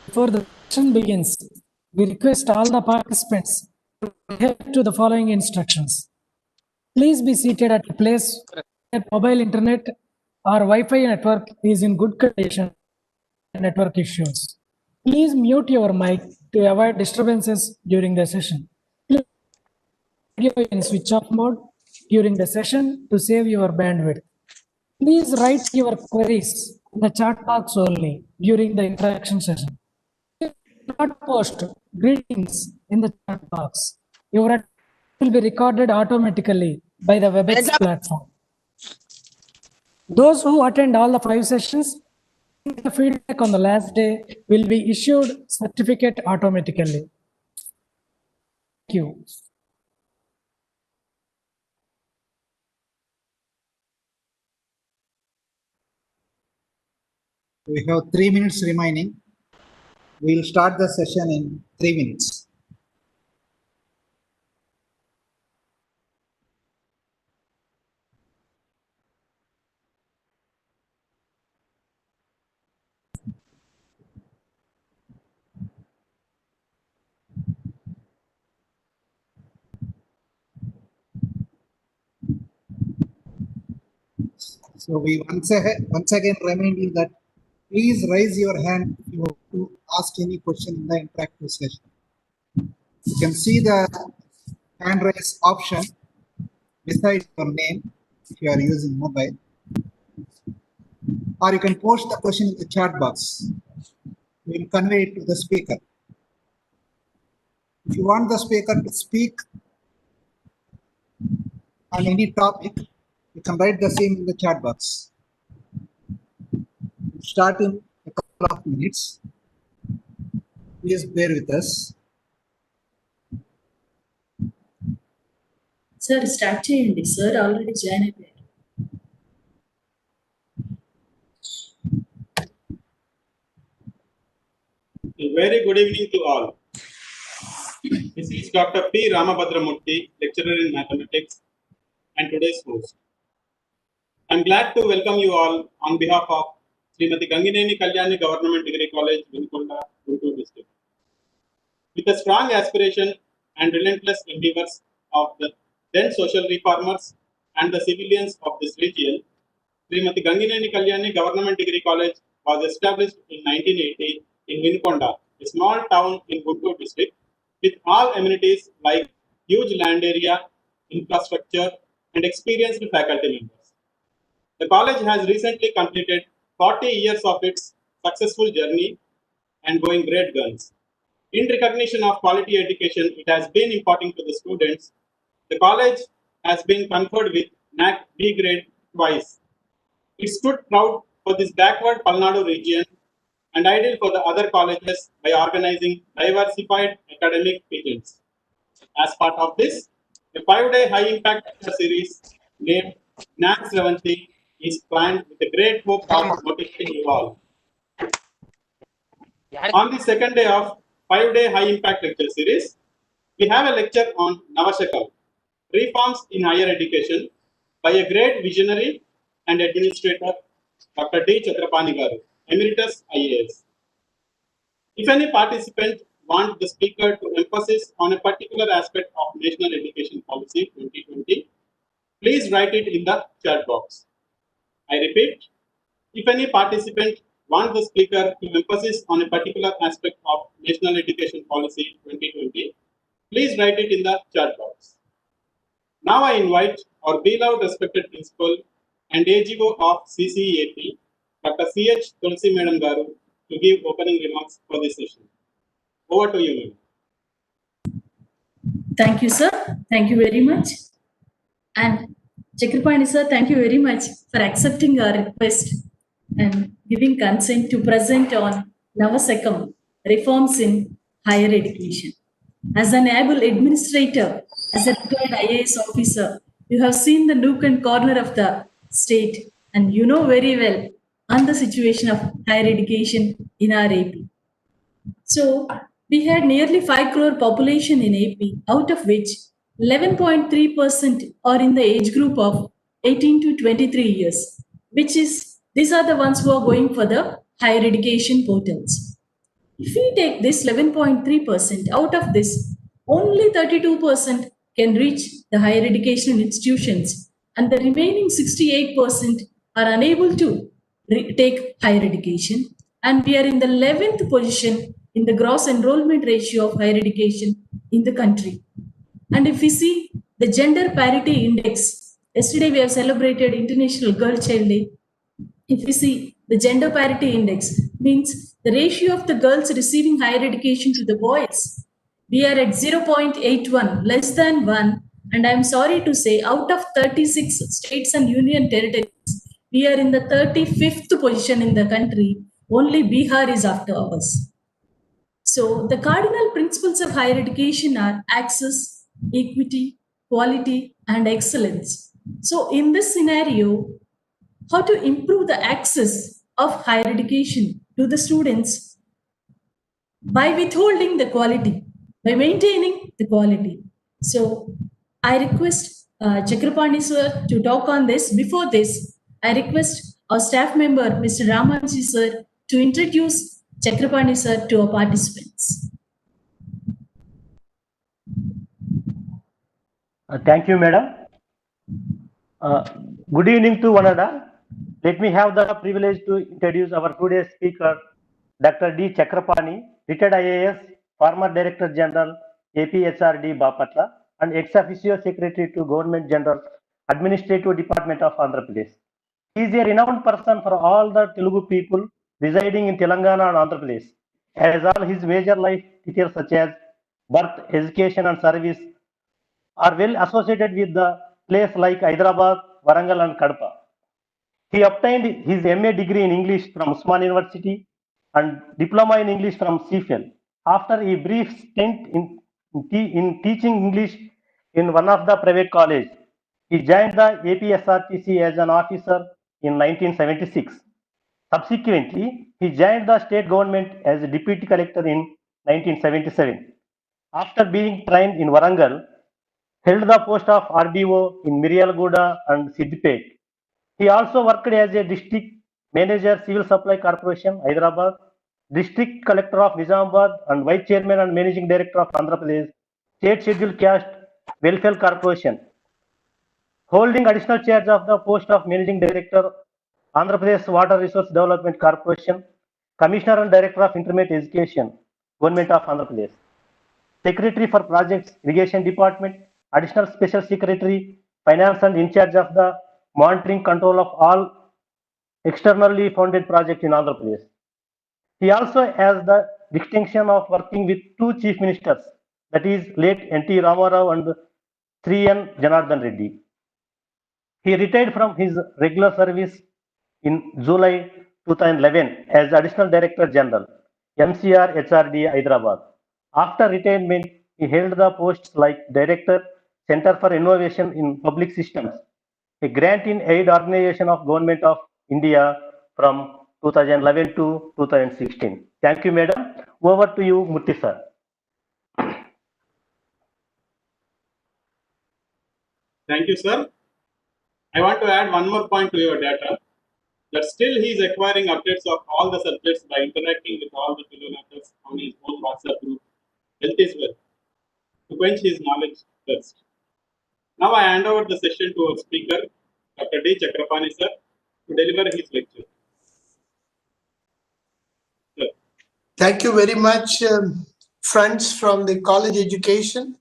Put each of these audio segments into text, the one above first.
Before the session begins, we request all the participants to adhere to the following instructions. Please be seated at a place where mobile internet or Wi-Fi network is in good condition and network issues. Please mute your mic to avoid disturbances during the session. Please keep your radio in switch off mode during the session to save your bandwidth. Please write your queries in the chat box only during the interaction session. Do not post greetings in the chat box. Your attendance will be recorded automatically by the WebEx platform. Those who attend all the 5 sessions, the feedback on the last day will be issued certificate automatically. Thank you. We have 3 minutes remaining. We will start the session in 3 minutes. So we once again remind you that please raise your hand if you want to ask any question in the interactive session. You can see the hand raise option beside your name if you are using mobile, or you can post the question in the chat box. We will convey it to the speaker. If you want the speaker to speak on any topic, you can write the same in the chat box. We'll start in a couple of minutes. Please bear with us. Sir, start చేయండి. Sir already join అయిపోయారు. A very good evening to all. This is Dr. P. Ramabhadramurthy, lecturer in mathematics and today's host. I'm glad to welcome you all on behalf of Srimati Gangineni Kalyani Government Degree College, Vinukonda, Guntur district. With a strong aspiration and relentless endeavors of the then social reformers and the civilians of this region, Srimati Gangineni Kalyani Government Degree College was established in 1980 in Vinukonda, a small town in Guntur district, with all amenities like huge land area, infrastructure, and experienced faculty members. The college has recently completed 40 years of its successful journey and going great guns. In recognition of quality education it has been imparting to the students, the college has been conferred with NAC B grade twice. It stood proud for this backward Palnadu region and ideal for the other colleges by organizing diversified academic events. As part of this, a 5-day high-impact lecture series named GnanaSravanti is planned with a great hope of motivating you all. On the second day of 5-day high-impact lecture series, we have a lecture on Navashakam, reforms in higher education, by a great visionary and administrator, Dr. D Chakrapani garu, Emeritus IAS. If any participant wants the speaker to emphasize on a particular aspect of National Education Policy 2020, please write it in the chat box. I repeat, if any participant wants the speaker to emphasize on a particular aspect of National Education Policy 2020, please write it in the chat box. Now I invite our beloved respected principal and AGO of CCEAP, Dr. C.H. Tulsi Madam Garu, to give opening remarks for this session. Over to you, madam. Thank you, sir. Thank you very much. And Chakrapani, sir, thank you very much for accepting our request and giving consent to present on Navashakam, reforms in higher education. As an able administrator, as a retired IAS officer, you have seen the nook and corner of the state and you know very well on the situation of higher education in our AP. So we had nearly 5 crore population in AP, out of which 11.3% are in the age group of 18 to 23 years, which is These are the ones who are going for the higher education portals. If we take this 11.3%, out of this, only 32% can reach the higher education institutions, and the remaining 68% are unable to take higher education. And we are in the 11th position in the gross enrollment ratio of higher education in the country. And if we see the gender parity index, yesterday we have celebrated International Girl Child Day. If we see the gender parity index, means the ratio of the girls receiving higher education to the boys, we are at 0.81, less than 1. And I'm sorry to say, out of 36 states and union territories, we are in the 35th position in the country. Only Bihar is after us. So, the cardinal principles of higher education are access, equity, quality, and excellence. So, in this scenario, how to improve the access of higher education to the students by withholding the quality, by maintaining the quality. So, I request Chakrapani sir to talk on this. Before this, I request our staff member, Mr. Ramanji sir, to introduce Chakrapani sir to our participants. Thank you, madam. Good evening to one another. Let me have the privilege to introduce our today's speaker, Dr. D Chakrapani, retired IAS, former Director General, APHRD Bapatla, and ex officio Secretary to Government General, Administrative Department of Andhra Pradesh. He is a renowned person for all the Telugu people residing in Telangana and Andhra Pradesh, as all his major life details such as birth, education, and service are well associated with the place like Hyderabad, Warangal, and Kadapa. He obtained his MA degree in English from Usman University and diploma in English from CFL. After a brief stint in teaching English in one of the private colleges, he joined the APSRTC as an officer in 1976. Subsequently, he joined the state government as a deputy collector in 1977. After being trained in Warangal, held the post of RDO in Miryalaguda and Siddipet. He also worked as a district manager, Civil Supply Corporation, Hyderabad, district collector of Nizamabad, and vice chairman and managing director of Andhra Pradesh, State Scheduled Caste Welfare Corporation. Holding additional charge of the post of managing director, Andhra Pradesh Water Resource Development Corporation, commissioner and director of intermediate education, Government of Andhra Pradesh. Secretary for Projects, Irrigation Department, Additional Special Secretary, Finance and in charge of the monitoring control of all externally funded projects in Andhra Pradesh. He also has the distinction of working with two chief ministers, that is late N.T. Ramarao and 3N Janardhan Reddy. He retired from his regular service in July 2011 as Additional Director General, MCR HRD Hyderabad. After retirement, he held the posts like Director, Center for Innovation in Public Systems, a grant in aid organization of Government of India from 2011 to 2016. Thank you, madam. Over to you, Murthy sir. Thank you, sir. I want to add one more point to your data, that still he is acquiring updates of all the subjects by interacting with all the Telugu on his own WhatsApp group. Health is well, to quench his knowledge thirst. Now I hand over the session to our speaker, Dr. D Chakrapani sir, to deliver his lecture. Sir. Thank you very much, friends from the college education.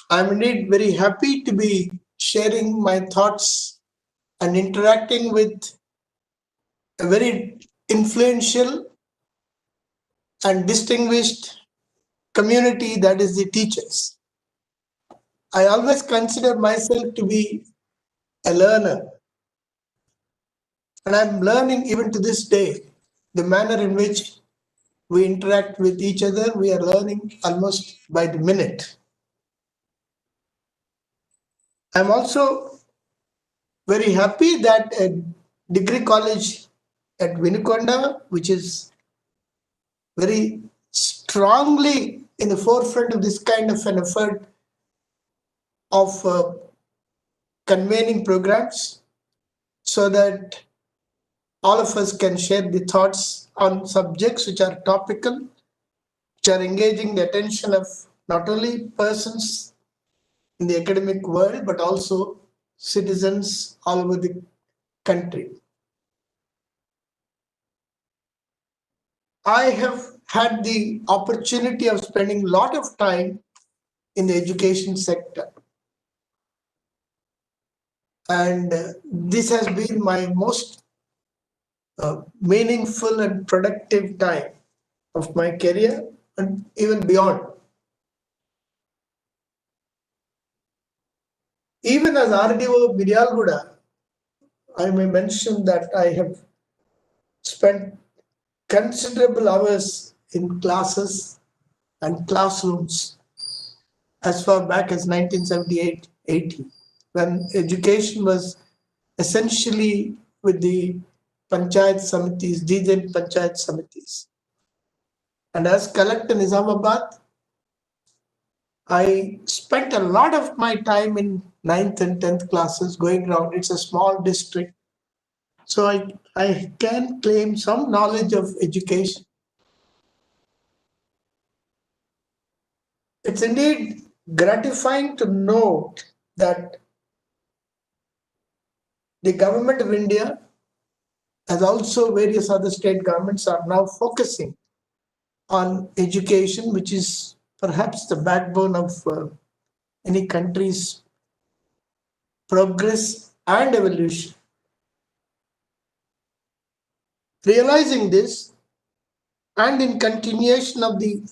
I'm indeed very happy to be sharing my thoughts and interacting with a very influential and distinguished community, that is the teachers. I always consider myself to be a learner, and I'm learning even to this day. The manner in which we interact with each other, we are learning almost by the minute. I'm also very happy that a degree college at Vinukonda, which is very strongly in the forefront of this kind of an effort of convening programs, so that all of us can share the thoughts on subjects which are topical, which are engaging the attention of not only persons in the academic world, but also citizens all over the country. I have had the opportunity of spending a lot of time in the education sector. And this has been my most meaningful and productive time of my career and even beyond. Even as RDO Miryalguda, I may mention that I have spent considerable hours in classes and classrooms as far back as 1978-80, when education was essentially with the Panchayat Samitis, Dijan Panchayat Samitis. And as collector in Nizamabad, I spent a lot of my time in 9th and 10th classes going around. It's a small district. So I can claim some knowledge of education. It's indeed gratifying to note that the government of India, as also various other state governments, are now focusing on education, which is perhaps the backbone of any country's progress and evolution. Realizing this, and in continuation of the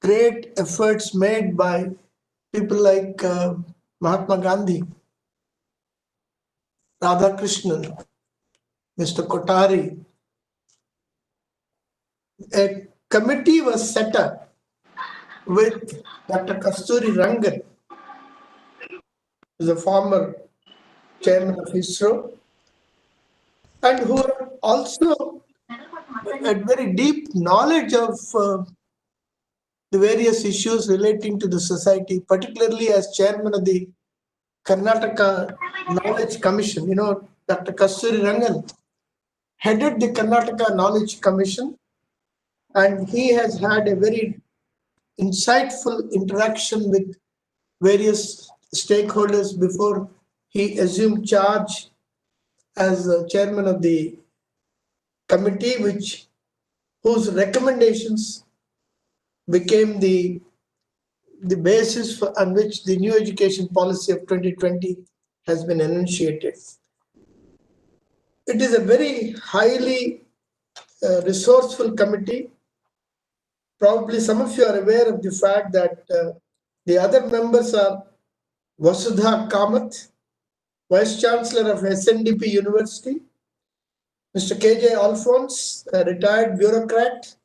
great efforts made by people like Mahatma Gandhi, Radhakrishnan, Mr. Kothari, a committee was set up with Dr. Kasturi Rangan, who is a former chairman of ISRO, and who also had very deep knowledge of the various issues relating to the society, particularly as chairman of the Karnataka Knowledge Commission. You know, Dr. Kasturi Rangan headed the Karnataka Knowledge Commission, and he has had a very insightful interaction with various stakeholders before he assumed charge as chairman of the committee, whose recommendations became the basis on which the new education policy of 2020 has been enunciated. It is a very highly resourceful committee. Probably some of you are aware of the fact that the other members are Vasudha Kamath, Vice Chancellor of SNDP University, Mr. K.J. Alphonse, a retired bureaucrat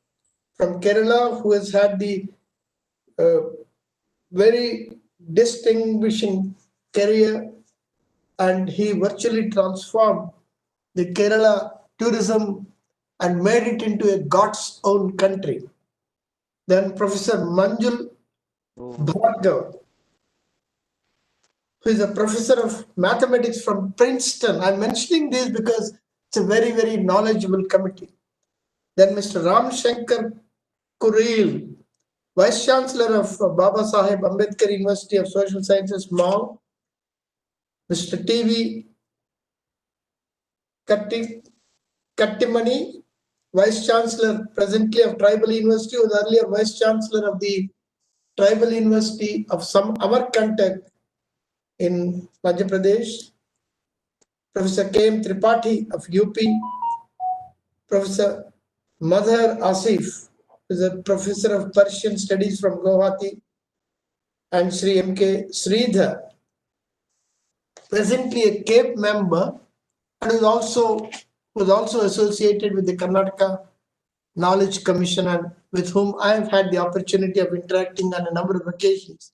from Kerala who has had the very distinguishing career, and he virtually transformed the Kerala tourism and made it into a God's own country. Then Professor Manjul Bhargav, who is a professor of mathematics from Princeton. I'm mentioning this because it's a very, very knowledgeable committee. Then Mr. Ram Shankar Kuril, Vice Chancellor of Baba Saheb Ambedkar University of Social Sciences, Mall. Mr. T.V. Kattimani, Vice Chancellor presently of Tribal University, was earlier Vice Chancellor of the Tribal University of Amarkantak in Madhya Pradesh. Professor K.M. Tripathi of UP. Professor Madhar Asif, who is a professor of Persian studies from Guwahati. And Sri M.K. Sridhar, presently a CAPE member, and was also associated with the Karnataka Knowledge Commission, and with whom I have had the opportunity of interacting on a number of occasions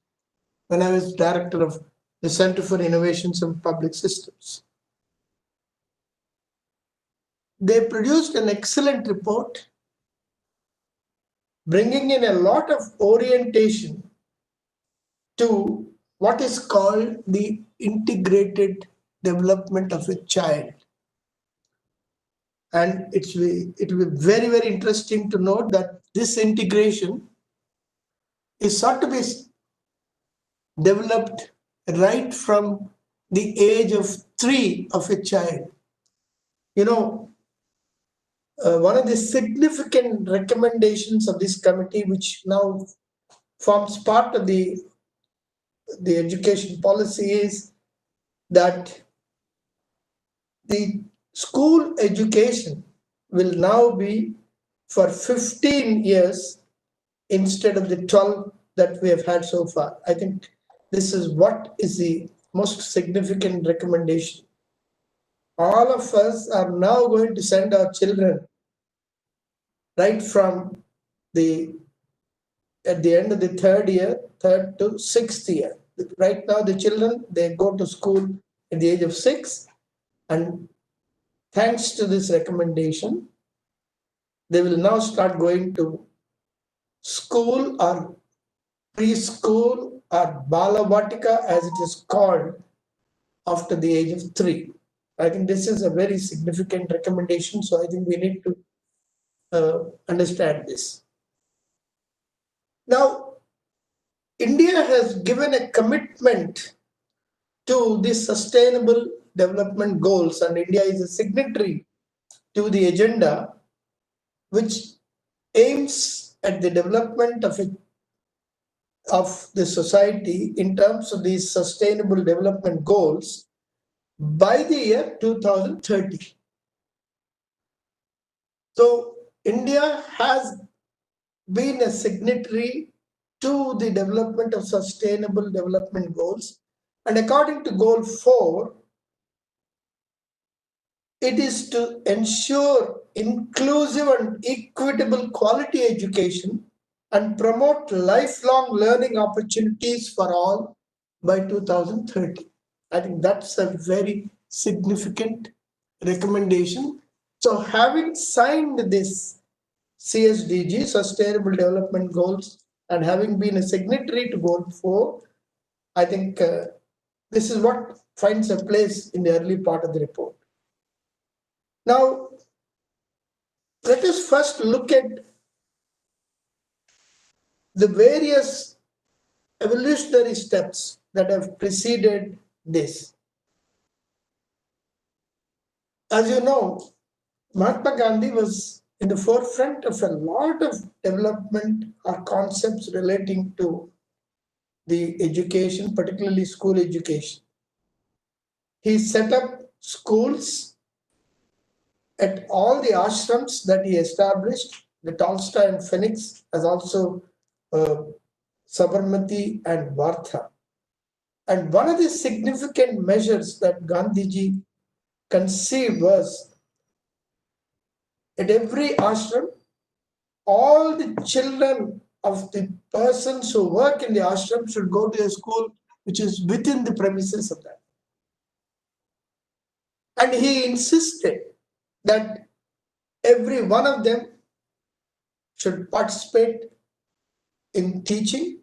when I was director of the Center for Innovations in Public Systems. They produced an excellent report, bringing in a lot of orientation to what is called the integrated development of a child. And it will be very, very interesting to note that this integration is sought to be developed right from the age of 3 of a child. You know, one of the significant recommendations of this committee, which now forms part of the education policy, is that the school education will now be for 15 years instead of the 12 that we have had so far. I think this is what is the most significant recommendation. All of us are now going to send our children right from at the end of the third to sixth year. Right now, the children, they go to school at the age of 6, and thanks to this recommendation, they will now start going to school or preschool or balavatika, as it is called, after the age of 3. I think this is a very significant recommendation, so I think we need to understand this. Now, India has given a commitment to the sustainable development goals, and India is a signatory to the agenda, which aims at the development of the society in terms of these sustainable development goals by the year 2030. So India has been a signatory to the development of sustainable development goals, and according to goal 4, it is to ensure inclusive and equitable quality education and promote lifelong learning opportunities for all by 2030. I think that's a very significant recommendation. So having signed this CSDG, Sustainable Development Goals, and having been a signatory to Goal 4, I think this is what finds a place in the early part of the report. Now, let us first look at the various evolutionary steps that have preceded this. As you know, Mahatma Gandhi was in the forefront of a lot of development or concepts relating to the education, particularly school education. He set up schools at all the ashrams that he established. The Tolstoy and Phoenix, as also Sabarmati and Vartha. And one of the significant measures that Gandhiji conceived was at every ashram, all the children of the persons who work in the ashram should go to a school which is within the premises of that. And he insisted that every one of them should participate in teaching,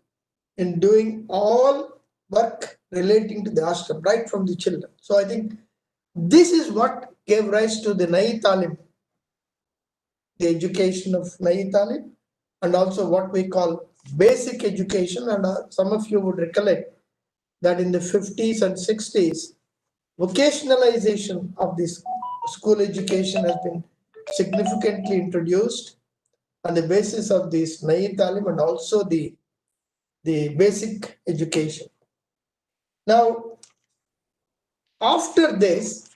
in doing all work relating to the ashram, right from the children. So I think this is what gave rise to the Nayi Talim, the education of Nayi Talim, and also what we call basic education. And some of you would recollect that in the 50s and 60s, vocationalization of this school education has been significantly introduced on the basis of this Nayi Talim and also the basic education. Now, after this,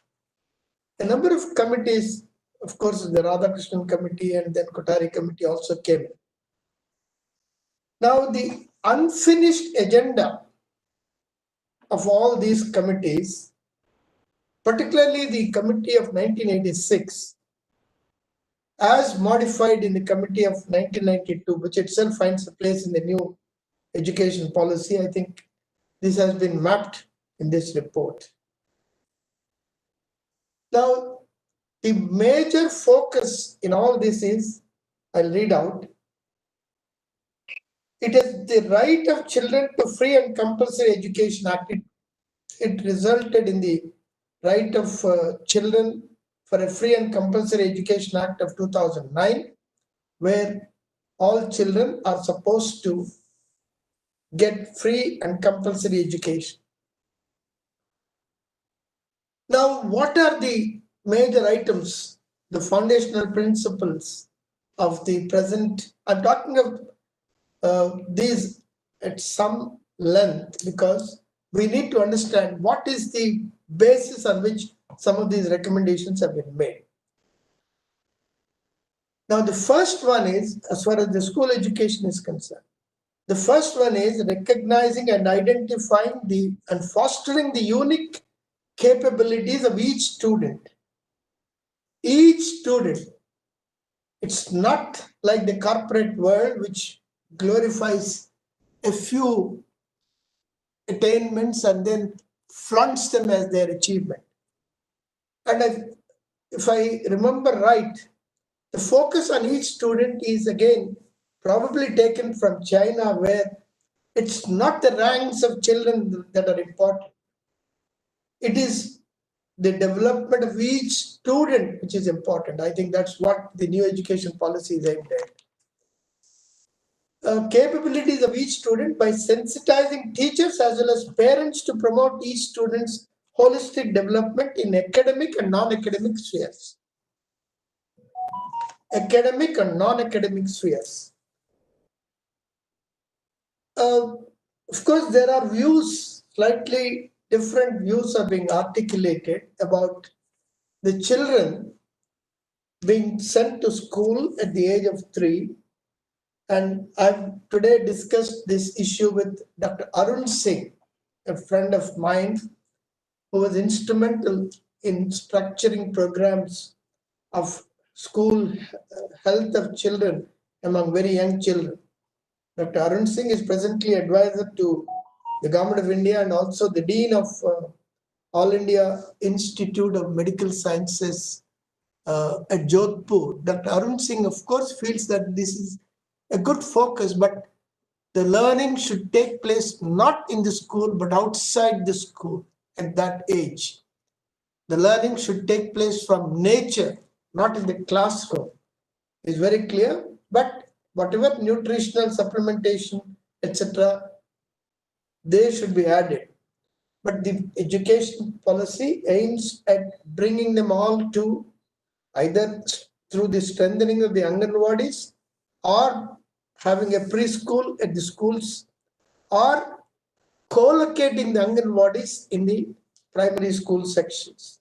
a number of committees, of course, the Radhakrishnan committee and then Kothari committee also came in. Now, the unfinished agenda of all these committees, particularly the committee of 1986, as modified in the committee of 1992, which itself finds a place in the new education policy, I think this has been mapped in this report. Now, the major focus in all this is, I'll read out, it is the right of children to free and compulsory education act. It resulted in the right of children for a Free and Compulsory Education Act of 2009, where all children are supposed to get free and compulsory education. Now, what are the major items, the foundational principles of the present? I'm talking of these at some length because we need to understand what is the basis on which some of these recommendations have been made. Now, the first one is, as far as the school education is concerned, the first one is recognizing and identifying and fostering the unique capabilities of each student. Each student. It's not like the corporate world, which glorifies a few attainments and then flaunts them as their achievement. And if I remember right, the focus on each student is again probably taken from China, where it's not the ranks of children that are important. It is the development of each student which is important. I think that's what the new education policy is aimed at. Capabilities of each student by sensitizing teachers as well as parents to promote each student's holistic development in academic and non-academic spheres. Academic and non-academic spheres. Of course, there are views, slightly different views are being articulated about the children being sent to school at the age of 3. And I've today discussed this issue with Dr. Arun Singh, a friend of mine who was instrumental in structuring programs of school health of children among very young children. Dr. Arun Singh is presently advisor to the Government of India and also the Dean of All India Institute of Medical Sciences at Jodhpur. Dr. Arun Singh, of course, feels that this is a good focus, but the learning should take place not in the school, but outside the school at that age. The learning should take place from nature, not in the classroom. It's very clear, but whatever nutritional supplementation, etc., they should be added. But the education policy aims at bringing them all to either through the strengthening of the Anganwadis or having a preschool at the schools or co-locating the Anganwadis in the primary school sections.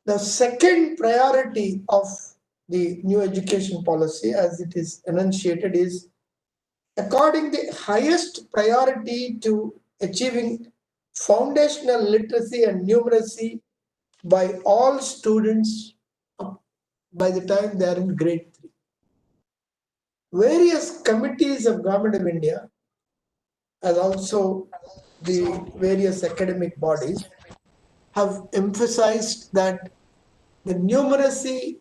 The second priority of the new education policy as it is enunciated is according the highest priority to achieving foundational literacy and numeracy by all students by the time they are in grade 3. Various committees of Government of India and also the various academic bodies have emphasized that the numeracy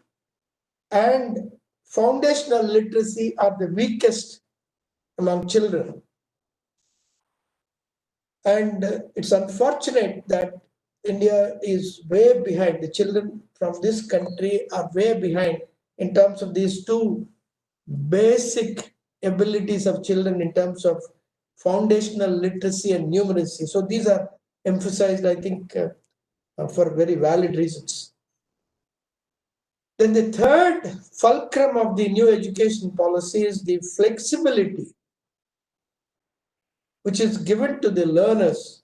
and foundational literacy are the weakest among children. And it's unfortunate that India is way behind. The children from this country are way behind in terms of these two basic abilities of children in terms of foundational literacy and numeracy. So these are emphasized, I think, for very valid reasons. Then the third fulcrum of the new education policy is the flexibility which is given to the learners.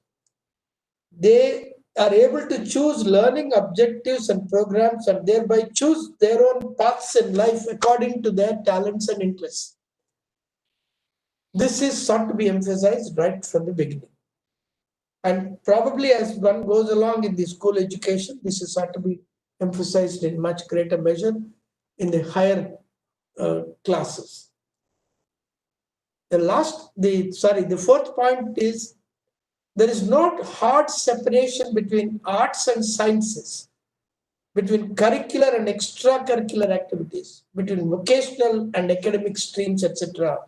They are able to choose learning objectives and programs and thereby choose their own paths in life according to their talents and interests. This is sought to be emphasized right from the beginning. And probably as one goes along in the school education, this is sought to be emphasized in much greater measure in the higher classes. The fourth point is there is no hard separation between arts and sciences, between curricular and extracurricular activities, between vocational and academic streams, etc.,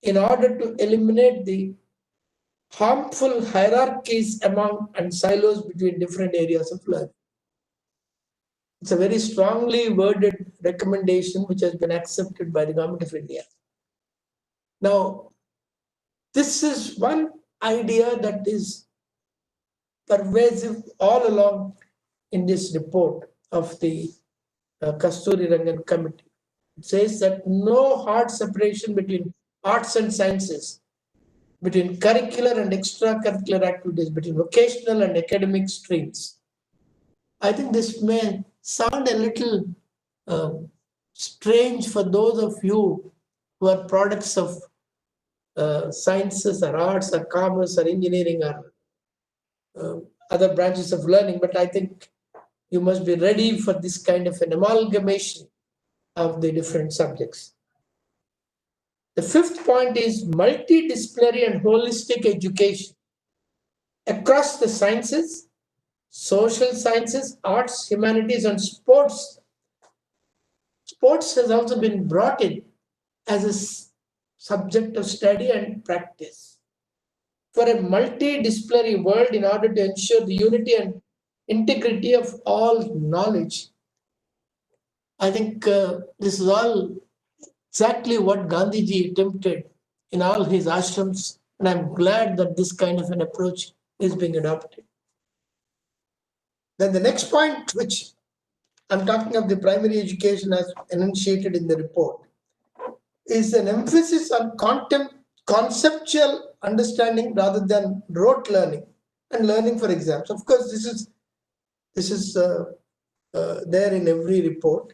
in order to eliminate the harmful hierarchies among and silos between different areas of learning. It's a very strongly worded recommendation which has been accepted by the Government of India. Now, this is one idea that is pervasive all along in this report of the Kasturi Rangan Committee. It says that no hard separation between arts and sciences, between curricular and extracurricular activities, between vocational and academic streams. I think this may sound a little strange for those of you who are products of sciences or arts or commerce or engineering or other branches of learning, but I think you must be ready for this kind of an amalgamation of the different subjects. The fifth point is multidisciplinary and holistic education across the sciences, social sciences, arts, humanities, and sports. Sports has also been brought in as a subject of study and practice for a multidisciplinary world in order to ensure the unity and integrity of all knowledge. I think this is all exactly what Gandhiji attempted in all his ashrams, and I'm glad that this kind of an approach is being adopted. Then the next point, which I'm talking of the primary education as enunciated in the report, is an emphasis on conceptual understanding rather than rote learning and learning for exams. Of course, this is there in every report.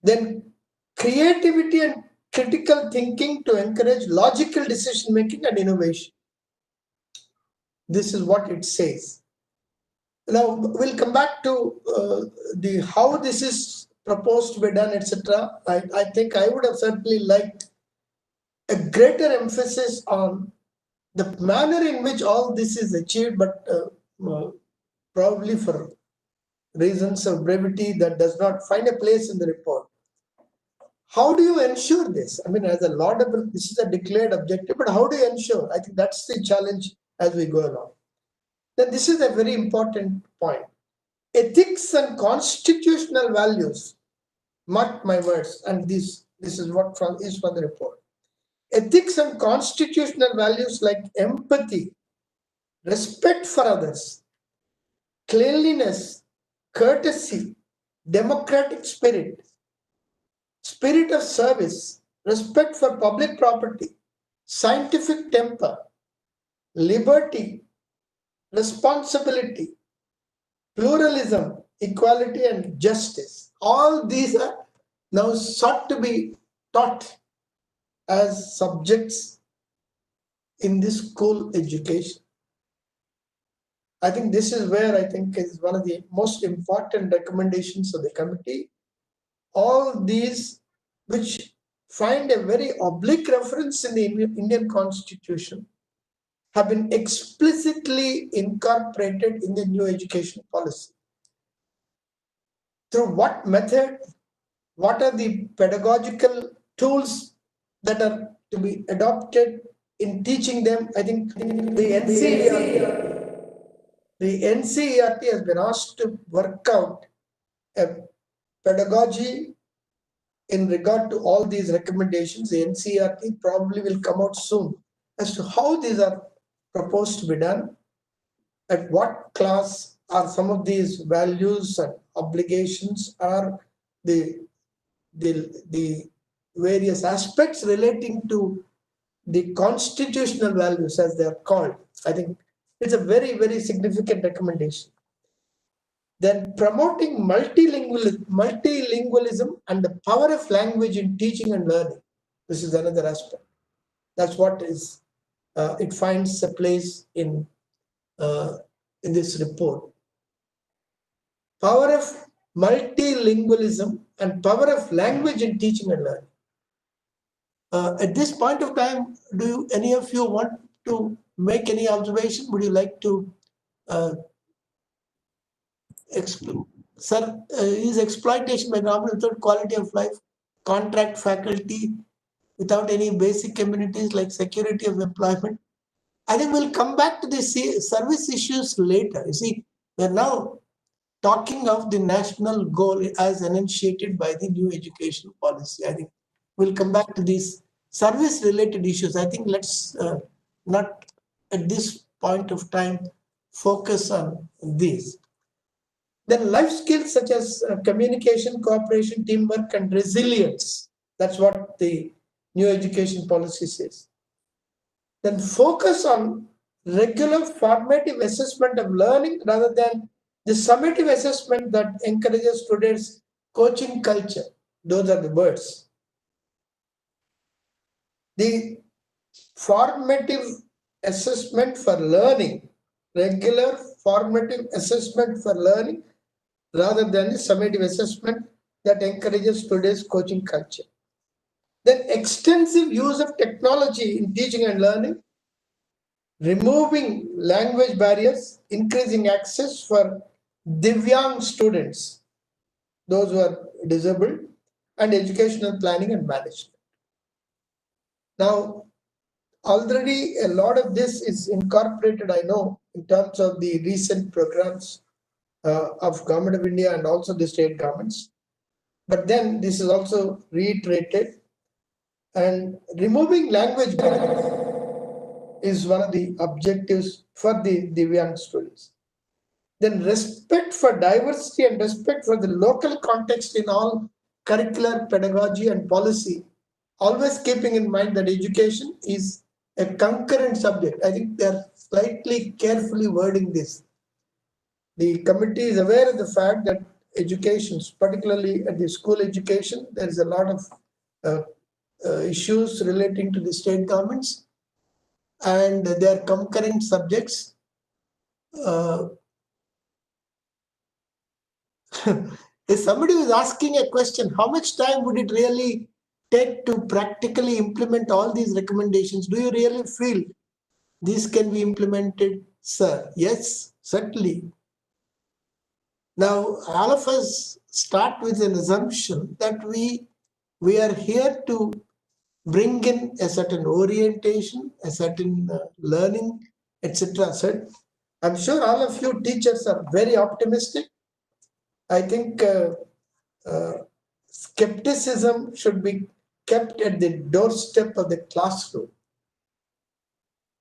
Then creativity and critical thinking to encourage logical decision making and innovation. This is what it says. Now we'll come back to the how this is proposed to be done, etc. I think I would have certainly liked a greater emphasis on the manner in which all this is achieved, but probably for reasons of brevity that does not find a place in the report. How do you ensure this? I mean, as a laudable, this is a declared objective, but how do you ensure? I think that's the challenge as we go along. Then this is a very important point. Ethics and constitutional values, mark my words, and this is what is from the report. Ethics and constitutional values like empathy, respect for others, cleanliness, courtesy, democratic spirit, spirit of service, respect for public property, scientific temper, liberty, responsibility, pluralism, equality, and justice. All these are now sought to be taught as subjects in this school education. I think this is where I think is one of the most important recommendations of the committee. All these which find a very oblique reference in the Indian Constitution have been explicitly incorporated in the new education policy. Through what method? What are the pedagogical tools that are to be adopted in teaching them? I think the NCERT has been asked to work out a pedagogy in regard to all these recommendations. The NCERT probably will come out soon as to how these are proposed to be done, at what class are some of these values and obligations, are the various aspects relating to the constitutional values as they are called. I think it's a very, very significant recommendation. Then promoting multilingualism and the power of language in teaching and learning. This is another aspect. That's what is it finds a place in this report. Power of multilingualism and power of language in teaching and learning. At this point of time, do any of you want to make any observation? Would you like to explain? Sir, is exploitation by government without quality of life, contract faculty, without any basic amenities like security of employment? I think we'll come back to the service issues later. You see, we're now talking of the national goal as enunciated by the new education policy. I think we'll come back to these service related issues. I think let's not at this point of time focus on these. Then life skills such as communication, cooperation, teamwork, and resilience. That's what the new education policy says. Then focus on regular formative assessment of learning rather than the summative assessment that encourages students' coaching culture. Those are the words. The formative assessment for learning, regular formative assessment for learning rather than the summative assessment that encourages students' coaching culture. Then extensive use of technology in teaching and learning, removing language barriers, increasing access for Divyang students, those who are disabled, and educational planning and management. Now, already a lot of this is incorporated, I know, in terms of the recent programs of Government of India and also the state governments. But then this is also reiterated, and removing language barriers is one of the objectives for the Divyang students. Then respect for diversity and respect for the local context in all curricular pedagogy and policy, always keeping in mind that education is a concurrent subject. I think they are slightly carefully wording this. The committee is aware of the fact that education, particularly at the school education, there is a lot of issues relating to the state governments, and they are concurrent subjects. If somebody was asking a question, how much time would it really take to practically implement all these recommendations? Do you really feel these can be implemented, sir? Yes, certainly. Now, all of us start with an assumption that we are here to bring in a certain orientation, a certain learning, etc. So I'm sure all of you teachers are very optimistic. I think skepticism should be kept at the doorstep of the classroom.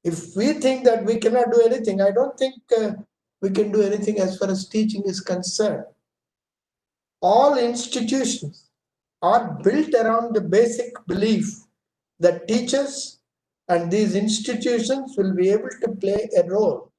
If we think that we cannot do anything, I don't think we can do anything as far as teaching is concerned. All institutions are built around the basic belief that teachers and these institutions will be able to play a role.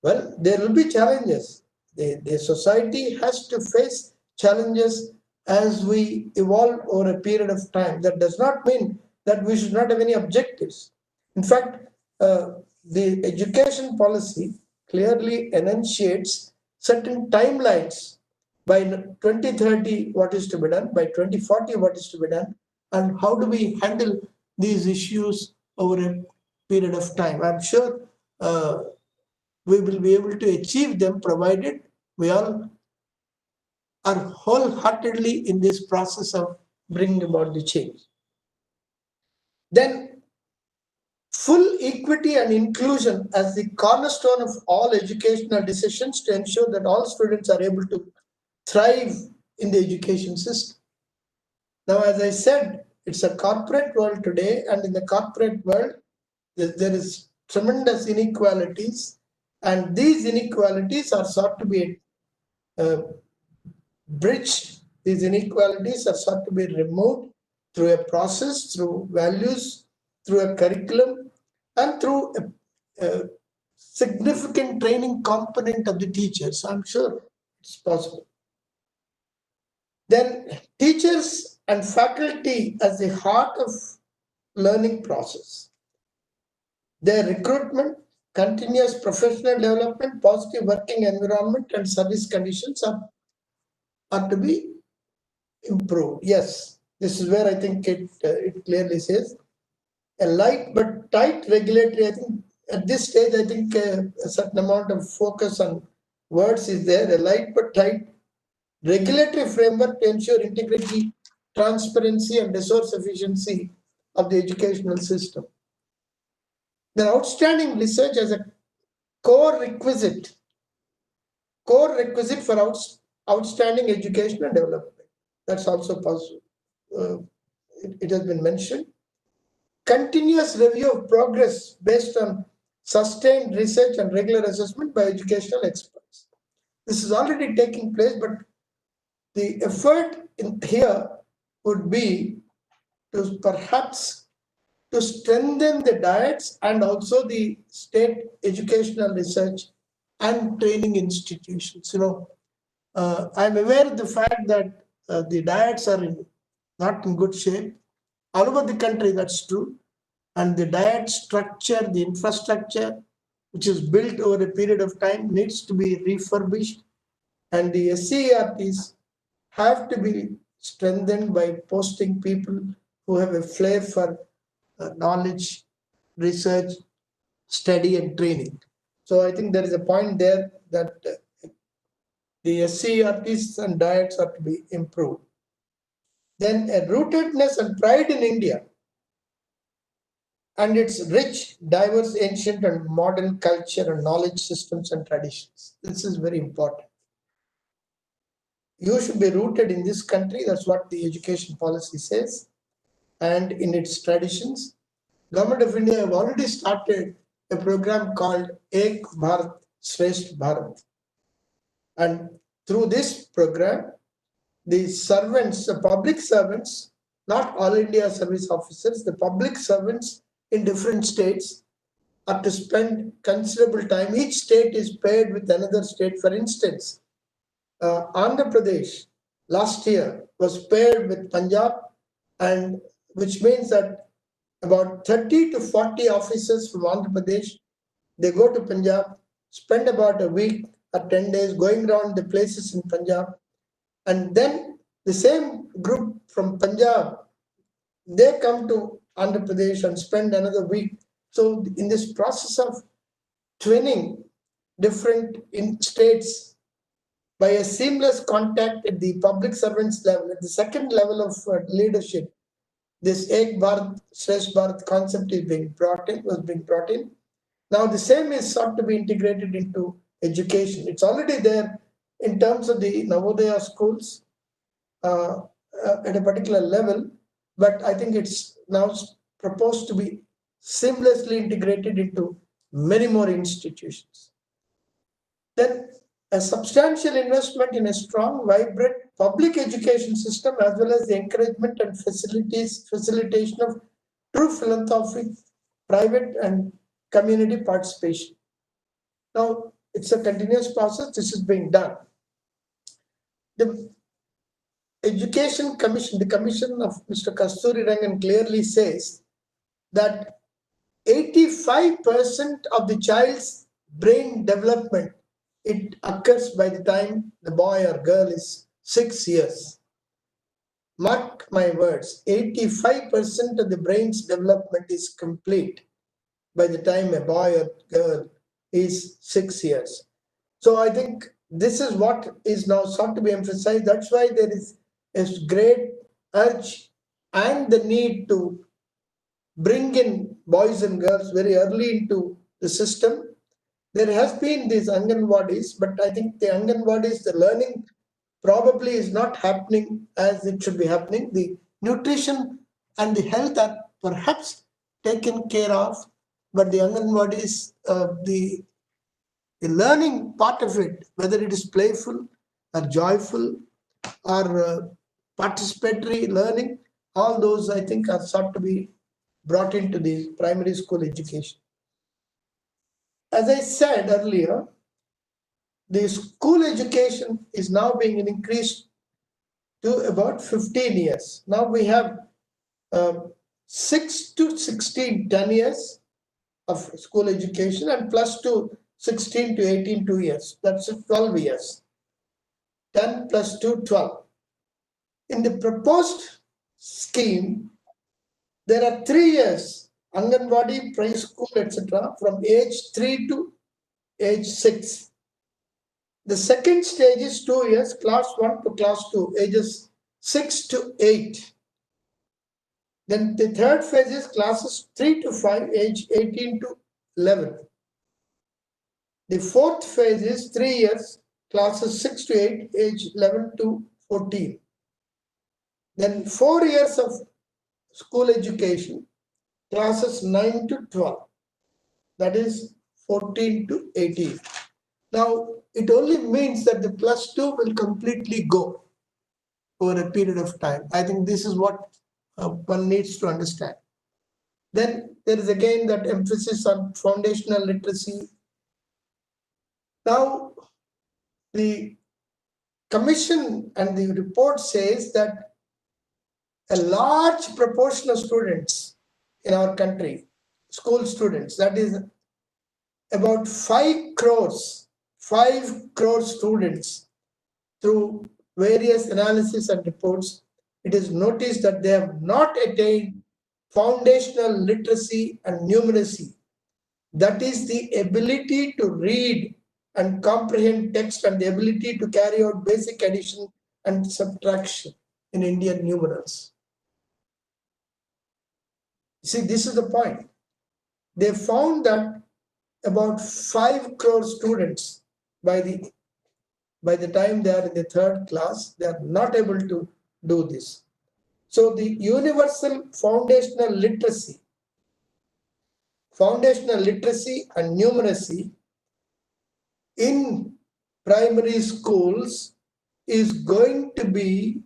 Well, there will be challenges. The society has to face challenges as we evolve over a period of time. That does not mean that we should not have any objectives. In fact, the education policy clearly enunciates certain timelines. By 2030, what is to be done? By 2040, what is to be done? And how do we handle these issues over a period of time? I'm sure we will be able to achieve them provided we all are wholeheartedly in this process of bringing about the change. Then full equity and inclusion as the cornerstone of all educational decisions to ensure that all students are able to thrive in the education system. Now, as I said, it's a corporate world today, and in the corporate world, there is tremendous inequalities, and these inequalities are sought to be bridged. These inequalities are sought to be removed through a process, through values, through a curriculum, and through a significant training component of the teachers. I'm sure it's possible. Then teachers and faculty as the heart of learning process. Their recruitment, continuous professional development, positive working environment, and service conditions are to be improved. Yes, this is where I think it clearly says a light but tight regulatory. I think at this stage, I think a certain amount of focus on words is there. A light but tight regulatory framework to ensure integrity, transparency, and resource efficiency of the educational system. The outstanding research as a core requisite for outstanding education and development. That's also possible. It has been mentioned. Continuous review of progress based on sustained research and regular assessment by educational experts. This is already taking place, but the effort in here would be to perhaps to strengthen the diets and also the state educational research and training institutions. I'm aware of the fact that the diets are not in good shape. All over the country, that's true. And the diet structure, the infrastructure, which is built over a period of time, needs to be refurbished. And the SCERTs have to be strengthened by posting people who have a flair for knowledge, research, study, and training. So I think there is a point there that the SCERTs and diets are to be improved. Then a rootedness and pride in India and its rich, diverse, ancient, and modern culture and knowledge systems and traditions. This is very important. You should be rooted in this country. That's what the education policy says. And in its traditions, Government of India have already started a program called Ek Bharat, Shresth Bharat. And through this program, the servants, the public servants, not all India service officers, the public servants in different states are to spend considerable time. Each state is paired with another state. For instance, Andhra Pradesh last year was paired with Punjab, and which means that about 30 to 40 officers from Andhra Pradesh, they go to Punjab, spend about a week or 10 days going around the places in Punjab, and then the same group from Punjab, they come to Andhra Pradesh and spend another week. So in this process of twinning different states by a seamless contact at the public servants level, at the second level of leadership, this Ek Bharat, Shresth Bharat concept is being brought in. Now the same is sought to be integrated into education. It's already there in terms of the Navodaya schools at a particular level, but I think it's now proposed to be seamlessly integrated into many more institutions. Then a substantial investment in a strong, vibrant public education system, as well as the encouragement and facilitation of true philanthropic, private and community participation. Now, it's a continuous process. This is being done. The Education Commission, the commission of Mr. Kasturi Rangan clearly says that 85% of the child's brain development, it occurs by the time the boy or girl is 6 years. Mark my words, 85% of the brain's development is complete by the time a boy or girl is 6 years. So I think this is what is now sought to be emphasized. That's why there is a great urge and the need to bring in boys and girls very early into the system. There has been these Anganwadis, but I think the Anganwadis, the learning probably is not happening as it should be happening. The nutrition and the health are perhaps taken care of, but the Anganwadis, the learning part of it, whether it is playful or joyful or participatory learning, all those I think are sought to be brought into the primary school education. As I said earlier, the school education is now being increased to about 15 years. Now we have 6 to 16, 10 years of school education, and plus 2, 16 to 18, 2 years. That's 12 years. 10 plus 2, 12. In the proposed scheme, there are 3 years, Anganwadi, preschool, etc., from age 3 to age 6. The second stage is 2 years, class 1 to class 2, ages 6 to 8. Then the third phase is classes 3 to 5, age 18 to 11. The fourth phase is 3 years, classes 6 to 8, age 11 to 14. Then 4 years of school education, classes 9 to 12. That is 14 to 18. Now, it only means that the plus 2 will completely go over a period of time. I think this is what one needs to understand. Then there is again that emphasis on foundational literacy. Now, the commission and the report says that a large proportion of students in our country, school students, that is about 5 crores students, through various analysis and reports, it is noticed that they have not attained foundational literacy and numeracy. That is the ability to read and comprehend text and the ability to carry out basic addition and subtraction in Indian numerals. See, this is the point. They found that about 5 crore students by the time they are in the 3rd class, they are not able to do this. So the universal foundational literacy and numeracy in primary schools is going to be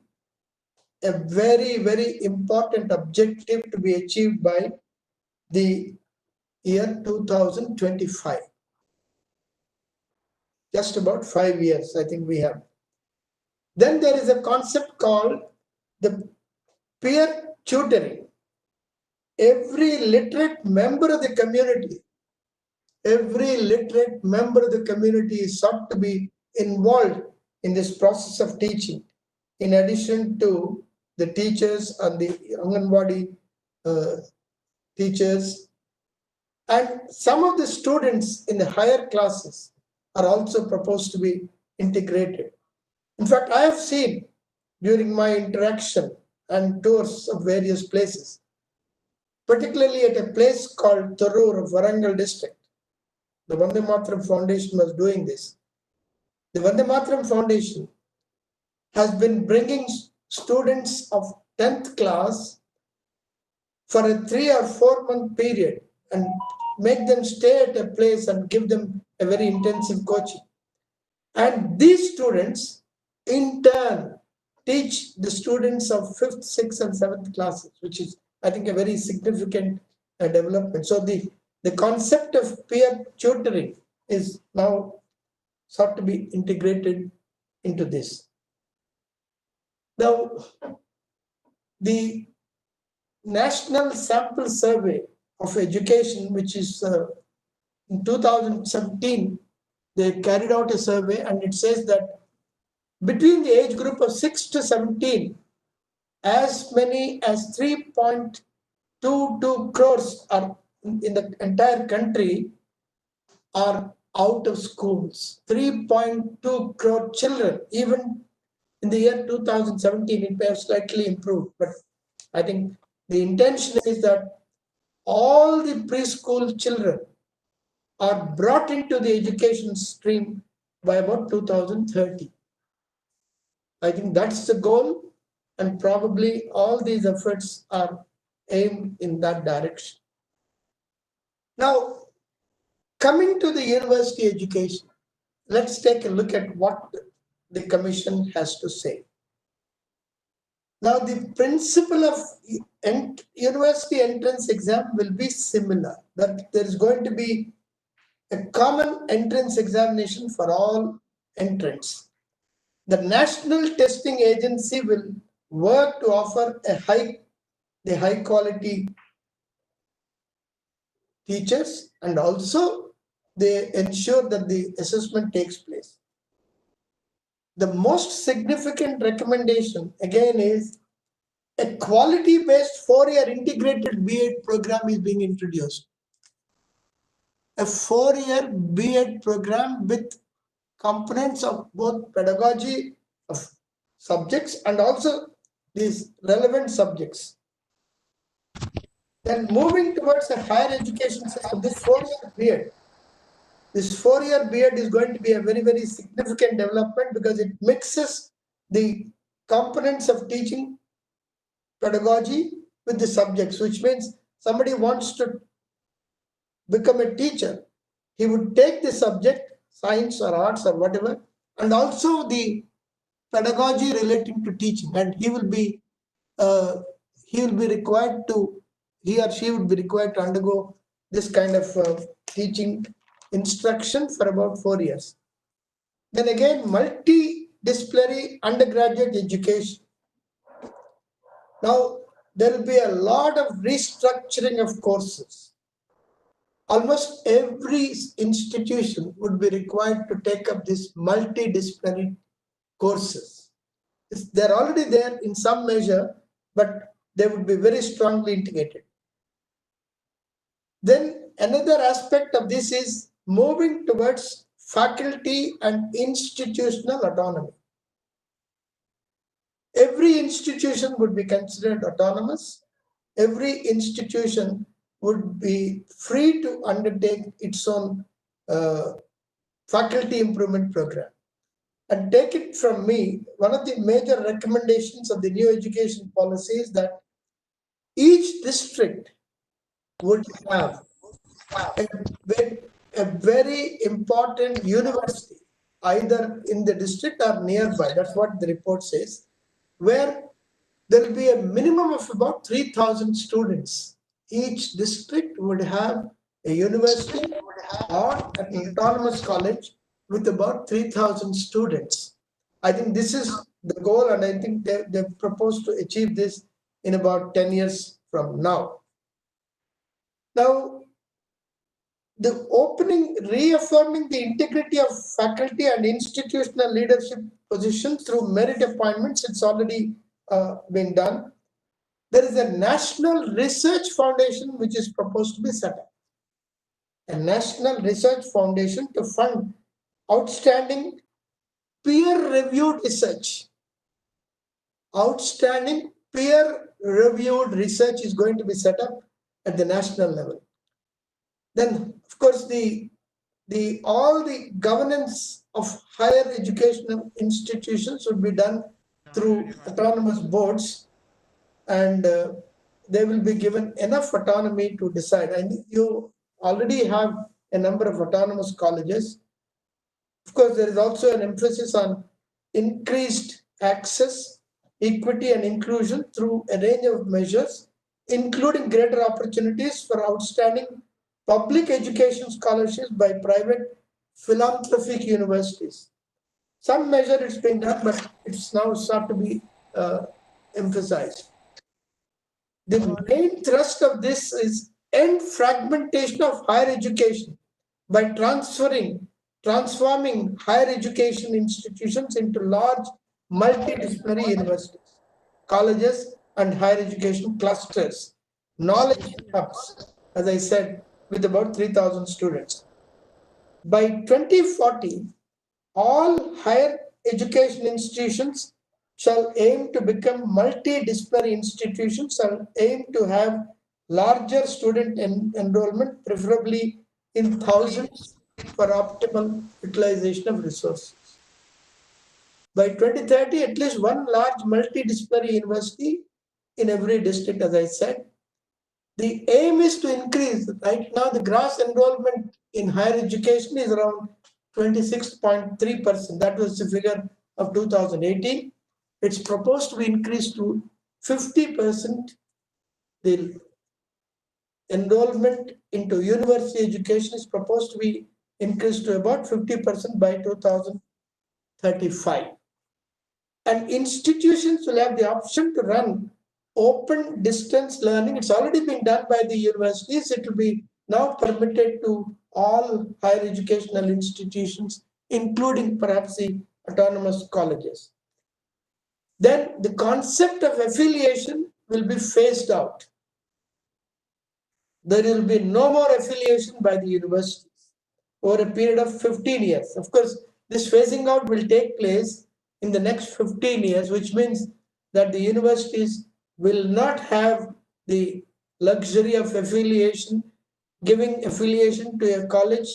a very, very important objective to be achieved by the year 2025. Just about 5 years, I think we have. Then there is a concept called the peer tutoring. Every literate member of the community is sought to be involved in this process of teaching, in addition to the teachers and the Anganwadi teachers. And some of the students in the higher classes are also proposed to be integrated. In fact, I have seen during my interaction and tours of various places, particularly at a place called Torur of Warangal district, the Vande Mataram Foundation was doing this. The Vande Mataram Foundation has been bringing students of 10th class for a 3 or 4 month period and make them stay at a place and give them a very intensive coaching. And these students, in turn, teach the students of 5th, 6th, and 7th classes, which is, I think, a very significant development. So the concept of peer tutoring is now sought to be integrated into this. Now, the National Sample Survey of Education, which is in 2017, they carried out a survey, and it says that between the age group of 6 to 17, as many as 3.22 crores are in the entire country are out of schools. 3.2 crore children, even in the year 2017, it may have slightly improved, but I think the intention is that all the preschool children are brought into the education stream by about 2030. I think that's the goal, and probably all these efforts are aimed in that direction. Now, coming to the university education, let's take a look at what the commission has to say. Now, the principle of university entrance exam will be similar, that there is going to be a common entrance examination for all entrants. The National Testing Agency will work to offer high quality teachers, and also they ensure that the assessment takes place. The most significant recommendation again is a quality-based 4-year integrated B.Ed program is being introduced. A 4-year B.Ed program with components of both pedagogy of subjects and also these relevant subjects. Then moving towards a higher education system, this 4-year period This 4-year B.Ed is going to be a very, very significant development because it mixes the components of teaching pedagogy with the subjects, which means somebody wants to become a teacher, he would take the subject, science or arts or whatever, and also the pedagogy relating to teaching, and he will be required to, he or she would be required to undergo this kind of teaching instruction for about 4 years. Then again, multidisciplinary undergraduate education. Now, there will be a lot of restructuring of courses. Almost every institution would be required to take up this multidisciplinary courses. They're already there in some measure, but they would be very strongly integrated. Then another aspect of this is moving towards faculty and institutional autonomy. Every institution would be considered autonomous. Every institution would be free to undertake its own faculty improvement program. And take it from me, one of the major recommendations of the new education policy is that each district would have a very important university, either in the district or nearby. That's what the report says, where there will be a minimum of about 3,000 students. Each district would have a university or an autonomous college with about 3,000 students. I think this is the goal, and I think they've proposed to achieve this in about 10 years from now. Now, the reaffirming the integrity of faculty and institutional leadership positions through merit appointments, it's already been done. There is a National Research Foundation which is proposed to be set up. A National Research Foundation to fund outstanding peer-reviewed research. Outstanding peer-reviewed research is going to be set up at the national level. Then, of course, all the governance of higher educational institutions would be done through autonomous boards, and they will be given enough autonomy to decide. And you already have a number of autonomous colleges. Of course, there is also an emphasis on increased access, equity, and inclusion through a range of measures, including greater opportunities for outstanding public education scholarships by private philanthropic universities. Some measure it's been done, but it's now start to be emphasized. The main thrust of this is end fragmentation of higher education by transforming higher education institutions into large multidisciplinary universities, colleges, and higher education clusters, knowledge hubs, as I said, with about 3,000 students. By 2040, all higher education institutions shall aim to become multidisciplinary institutions and aim to have larger student enrollment, preferably in thousands, for optimal utilization of resources. By 2030, at least one large multidisciplinary university in every district, as I said. The aim is to increase. Right now, the gross enrollment in higher education is around 26.3%. That was the figure of 2018. It's proposed to be increased to 50%. The enrollment into university education is proposed to be increased to about 50% by 2035. And institutions will have the option to run open distance learning. It's already been done by the universities. It will be now permitted to all higher educational institutions, including perhaps the autonomous colleges. Then the concept of affiliation will be phased out. There will be no more affiliation by the universities over a period of 15 years. Of course, this phasing out will take place in the next 15 years, which means that the universities will not have the luxury of affiliation, giving affiliation to a college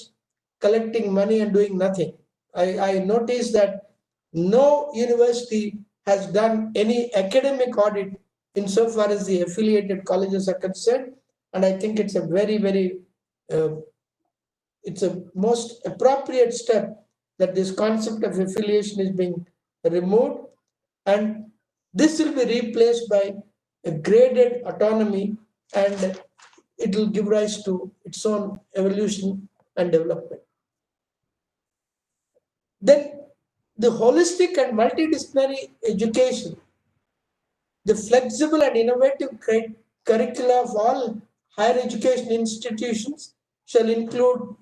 collecting money and doing nothing. I noticed that no university has done any academic audit insofar as the affiliated colleges are concerned, and I think it's a very it's a most appropriate step that this concept of affiliation is being removed, and this will be replaced by a graded autonomy, and it will give rise to its own evolution and development. Then the holistic and multidisciplinary education, the flexible and innovative curricula of all higher education institutions shall include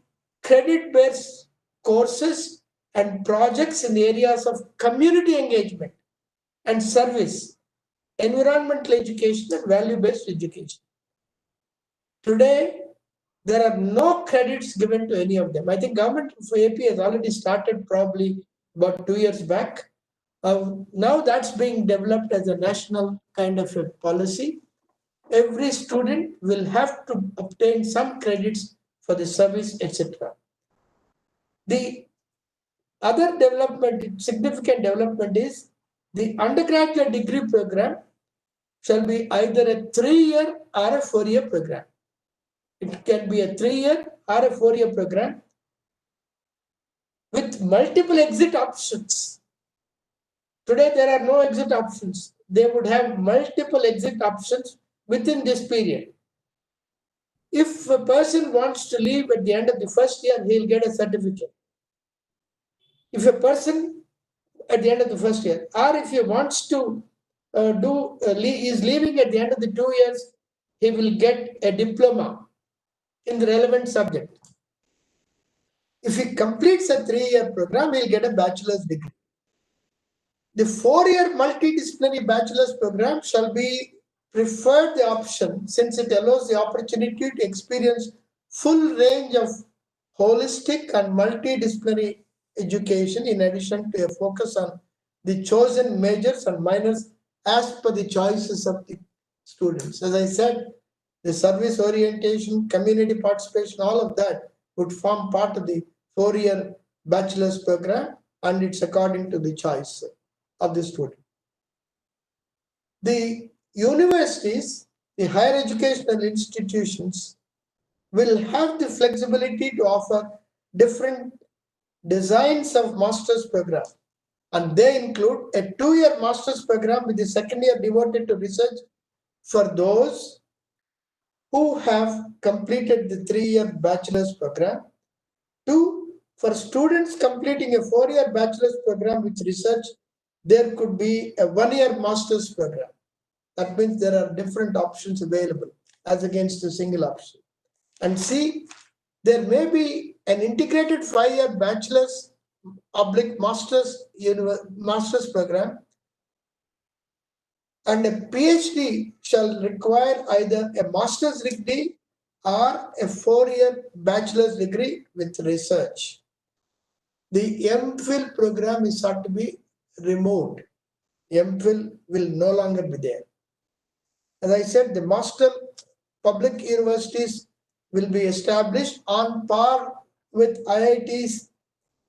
credit-based courses and projects in the areas of community engagement and service, environmental education, and value-based education. Today, there are no credits given to any of them. I think government for AP has already started probably about 2 years back. Now that's being developed as a national kind of a policy. Every student will have to obtain some credits for the service, etc. The other development, significant development, is the undergraduate degree program shall be either a 3-year or a 4-year program. It can be a 3-year or a 4-year program with multiple exit options. Today, there are no exit options. They would have multiple exit options within this period. If a person wants to leave at the end of the first year, he'll get a certificate. If a person at the end of the first year, or if he wants to is leaving at the end of the 2 years, he will get a diploma in the relevant subject. If he completes a 3-year program, he'll get a bachelor's degree. The 4-year multidisciplinary bachelor's program shall be preferred the option since it allows the opportunity to experience full range of holistic and multidisciplinary education in addition to a focus on the chosen majors and minors as per the choices of the students. As I said, the service orientation, community participation, all of that would form part of the 4-year bachelor's program, and it's according to the choice of the student. The universities, the higher educational institutions will have the flexibility to offer different designs of master's program, and they include a 2-year master's program with the second year devoted to research for those who have completed the 3-year bachelor's program. 2, for students completing a 4-year bachelor's program with research, there could be a 1-year master's program. That means there are different options available as against a single option. And C, there may be an integrated 5-year bachelor's / master's program, and a PhD shall require either a master's degree or a 4-year bachelor's degree with research. The MPhil program is sought to be removed. MPhil will no longer be there. As I said, the master public universities will be established on par with IITs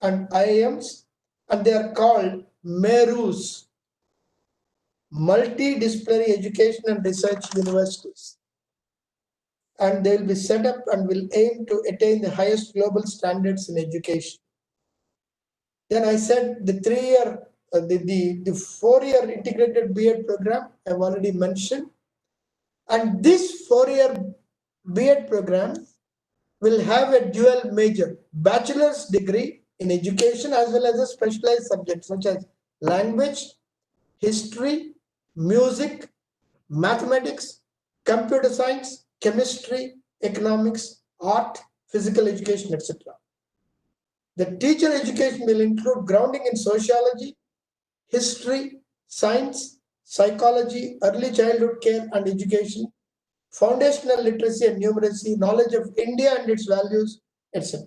and IIMs, and they are called MERUs, Multidisciplinary Education and Research Universities. And they will be set up and will aim to attain the highest global standards in education. Then I said the 3-year, the 4-year integrated B.Ed program I've already mentioned. And this 4-year B.Ed program will have a dual major, bachelor's degree in education as well as a specialized subject such as language, history, music, mathematics, computer science, chemistry, economics, art, physical education, etc. The teacher education will include grounding in sociology, history, science, psychology, early childhood care and education, foundational literacy and numeracy, knowledge of India and its values, etc.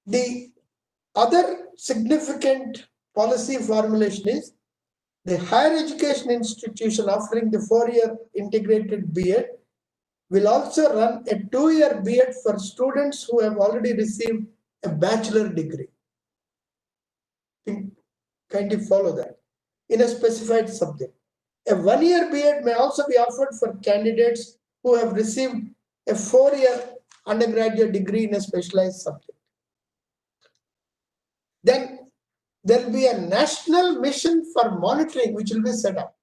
The other significant policy formulation is the higher education institution offering the 4-year integrated B.Ed will also run a 2-year B.Ed for students who have already received a bachelor degree. Kindly follow that in a specified subject. A 1-year B.Ed may also be offered for candidates who have received a 4-year undergraduate degree in a specialized subject. Then there will be a national mission for monitoring which will be set up.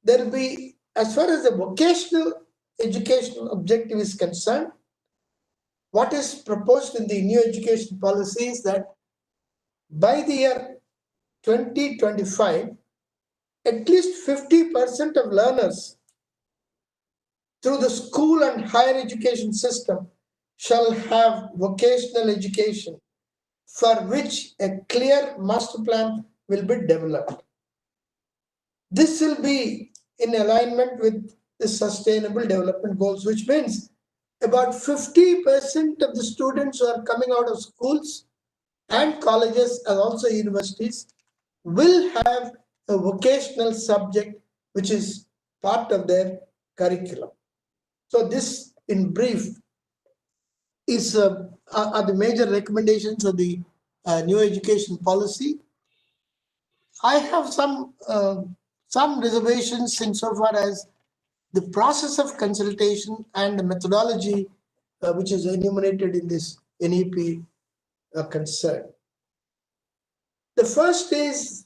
There will be, as far as the vocational educational objective is concerned, what is proposed in the new education policy is that by the year 2025, at least 50% of learners through the school and higher education system shall have vocational education for which a clear master plan will be developed. This will be in alignment with the sustainable development goals, which means about 50% of the students who are coming out of schools and colleges and also universities will have a vocational subject which is part of their curriculum. So this in brief is are the major recommendations of the new education policy. I have some reservations insofar as the process of consultation and the methodology which is enumerated in this NEP concern. The first is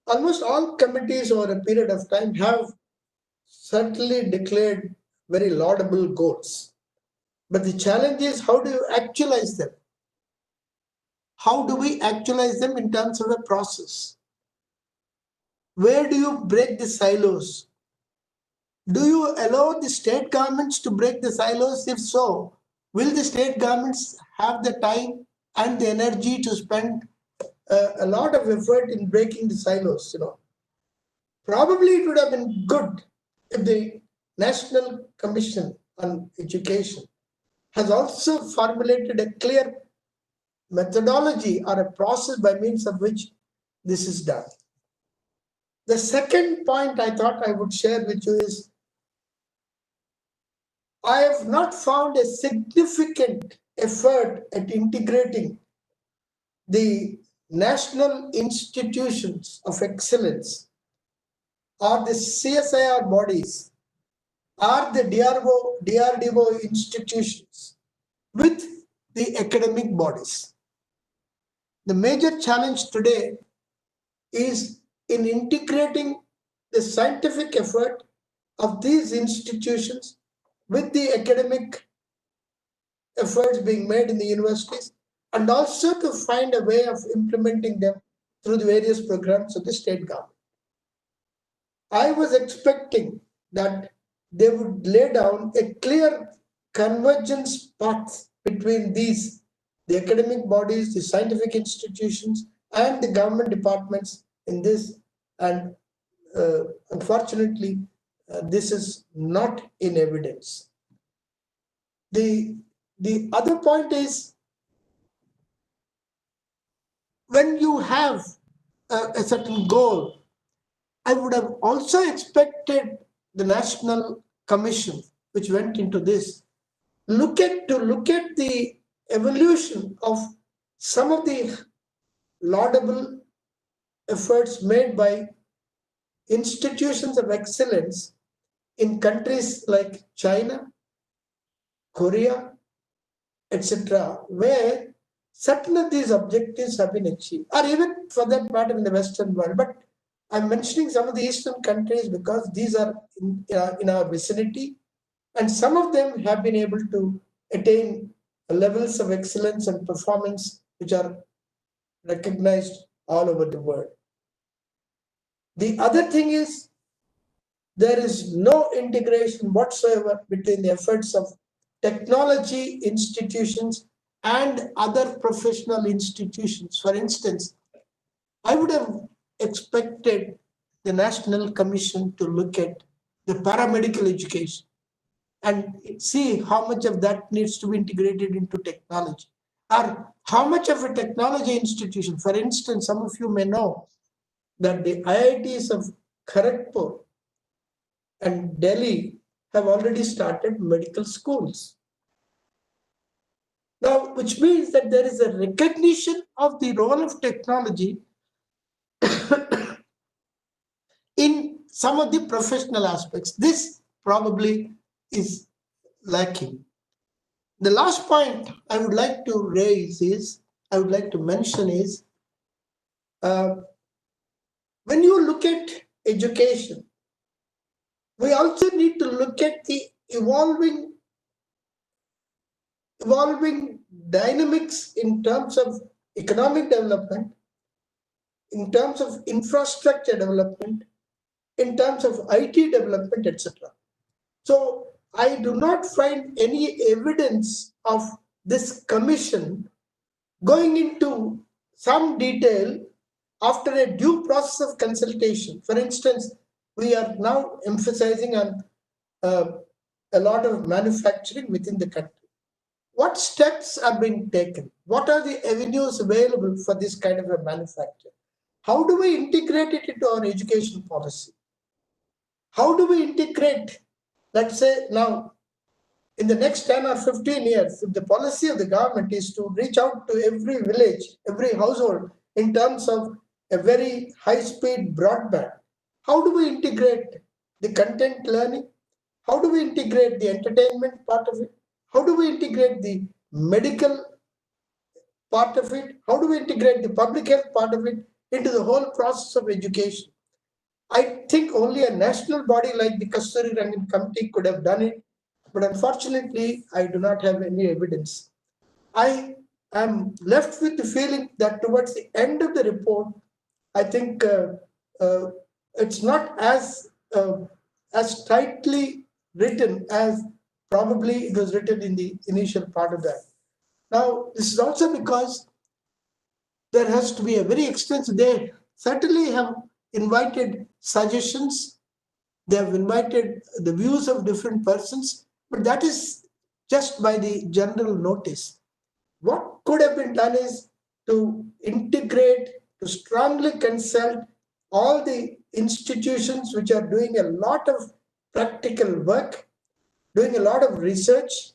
almost all committees over a period of time have certainly declared very laudable goals. But the challenge is, how do you actualize them? How do we actualize them in terms of a process? Where do you break the silos? Do you allow the state governments to break the silos? If so, will the state governments have the time and the energy to spend a lot of effort in breaking the silos? Probably it would have been good if the National Commission on Education has also formulated a clear methodology or a process by means of which this is done. The second point I thought I would share with you is I have not found a significant effort at integrating the national institutions of excellence or the CSIR bodies or the DRDO institutions with the academic bodies. The major challenge today is in integrating the scientific effort of these institutions with the academic efforts being made in the universities, and also to find a way of implementing them through the various programs of the state government. I was expecting that they would lay down a clear convergence path between these, the academic bodies, the scientific institutions, and the government departments in this. And unfortunately, this is not in evidence. The other point is, when you have a certain goal, I would have also expected the National Commission, which went into this, to look at the evolution of some of the laudable efforts made by institutions of excellence in countries like China, Korea, etc., where certain of these objectives have been achieved, or even for that matter in the Western world. But I'm mentioning some of the Eastern countries because these are in our vicinity, and some of them have been able to attain levels of excellence and performance which are recognized all over the world. The other thing is, there is no integration whatsoever between the efforts of technology institutions and other professional institutions. For instance, I would have expected the National Commission to look at the paramedical education and see how much of that needs to be integrated into technology, or how much of a technology institution. For instance, some of you may know that the IITs of Kharagpur and Delhi have already started medical schools. Now, which means that there is a recognition of the role of technology in some of the professional aspects. This probably is lacking. The last point I would like to raise is, I would like to mention is, when you look at education, we also need to look at the evolving dynamics in terms of economic development, in terms of infrastructure development, in terms of IT development, etc. So I do not find any evidence of this commission going into some detail after a due process of consultation. For instance, we are now emphasizing on a lot of manufacturing within the country. What steps are being taken? What are the avenues available for this kind of a manufacture? How do we integrate it into our education policy? How do we integrate, let's say now, in the next 10 or 15 years, if the policy of the government is to reach out to every village, every household in terms of a very high-speed broadband, how do we integrate the content learning? How do we integrate the entertainment part of it? How do we integrate the medical part of it? How do we integrate the public health part of it into the whole process of education? I think only a national body like the Kasturi Rangan Committee could have done it, but unfortunately, I do not have any evidence. I am left with the feeling that towards the end of the report, I think it's not as tightly written as probably it was written in the initial part of that. Now, this is also because there has to be a very extensive, they certainly have invited suggestions, they have invited the views of different persons, but that is just by the general notice. What could have been done is to integrate, to strongly consult all the institutions which are doing a lot of practical work, doing a lot of research,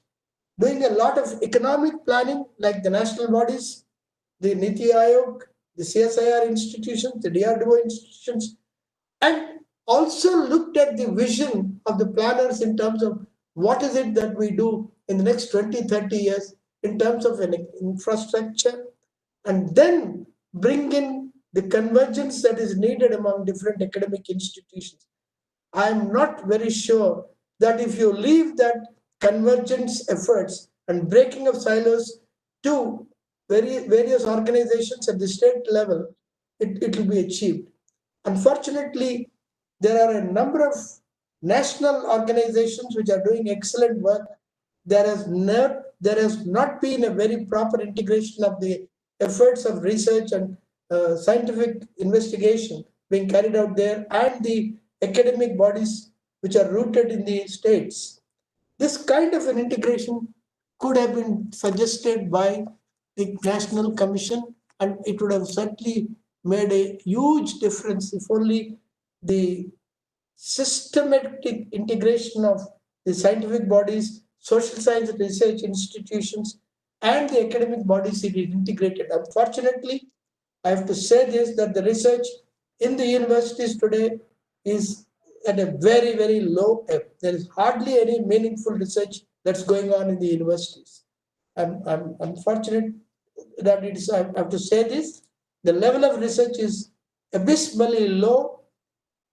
doing a lot of economic planning, like the national bodies, the Niti Aayog, the CSIR institutions, the DRDO institutions, and also looked at the vision of the planners in terms of what is it that we do in the next 20, 30 years in terms of an infrastructure, and then bring in the convergence that is needed among different academic institutions. I am not very sure that if you leave that convergence efforts and breaking of silos to various organizations at the state level, it will be achieved. Unfortunately, there are a number of national organizations which are doing excellent work. There has not been a very proper integration of the efforts of research and scientific investigation being carried out there, and the academic bodies which are rooted in the states. This kind of an integration could have been suggested by the National Commission, and it would have certainly made a huge difference if only the systematic integration of the scientific bodies, social science research institutions, and the academic bodies is integrated. Unfortunately, I have to say this, that the research in the universities today is at a very, very low ebb. There is hardly any meaningful research that's going on in the universities. I'm unfortunate that it is, I have to say this, the level of research is abysmally low.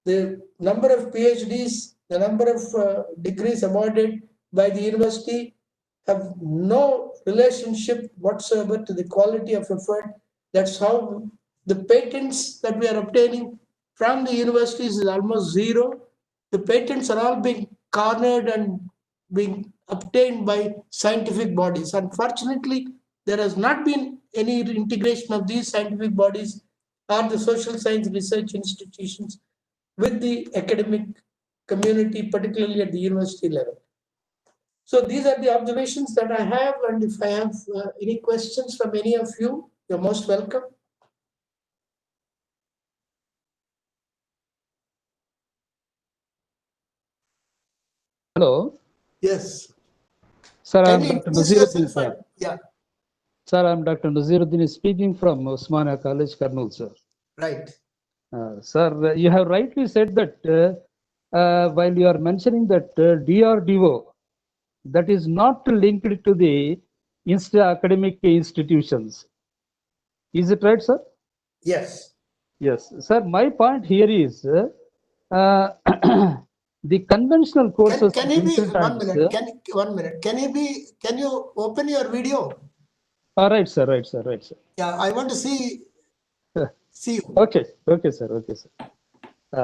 The number of PhDs, the number of degrees awarded by the university have no relationship whatsoever to the quality of effort. That's how the patents that we are obtaining from the universities is almost zero. The patents are all being cornered and being obtained by scientific bodies. Unfortunately, there has not been any integration of these scientific bodies or the social science research institutions with the academic community, particularly at the university level. So these are the observations that I have, and if I have any questions from any of you, you're most welcome. Hello, Yes. sir. Can I'm you Dr. introduce Naziruddin, yourself? sir. Yeah, Sir, I'm Dr. Naziruddin speaking from Osmania College, Kurnool, sir. right. Sir, you have rightly said that while you are mentioning that DRDO, that is not linked to the academic institutions. Is it right, sir? Yes. Yes, sir. My point here is the conventional courses. Can you be 1 minute? Can 1 minute? Can you open your video? All right, sir. Right, sir. Right, sir. Yeah, I want to see you. Okay, okay, sir. Okay, sir.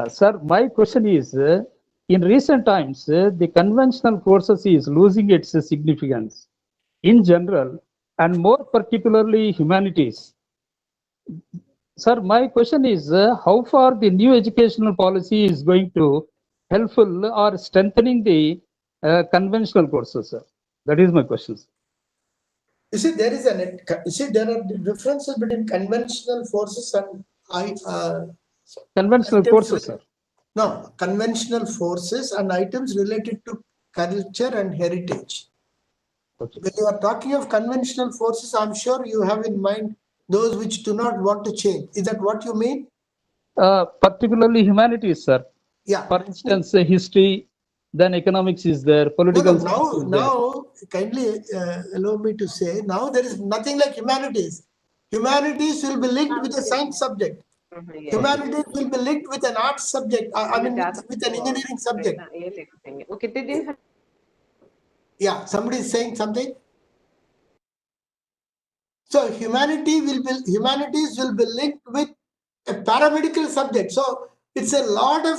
Sir, my question is, in recent times, the conventional courses is losing its significance in general, and more particularly humanities. Sir, my question is, how far the new educational policy is going to helpful or strengthening the conventional courses, sir? That is my question, sir. You see, there are differences between conventional forces and Conventional courses, sir. No, conventional forces and items related to culture and heritage. Okay. When you are talking of conventional forces, I'm sure you have in mind those which do not want to change. Is that what you mean? Particularly humanities, sir. Yeah. For instance, history, then economics is there, political science is there. Now, kindly allow me to say, now there is nothing like humanities. Humanities will be linked with a science subject. Humanities will be linked with an arts subject. I mean, with an engineering subject. Yeah, somebody is saying something. So humanities will be linked with a paramedical subject. So it's a lot of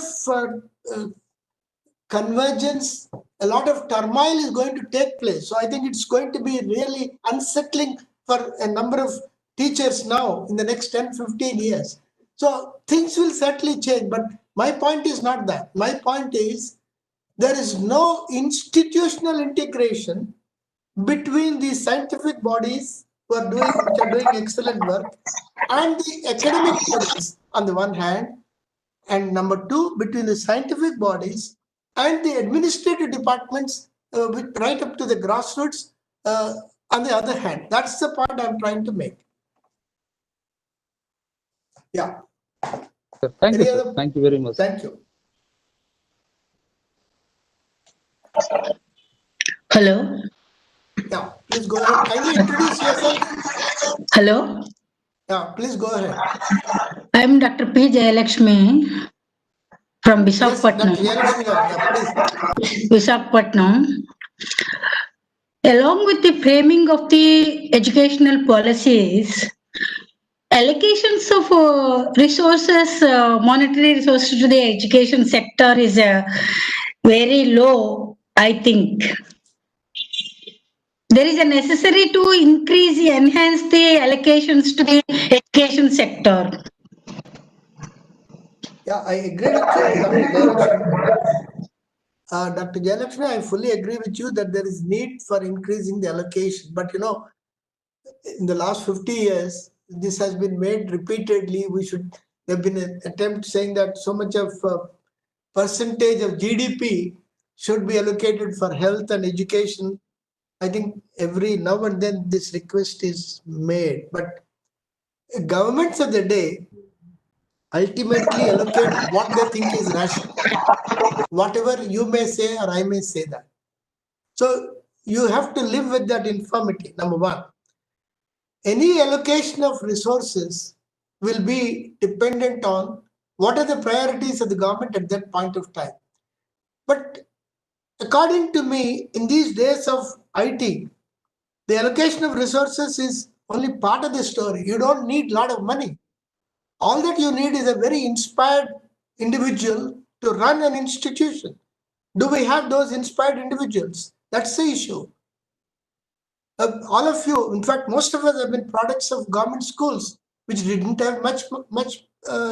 convergence, a lot of turmoil is going to take place. So I think it's going to be really unsettling for a number of teachers now in the next 10, 15 years. So things will certainly change. But my point is not that. My point is there is no institutional integration between the scientific bodies which are doing excellent work and the academic bodies on the one hand, and number two, between the scientific bodies and the administrative departments right up to the grassroots on the other hand. That's the point I'm trying to make. Yeah. Thank you, sir. Thank you very much. Thank you. Hello. Yeah, please go ahead. Kindly introduce yourself. Hello. Yeah, please go ahead. I am Dr. P. Jayalakshmi from Visakhapatnam. Yes, Dr. Jayalakshmi, yeah, please. Visakhapatnam. Along with the framing of the educational policies, allocations of resources, monetary resources to the education sector is very low, I think. There is a necessary to enhance the allocations to the education sector. Yeah, I agree with you, Dr. Jayalakshmi. Dr. Jayalakshmi, I fully agree with you that there is need for increasing the allocation. But in the last 50 years, this has been made repeatedly. There have been an attempt saying that so much of percentage of GDP should be allocated for health and education. I think every now and then this request is made, but governments of the day ultimately allocate what they think is rational. Whatever you may say or I may say that. So you have to live with that infirmity, number one. Any allocation of resources will be dependent on what are the priorities of the government at that point of time. But according to me, in these days of IT, the allocation of resources is only part of the story. You don't need a lot of money. All that you need is a very inspired individual to run an institution. Do we have those inspired individuals? That's the issue. All of you, in fact, most of us have been products of government schools, which didn't have much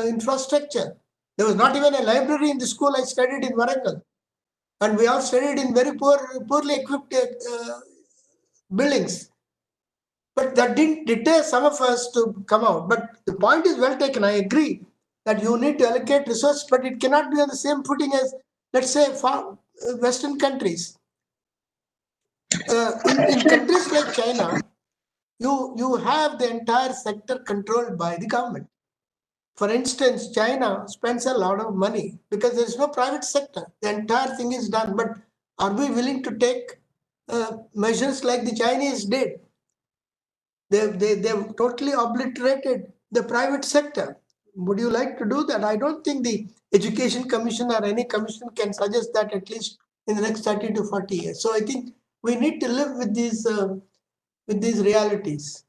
infrastructure. There was not even a library in the school I studied in Warangal. And we all studied in very poorly equipped buildings. But that didn't deter some of us to come out. But the point is well taken. I agree that you need to allocate resources, but it cannot be on the same footing as, let's say, Western countries. In countries like China, you have the entire sector controlled by the government. For instance, China spends a lot of money because there is no private sector. The entire thing is done. But are we willing to take measures like the Chinese did? They've totally obliterated the private sector. Would you like to do that? I don't think the Education Commission or any commission can suggest that, at least in the next 30 to 40 years. So I think we need to live with these realities.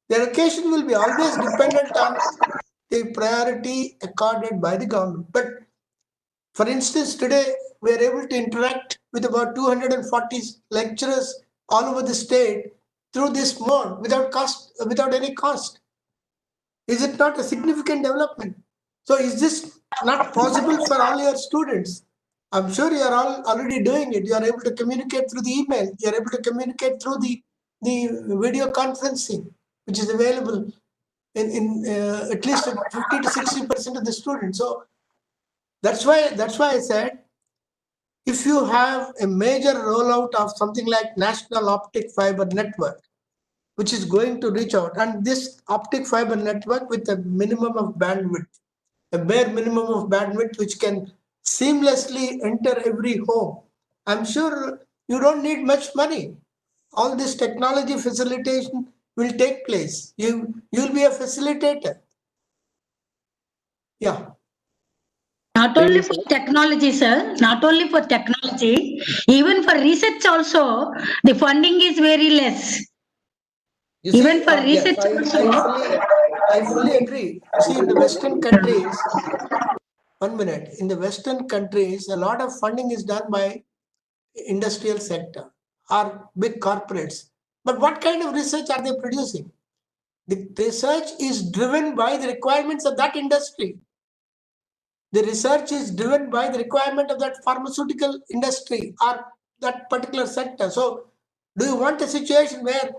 The education will be always dependent on the priority accorded by the government. But for instance, today we are able to interact with about 240 lecturers all over the state through this mode without any cost. Is it not a significant development? So is this not possible for all your students? I'm sure you are all already doing it. You are able to communicate through the email. You are able to communicate through the video conferencing, which is available in at least 50 to 60% of the students. So that's why I said, if you have a major rollout of something like National Optic Fiber Network, which is going to reach out, and this optic fiber network with a minimum of bandwidth, a bare minimum of bandwidth, which can seamlessly enter every home. I'm sure you don't need much money. All this technology facilitation will take place. You'll be a facilitator. Yeah. Not only for technology, sir, not only for technology, even for research also, the funding is very less. You see, Even for yes, research also. I fully agree. You see, in the Western countries, 1 minute, in the Western countries, a lot of funding is done by industrial sector or big corporates. But what kind of research are they producing? The research is driven by the requirements of that industry. The research is driven by the requirement of that pharmaceutical industry or that particular sector. So do you want a situation where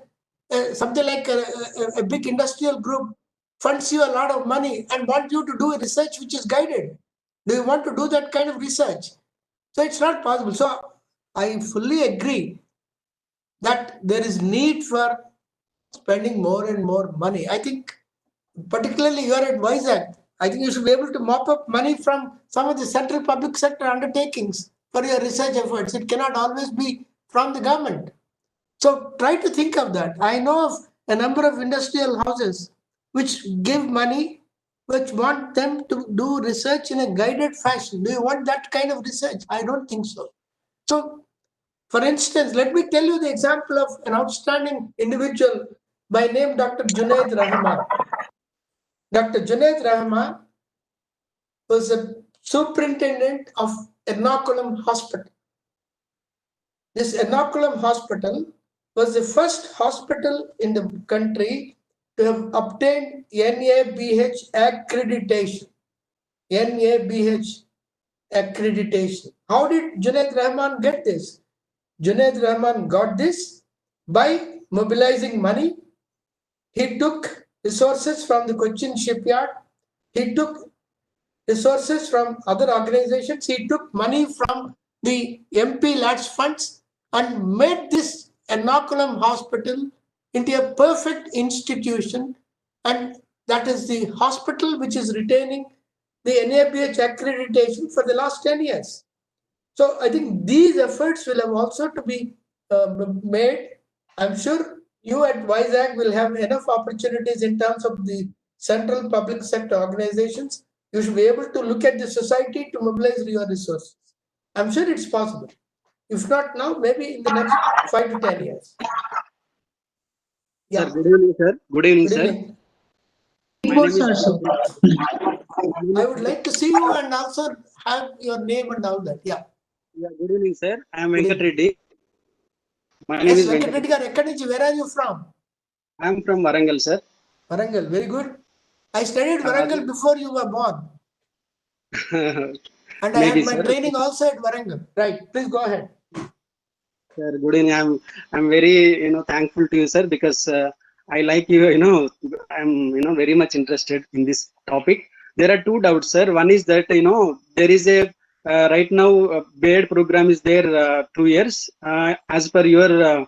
something like a big industrial group funds you a lot of money and want you to do a research which is guided? Do you want to do that kind of research? So it's not possible. So I fully agree that there is need for spending more and more money. I think particularly you are at Vizag, I think you should be able to mop up money from some of the central public sector undertakings for your research efforts. It cannot always be from the government. So try to think of that. I know of a number of industrial houses which give money, which want them to do research in a guided fashion. Do you want that kind of research? I don't think so. So, for instance, let me tell you the example of an outstanding individual by name Dr. Junaid Rahman. Dr. Junaid Rahman was a superintendent of Ernakulam Hospital. This Ernakulam Hospital was the first hospital in the country to have obtained NABH accreditation. NABH accreditation. How did Junaid Rahman get this? Junaid Rahman got this by mobilizing money. He took resources from the Cochin shipyard. He took resources from other organizations. He took money from the MP Lads funds and made this Ernakulam Hospital into a perfect institution. And that is the hospital which is retaining the NABH accreditation for the last 10 years. So I think these efforts will have also to be made. I'm sure you at Vizag will have enough opportunities in terms of the central public sector organizations. You should be able to look at the society to mobilize your resources. I'm sure it's possible. If not now, maybe in the next 5 to 10 years. Yeah. Sir, good evening, sir. Good evening, Good sir. evening. My name is Also. I would like to see you and also have your name and all that. Yeah. good evening, sir. I am Good Venkat evening. Reddy. My name Yes, is Venkat Venkat. Reddy garu, ekkadi nunchi, where are you from? I am from Warangal, sir. Warangal, very good. I studied Warangal before you were born. And I Maybe, had my sir. training also at Warangal. Right, please go ahead. Sir, good evening. I'm very thankful to you, sir, because I like you. I'm very much interested in this topic. There are two doubts, sir. One is that there is a right now B.Ed program is there 2 years. As per your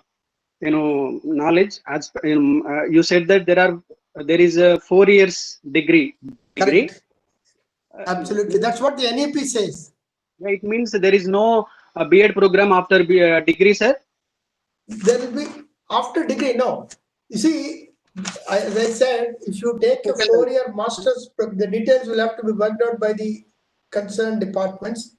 knowledge, as per, you said that there is a 4 years degree. Correct. Absolutely. That's what the NEP says. Yeah, it means there is no B.Ed program after degree, sir. There will be after degree. No. You see, as I said, if you take a 4-year master's, the details will have to be worked out by the concerned departments.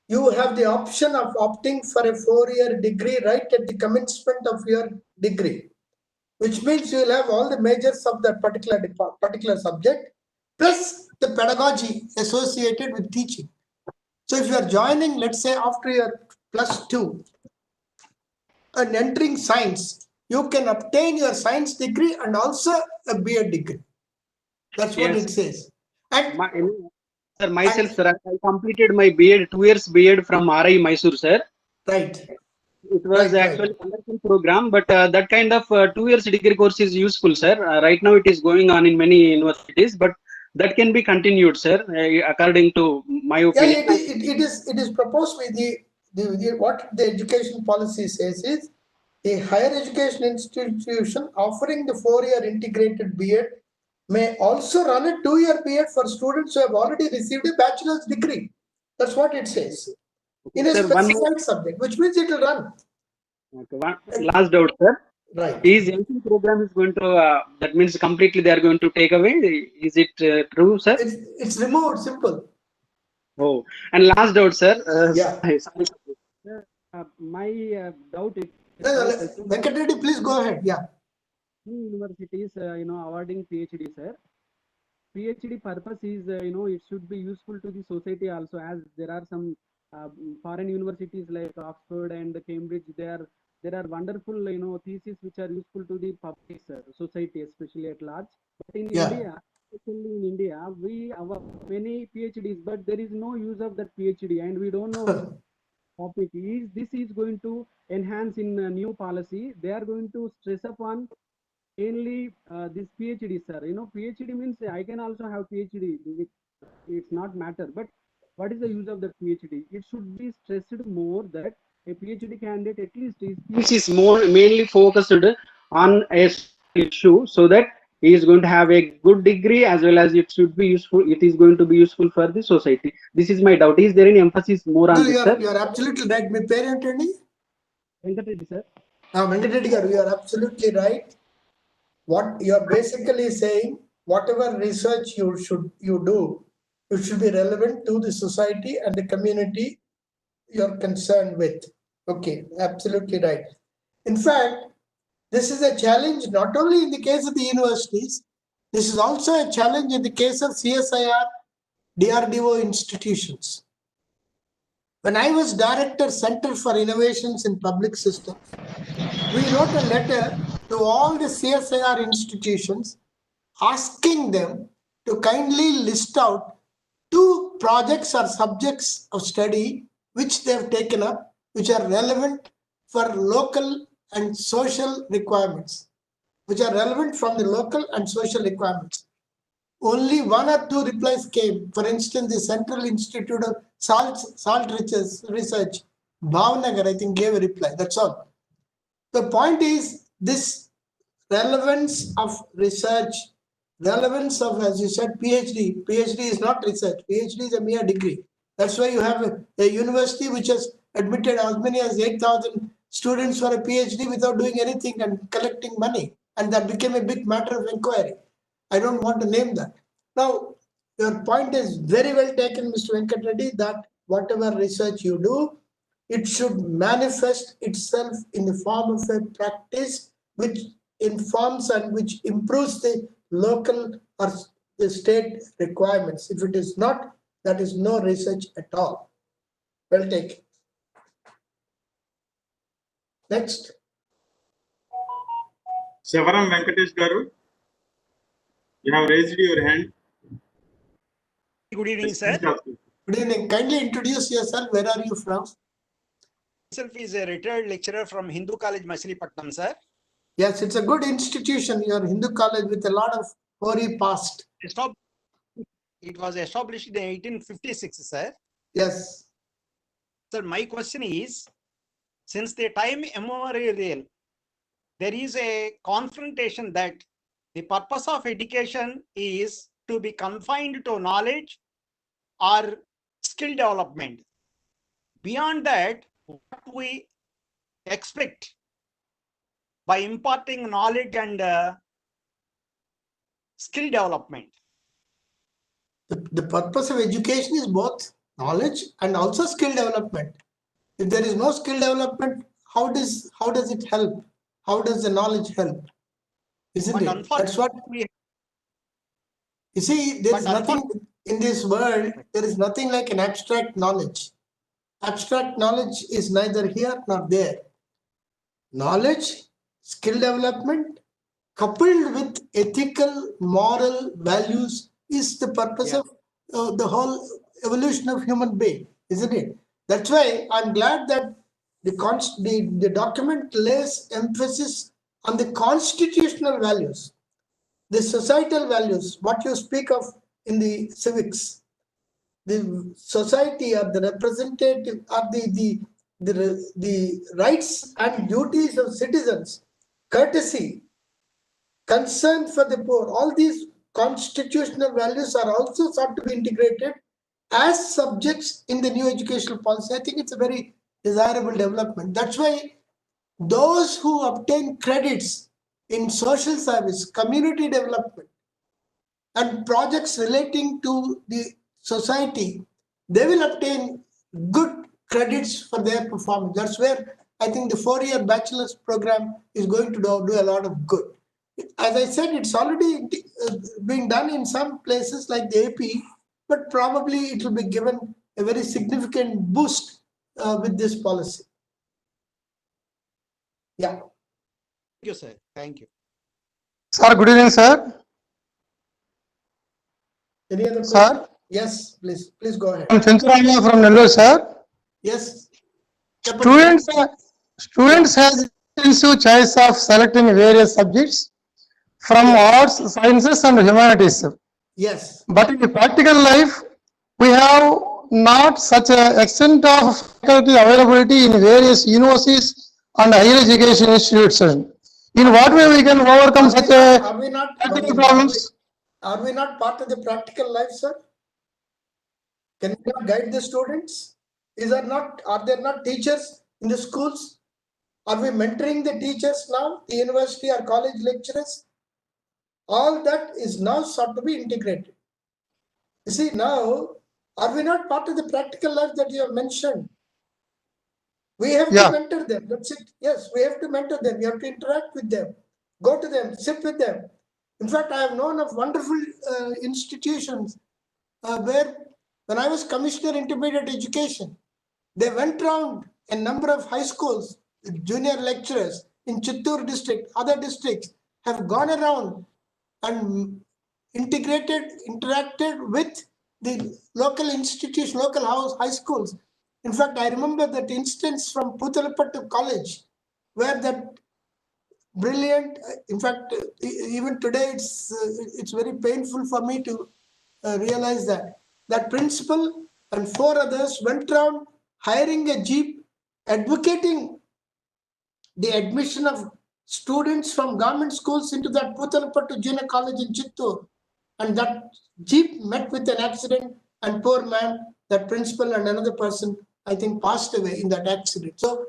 You have the option of opting for a 4-year degree right at the commencement of your degree, which means you will have all the majors of that particular subject, plus the pedagogy associated with teaching. So if you are joining, let's say after your +2 and entering science, you can obtain your science degree and also a B.Ed degree. That's what it says. And sir, myself, sir, I completed my B.Ed, 2 years B.Ed from RI Mysore, sir. Right. It was actually a conversion program, but that kind of 2 years degree course is useful, sir. Right now it is going on in many universities, but that can be continued, sir, according to my opinion. Yeah, it is proposed with what the education policy says is a higher education institution offering the 4-year integrated B.Ed may also run a 2-year B.Ed for students who have already received a bachelor's degree. That's what it says. In a specified subject, which means it will run. Okay, last doubt, sir. Right. Is MPhil program is going to, that means completely they are going to take away? Is it true, sir? It's removed, simple. Oh, and last doubt, sir. Yeah. Sorry. My doubt is, Venkat Reddy, please go ahead. Yeah. Universities, awarding PhD, sir. PhD purpose is, it should be useful to the society also, as there are some foreign universities like Oxford and Cambridge. There are wonderful, theses which are useful to the public, society, especially at large. But in India, especially in India, we have many PhDs, but there is no use of that PhD, and we don't know topic is. This is going to enhance in a new policy. They are going to stress upon mainly this PhD, sir. PhD means I can also have PhD. It's not matter. But what is the use of the PhD? It should be stressed more that a PhD candidate at least is more mainly focused on a issue, so that he is going to have a good degree as well as it should be useful. It is going to be useful for the society. This is my doubt. Is there any emphasis more on this, sir? You are absolutely right. My parent, Venkat Reddy, sir. Venkat Reddy, you are absolutely right. What you are basically saying, whatever research you do, it should be relevant to the society and the community you are concerned with. Okay, absolutely right. In fact, this is a challenge not only in the case of the universities, this is also a challenge in the case of CSIR, DRDO institutions. When I was director, Center for Innovations in Public Systems, we wrote a letter to all the CSIR institutions asking them to kindly list out 2 projects or subjects of study which they have taken up, which are relevant for local and social requirements, which are relevant from the local and social requirements. Only 1 or 2 replies came. For instance, the Central Institute of Salt Research, Bhavnagar, I think, gave a reply. That's all. The point is this relevance of research, relevance of, as you said, PhD. PhD is not research. PhD is a mere degree. That's why you have a university which has admitted as many as 8,000 students for a PhD without doing anything and collecting money. And that became a big matter of inquiry. I don't want to name that. Now, your point is very well taken, Mr. Venkat Reddy, that whatever research you do, it should manifest itself in the form of a practice which informs and which improves the local or the state requirements. If it is not, that is no research at all. Well taken. Next. Savaram Venkatesh Garu, you have raised your hand. Good evening, sir. Good evening. Kindly introduce yourself. Where are you from? Myself is a retired lecturer from Hindu College, Machilipatnam, sir. Yes, it's a good institution, your Hindu college, with a lot of hoary past. It was established in 1856, sir. Yes. Sir, my question is, since the time immemorial, there is a confrontation that the purpose of education is to be confined to knowledge or skill development. Beyond that, what we expect by imparting knowledge and skill development? The purpose of education is both knowledge and also skill development. If there is no skill development, how does it help? How does the knowledge help? Isn't But it? That's what unfortunately, you see. There but is nothing in this world. There is nothing like an abstract knowledge. Abstract knowledge is neither here nor there. Knowledge, skill development, coupled with ethical, moral values, is the purpose Yeah. of the whole evolution of human being, isn't it? That's why I'm glad that the document lays emphasis on the constitutional values, the societal values, what you speak of in the civics, the society or the representative or the rights and duties of citizens, courtesy, concern for the poor, all these constitutional values are also sought to be integrated as subjects in the new educational policy. I think it's a very desirable development. That's why those who obtain credits in social service, community development, and projects relating to the society, they will obtain good credits for their performance. That's where I think the 4-year bachelor's program is going to do a lot of good. As I said, it's already being done in some places like the AP, but probably it will be given a very significant boost with this policy. Yeah. Thank you, sir. Thank you. Sir, good evening, sir. Any other Sir? question? Yes, please go ahead. I'm Chenturama from Nellore, sir. Yes. Students has extensive choice of selecting various subjects from arts, sciences, and humanities. Yes. But in the practical life, we have not such an extent of faculty availability in various universities and higher education institutes. In what way we can overcome such a practical problems? Are we not part of the practical life, sir? Can we not guide the students? Are there not teachers in the schools? Are we mentoring the teachers now, the university or college lecturers? All that is now sought to be integrated. You see, now, are we not part of the practical life that you have mentioned? We have to mentor them. That's it. Yes, we have to mentor them. We have to interact with them. Go to them, sit with them. In fact, I have known of wonderful institutions where, when I was Commissioner Intermediate Education, they went around a number of high schools, junior lecturers in Chittoor district, other districts have gone around and interacted with the local institutions, local high schools. In fact, I remember that instance from Putalapattu College, where that brilliant, in fact, even today it's very painful for me to realize that principal and 4 others went around hiring a jeep, advocating the admission of students from government schools into that Putalapattu Junior College in Chittoor. And that jeep met with an accident, and poor man, that principal and another person, I think, passed away in that accident. So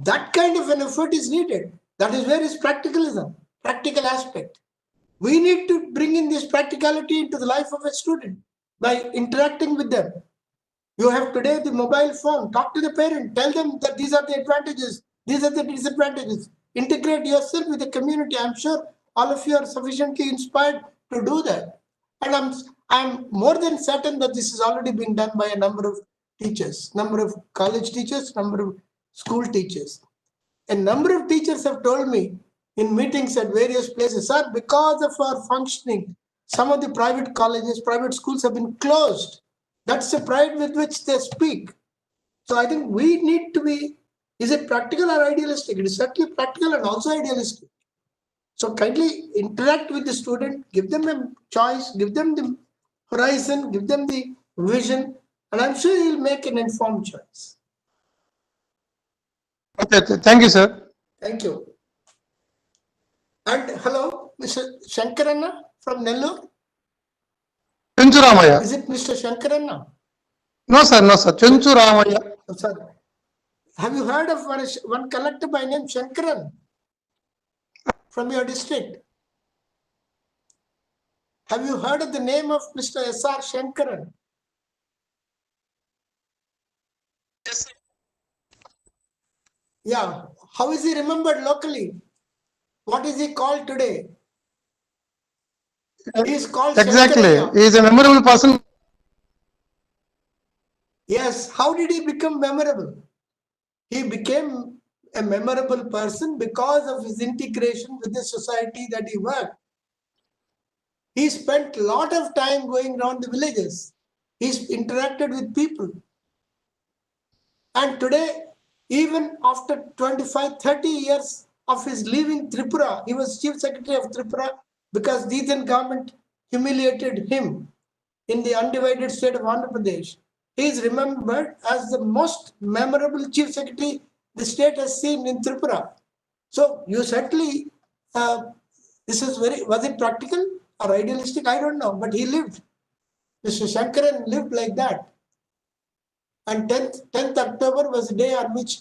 that kind of an effort is needed. That is where is practicalism, practical aspect. We need to bring in this practicality into the life of a student by interacting with them. You have today the mobile phone. Talk to the parent. Tell them that these are the advantages. These are the disadvantages. Integrate yourself with the community. I'm sure all of you are sufficiently inspired to do that. And I'm more than certain that this is already being done by a number of teachers, number of college teachers, number of school teachers. A number of teachers have told me in meetings at various places, sir, because of our functioning, some of the private colleges, private schools have been closed. That's the pride with which they speak. So I think we need to be, is it practical or idealistic? It is certainly practical and also idealistic. So kindly interact with the student, give them a choice, give them the horizon, give them the vision, And I'm sure he'll make an informed choice. Okay, thank you, sir. Thank you. And hello, Mr. Shankaranna from Nellore. Chenchu Ramaya. Is it Mr. Shankaranna? No, sir, no, sir. Chenchu Ramaya. Oh, sorry. Have you heard of one collector by name Shankaran from your district? Have you heard of the name of Mr. S.R. Shankaran? Yes, sir. Yeah. How is he remembered locally? What is he called today? He is called Exactly. Shankaraya. He is a memorable person. Yes. How did he become memorable? He became a memorable person because of his integration with the society that he worked. He spent a lot of time going around the villages. He interacted with people. And today, even after 25, 30 years of his leaving Tripura, he was Chief Secretary of Tripura because the then government humiliated him in the undivided state of Andhra Pradesh. He is remembered as the most memorable Chief Secretary the state has seen in Tripura. So you certainly, this is was it practical or idealistic? I don't know, but he lived. Mr. Shankaran lived like that. And 10th October was the day on which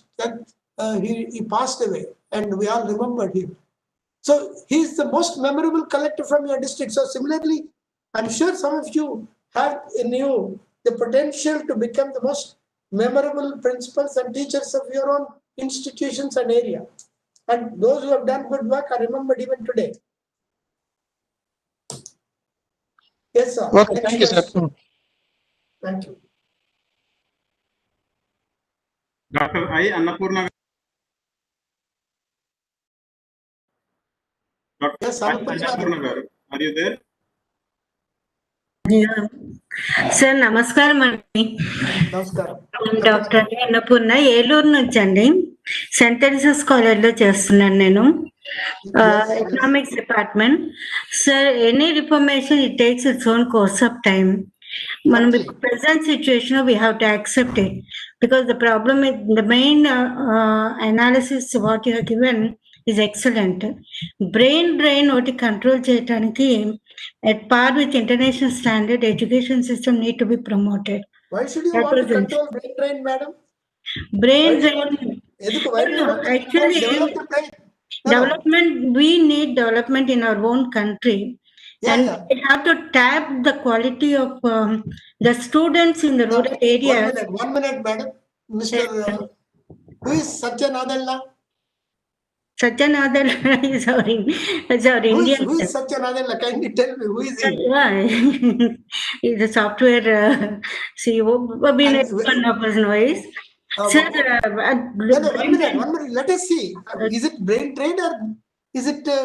he passed away, and we all remembered him. So he's the most memorable collector from your district. So similarly, I'm sure some of you have in you the potential to become the most memorable principals and teachers of your own institutions and area. And those who have done good work are remembered even today. Yes, sir. Okay, Next thank you, sir. question. Thank you. Dr. I. Annapurna. Dr. Yes, I. Annapurna garu, are you there? Sir నమస్కారం అండి. నమస్కారం. Doctor Annapurna Eluru నుంచి అండి. Cent థెరిసస్ కాలేజ్లో చేస్తున్నాను నేను, economics department. Sir any reformation it takes its own course of time. మనం present situation we have to accept it because the problem the main analysis what you have given is excellent. Brain drain ఒకటి control చేయడానికి at par with international standard education system need to be promoted. Why should you want to control brain drain, madam? Brain drain. Actually, development, we need development in our own country. And we have to tap the quality of the students in the rural areas. One minute, madam. Mr. Who is Satyanadella? Satyanadella is our Indian. Who is Satyanadella? Can you tell me who is he? He's a software CEO. One of his noise. Sir, one minute. Let us see. Is it brain drain or is it a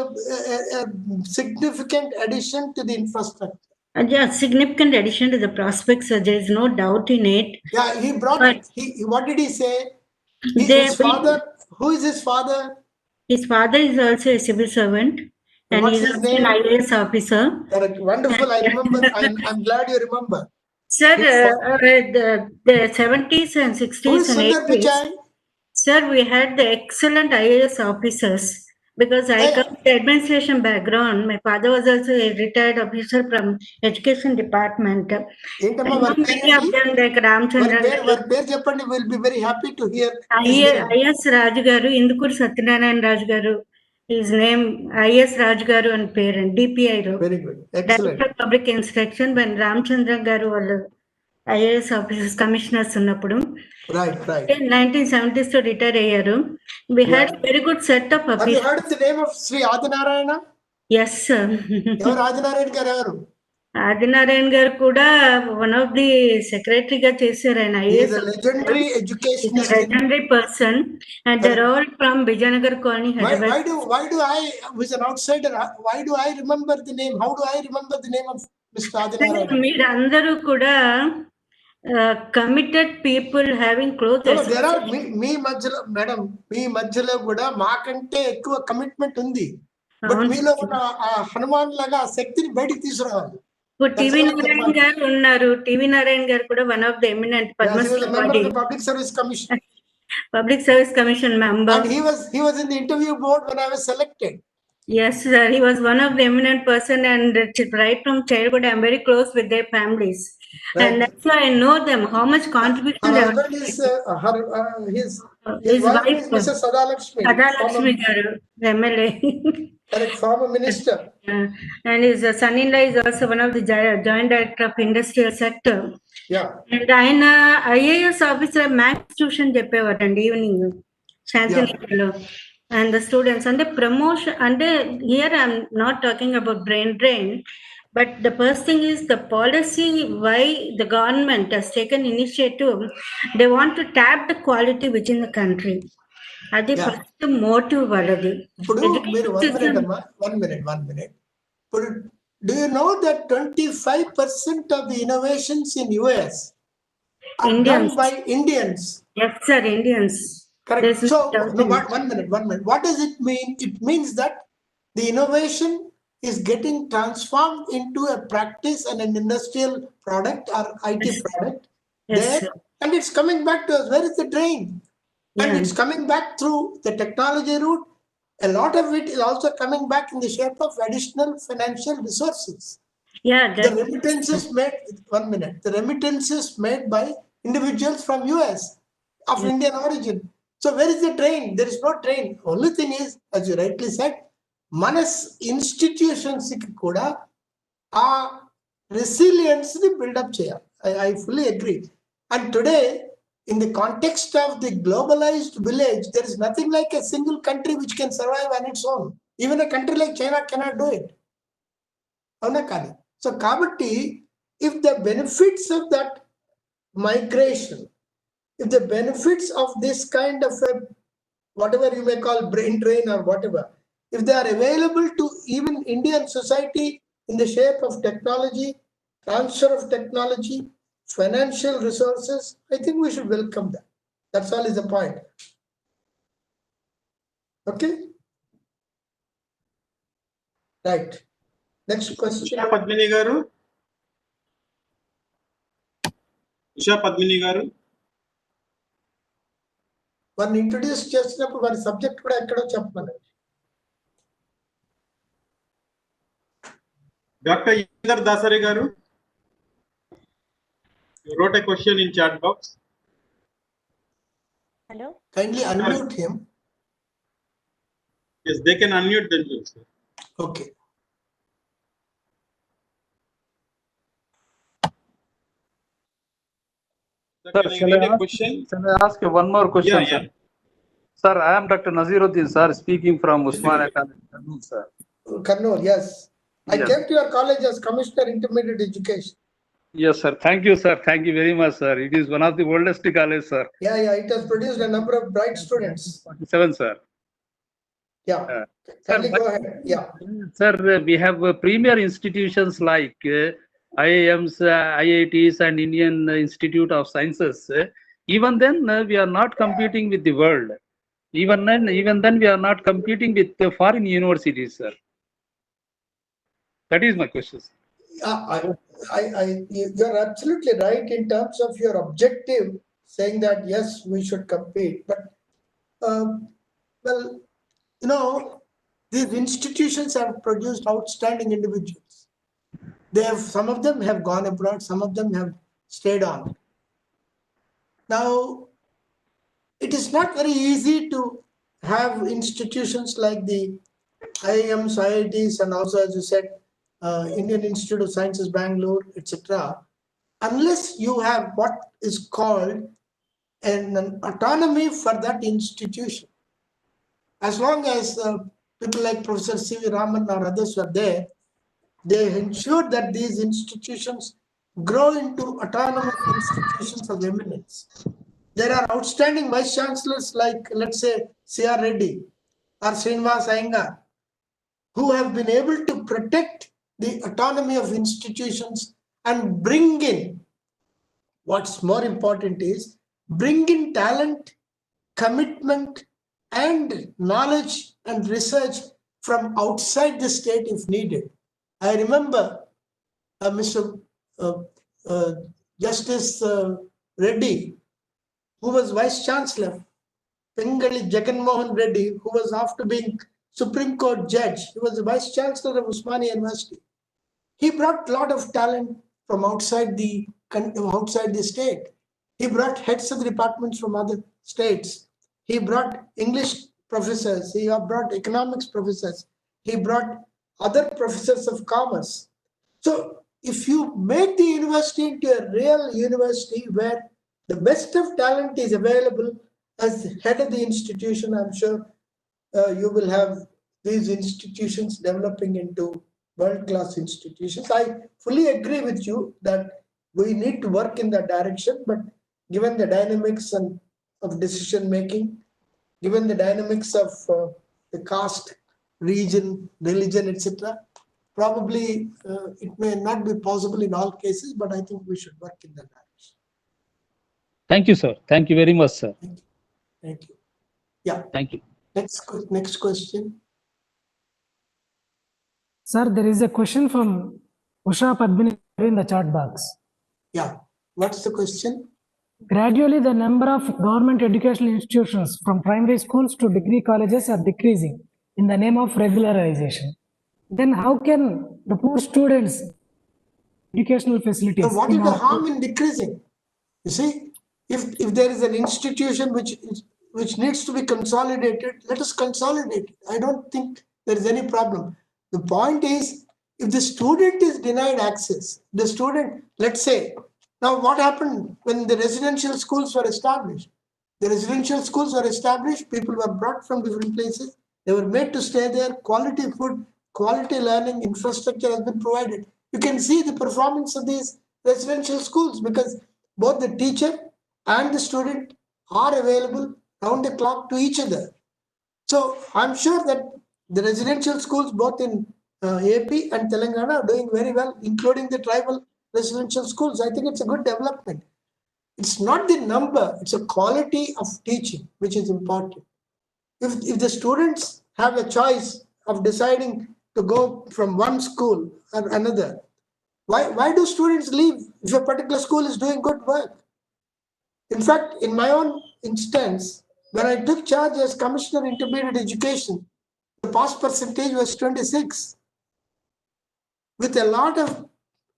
significant addition to the infrastructure? Yeah, significant addition to the prospects. There is no doubt in it. Yeah, he brought. What did he say? His father. Who is his father? His father is also a civil servant, and what's he's his also name? an IAS officer. Correct. Wonderful. I remember. I'm glad you remember. Sir, the 70s and 60s and 80s. Sir, we had the excellent IAS officers because I come from the administration background. My father was also a retired officer from education department. Many of them like Ramchandran. We'll be very happy to hear. IAS Raju garu, Indukur Satyanarayan Raju garu. His name IAS Raju garu and parent DPI. Very good. Excellent. Director of Public Instruction when Ramchandran garu వాళ్ళు IAS officers commissioners ఉన్నప్పుడు. Right. In 1970s to retire అయ్యారు. We had a very good set of officers. Have you heard of the name of Sri Adinarayana? Yes, sir. ఎవరు ఆదినారాయణ గారు ఎవరు? ఆదినారాయణ గారు కూడా one of the సెక్రటరీగా చేశారు ఆయన. Legendary educationist, legendary person, and they're all from Vijayanagar colony, Hyderabad. Why do I, who's an outsider, why do I remember the name? How do I remember the name of Mr. Adinarayana? మీరందరూ కూడా committed people having close. There are మీ మధ్యలో madam, మీ మధ్యలో కూడా మాకంటే ఎక్కువ commitment ఉంది. But మీలో ఉన్న ఆ హనుమాన్ లాగా ఆ శక్తిని బయటికి తీసుకురావాలి. ఇప్పుడు That's TV all the Narayana point. Garu ఉన్నారు. టీవీ నారాయణ గారు కూడా one of the eminent Yes, he was a Padmashri member of body the Public Service Commission. Public service commission member. And he was in the interview board when I was selected. Yes, sir. He was one of the eminent person, and right from childhood, I'm very close with their families, Right. and that's why I know them. How much contribution Her they husband is his his wife wife, is Mrs. Sadalakshmi, Radhalakshmi garu, MLA. correct, former minister. And his son-in-law is also one of the joint director of industrial sector. Yeah. And ఆయన IAS officer maths tuition చెప్పేవారండి evening శాంతినికేతన్లో. And the students and the promotion, and here I'm not talking about brain drain, but the first thing is the policy why the government has taken initiative. They want to tap the quality within the country. Adi Yeah. first motive valadi. ఇప్పుడు మీరు 1 minute అమ్మా, 1 minute. ఇప్పుడు do you know that 25% of the innovations in US are done by Indians? Yes, sir, Indians. Correct. So, no, 1 minute. What does it mean? It means that the innovation is getting transformed into a practice and an industrial product or IT product there, and it's coming back to us. Where is the drain? And it's coming back through the technology route. A lot of it is also coming back in the shape of additional financial resources. Yeah, the remittances made, 1 minute, the remittances made by individuals from US of Indian origin. So where is the drain? There is no drain. Only thing is, as you rightly said, manas institutions kuda a resilience ni build up cheyali. I fully agree. And today, in the context of the globalized village, there is nothing like a single country which can survive on its own. Even a country like China cannot do it. Avuna kadi. So kabatti, if the benefits of that migration, if the benefits of this kind of a, whatever you may call brain drain or whatever, if they are available to even Indian society in the shape of technology, transfer of technology, financial resources, I think we should welcome that. That's all is the point. Okay? Right. Next question. Usha Padmini garu. Usha Padmini garu. One introduce చేసినప్పుడు వారి subject కూడా ఎక్కడో చెప్పమని. Dr. Yendar Dasari garu, you wrote a question in chat box. Hello. Kindly unmute him. Yes, they can unmute themselves. Okay. Sir, shall I ask you one more question, sir? Sir, I am Dr. Naziruddin, sir, speaking from Usmania College, Kannur, sir. Kannur, yes. I Yes. came to your college as Commissioner Intermediate Education. Yes, sir. Thank you, sir. Thank you very much, sir. It is one of the oldest college, sir. Yeah. It has produced a number of bright students. 47, sir. Yeah. Kindly go ahead. Yeah. Sir, we have premier institutions like IIMs, IITs, and Indian Institute of Sciences. Even then, we are not competing with the world. Even then, we are not competing with the foreign universities, sir. That is my question. You're absolutely right in terms of your objective, saying that yes, we should compete. But well, you know, these institutions have produced outstanding individuals. Some of them have gone abroad, some of them have stayed on. Now, it is not very easy to have institutions like the IIMs, IITs, and also, as you said, Indian Institute of Sciences, Bangalore, etc., unless you have what is called an autonomy for that institution. As long as people like Professor C.V. Raman or others were there, they ensured that these institutions grow into autonomous institutions of eminence. There are outstanding vice chancellors like, let's say, C.R. Reddy or Srinivas Iyengar, who have been able to protect the autonomy of institutions and bring in, what's more important is, bring in talent, commitment, and knowledge and research from outside the state if needed. I remember Mr. Uh, uh, Justice Reddy, who was Vice Chancellor, Pengali Jaganmohan Reddy, who was after being Supreme Court judge, he was the Vice Chancellor of Usmania University. He brought a lot of talent from outside the state. He brought heads of the departments from other states. He brought English professors. He brought economics professors. He brought other professors of commerce. So if you make the university into a real university where the best of talent is available as the head of the institution, I'm sure you will have these institutions developing into world-class institutions. I fully agree with you that we need to work in that direction, but given the dynamics of decision making, given the dynamics of the caste, region, religion, etc., probably it may not be possible in all cases, but I think we should work in that direction. Thank you, sir. Thank you very much, sir. Thank you. Yeah. Thank you. Next question. Sir, there is a question from Usha Padmini in the chat box. Yeah. What's the question? Gradually, the number of government educational institutions from primary schools to degree colleges are decreasing in the name of regularization. Then how can the poor students educational facilities? So what is the harm in decreasing? You see, if there is an institution which needs to be consolidated, let us consolidate it. I don't think there is any problem. The point is, if the student is denied access, the student, let's say, now what happened when the residential schools were established? The residential schools were established, people were brought from different places, they were made to stay there, quality food, quality learning, infrastructure has been provided. You can see the performance of these residential schools because both the teacher and the student are available round the clock to each other. So I'm sure that the residential schools both in AP and Telangana are doing very well, including the tribal residential schools. I think it's a good development. It's not the number, it's a quality of teaching which is important. If the students have a choice of deciding to go from one school or another, why do students leave if a particular school is doing good work? In fact, in my own instance, when I took charge as Commissioner Intermediate Education, the pass percentage was 26. With a lot of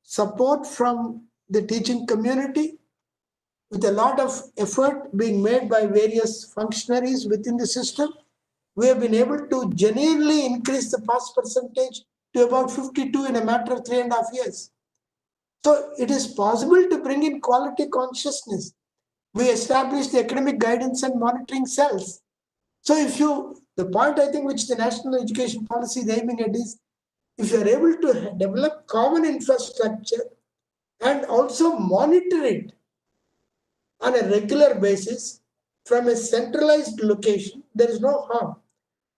support from the teaching community, with a lot of effort being made by various functionaries within the system, we have been able to genuinely increase the pass percentage to about 52 in a matter of 3.5 years. So it is possible to bring in quality consciousness. We established the academic guidance and monitoring cells. So the point I think which the national education policy is aiming at is, if you are able to develop common infrastructure and also monitor it on a regular basis from a centralized location, there is no harm.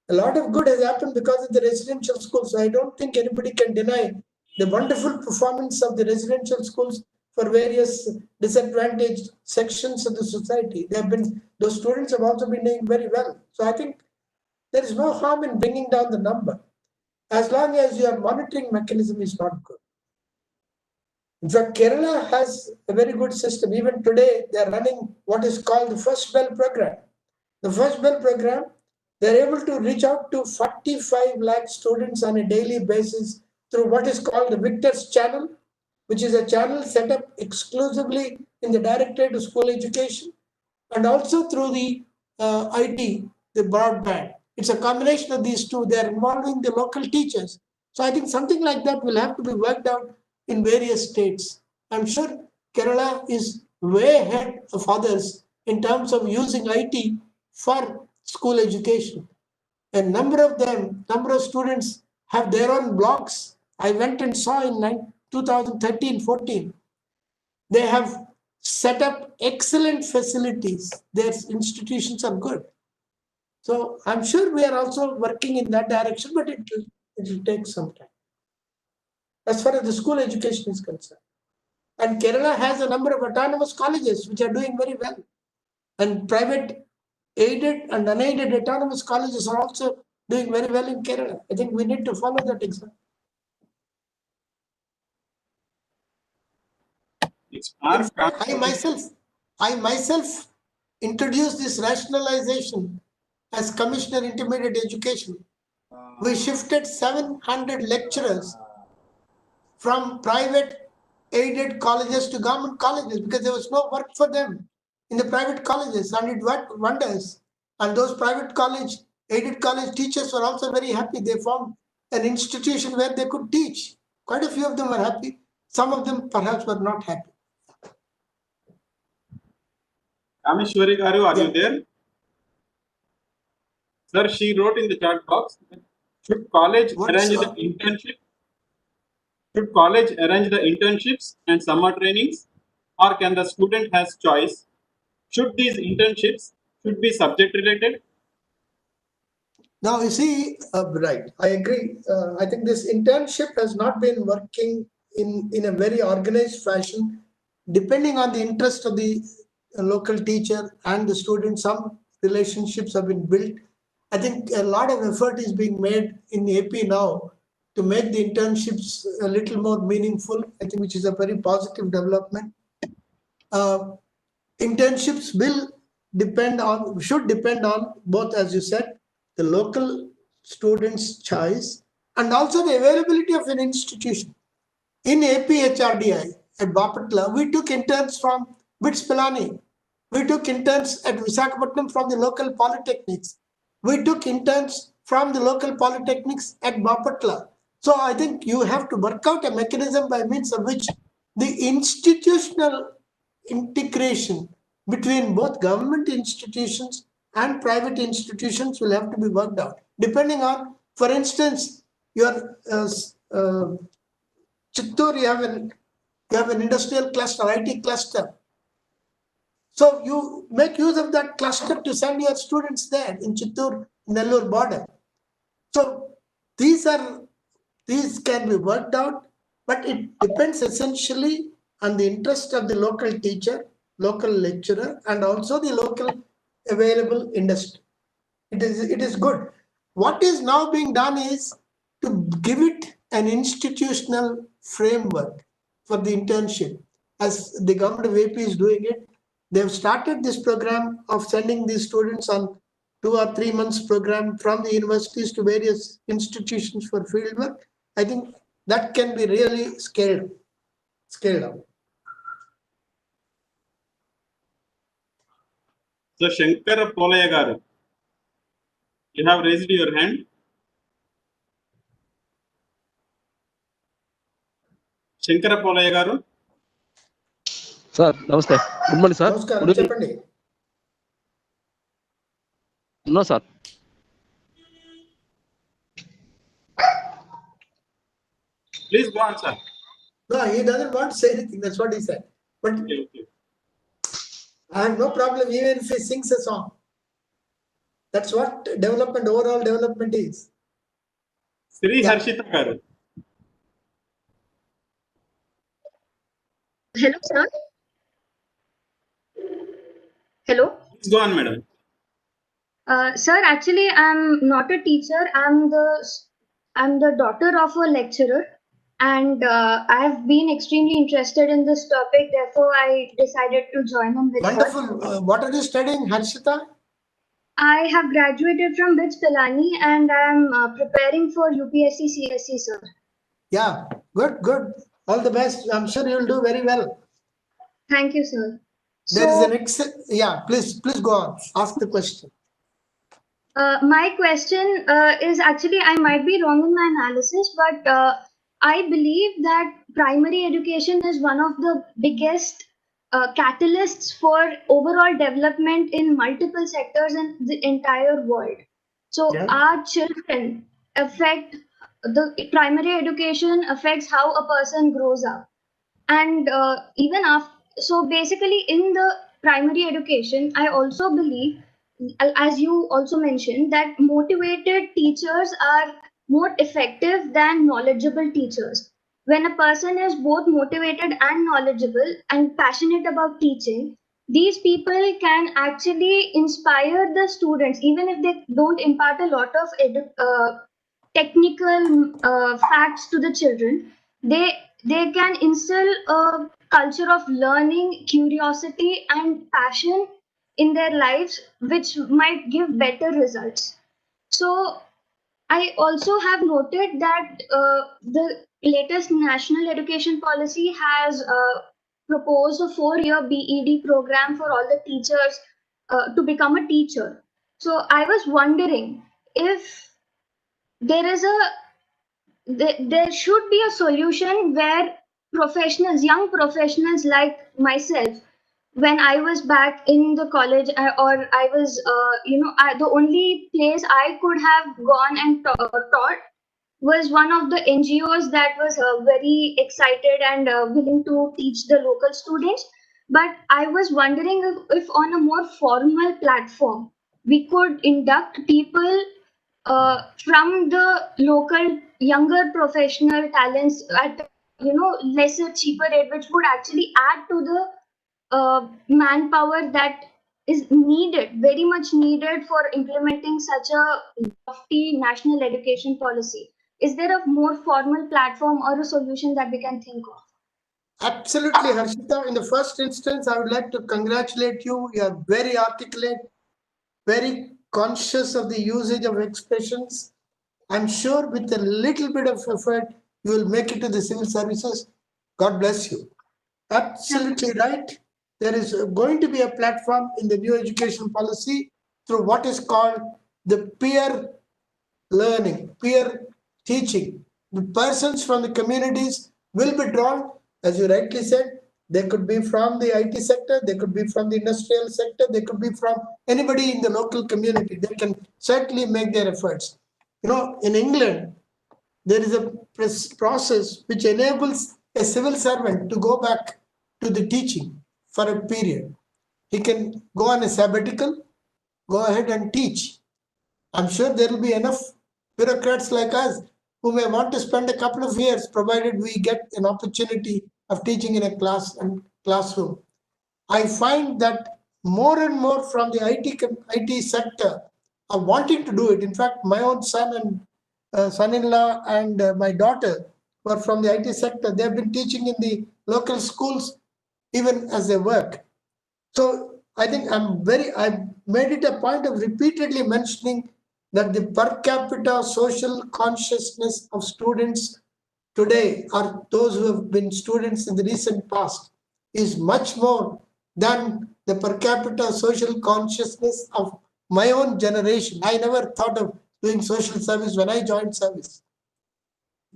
A lot of good has happened because of the residential schools. So I don't think anybody can deny the wonderful performance of the residential schools for various disadvantaged sections of the society. Those students have also been doing very well. So I think there is no harm in bringing down the number, as long as your monitoring mechanism is not good. In fact, Kerala has a very good system. Even today, they are running what is called the First Bell program. The First Bell program, they're able to reach out to 45 lakh students on a daily basis through what is called the Victor's channel, which is a channel set up exclusively in the Directorate of School Education, and also through the IT, the broadband. It's a combination of these two. They're involving the local teachers. So I think something like that will have to be worked out in various states. I'm sure Kerala is way ahead of others in terms of using IT for school education. A number of students have their own blogs. I went and saw in 2013-14. They have set up excellent facilities. Their institutions are good. So I'm sure we are also working in that direction, but it will take some time. As far as the school education is concerned. And Kerala has a number of autonomous colleges which are doing very well. And private aided and unaided autonomous colleges are also doing very well in Kerala. I think we need to follow that example. It's our In fact, I myself introduced this rationalization as Commissioner Intermediate Education. We shifted 700 lecturers from private aided colleges to government colleges because there was no work for them in the private colleges, and it worked wonders. And those private aided college teachers were also very happy. They found an institution where they could teach. Quite a few of them were happy. Some of them perhaps were not happy. Kameshwari Garu, are you there? Sir, she wrote in the chat box, should college arrange the internship? Should college arrange the internships and summer trainings, or can the student has choice? Should these internships should be subject related? Now you see, right, I agree. I think this internship has not been working in a very organized fashion. Depending on the interest of the local teacher and the student, some relationships have been built. I think a lot of effort is being made in AP now to make the internships a little more meaningful, I think, which is a very positive development. Internships should depend on both, as you said, the local student's choice and also the availability of an institution. In AP HRDI at Bapatla, we took interns from BITS Pilani. We took interns at Visakhapatnam from the local polytechnics. We took interns from the local polytechnics at Bapatla. So I think you have to work out a mechanism by means of which the institutional integration between both government institutions and private institutions will have to be worked out. Depending on, for instance, your Chittoor, you have an industrial cluster, IT cluster. So you make use of that cluster to send your students there in Chittoor, Nellore border. So these can be worked out, but it depends essentially on the interest of the local teacher, local lecturer, and also the local available industry. It is good. What is now being done is to give it an institutional framework for the internship, as the government of AP is doing it. They have started this program of sending these students on 2 or 3 months program from the universities to various institutions for fieldwork. I think that can be really scaled up. So Shankara Polaya Garu, you have raised your hand. Shankara Polaya Garu. Sir, namaste. Good morning, sir. Namaskaram, Good evening. Cheppandi. No, sir. Please go on, sir. No, he doesn't want to say anything. That's what he said. But Okay. I have no problem even if he sings a song. That's what overall development is. Sri Yeah. Harshita Garu. Hello, sir. Hello. Please go on, madam. Sir, actually, I'm not a teacher. I'm the daughter of a lecturer, and I've been extremely interested in this topic. Therefore, I decided to join in with Wonderful. her. What are you studying, Harshita? I have graduated from BITS Pilani, and I'm preparing for UPSC CSE, sir. Yeah, good. All the best. I'm sure you'll do very well. Thank you, sir. There is an yeah, please go on. Ask the question. My question is actually, I might be wrong in my analysis, but I believe that primary education is one of the biggest catalysts for overall development in multiple sectors in the entire world. So our children the primary education affects how a person grows up. And even after, so basically in the primary education, I also believe, as you also mentioned, that motivated teachers are more effective than knowledgeable teachers. When a person is both motivated and knowledgeable and passionate about teaching, these people can actually inspire the students, even if they don't impart a lot of technical facts to the children. They can instill a culture of learning, curiosity, and passion in their lives, which might give better results. So, I also have noted that the latest national education policy has proposed a 4-year BEd program for all the teachers to become a teacher. So I was wondering if there is a there should be a solution where professionals, young professionals like myself, when I was back in the college, or I was, the only place I could have gone and taught was one of the NGOs that was very excited and willing to teach the local students. But I was wondering if on a more formal platform, we could induct people from the local younger professional talents at lesser cheaper rate, which would actually add to the manpower that is needed, very much needed for implementing such a lofty national education policy. Is there a more formal platform or a solution that we can think of? Absolutely, Harshita. In the first instance, I would like to congratulate you. You are very articulate, very conscious of the usage of expressions. I'm sure with a little bit of effort, you will make it to the civil services. God bless you. Absolutely right. There is going to be a platform in the new education policy through what is called the peer learning, peer teaching. The persons from the communities will be drawn, as you rightly said. They could be from the IT sector, they could be from the industrial sector, they could be from anybody in the local community. They can certainly make their efforts. In England, there is a process which enables a civil servant to go back to the teaching for a period. He can go on a sabbatical, go ahead and teach. I'm sure there will be enough bureaucrats like us who may want to spend a couple of years, provided we get an opportunity of teaching in a classroom. I find that more and more from the IT sector are wanting to do it. In fact, my own son and son-in-law and my daughter were from the IT sector. They have been teaching in the local schools even as they work. So I think I've made it a point of repeatedly mentioning that the per capita social consciousness of students today, or those who have been students in the recent past, is much more than the per capita social consciousness of my own generation. I never thought of doing social service when I joined service.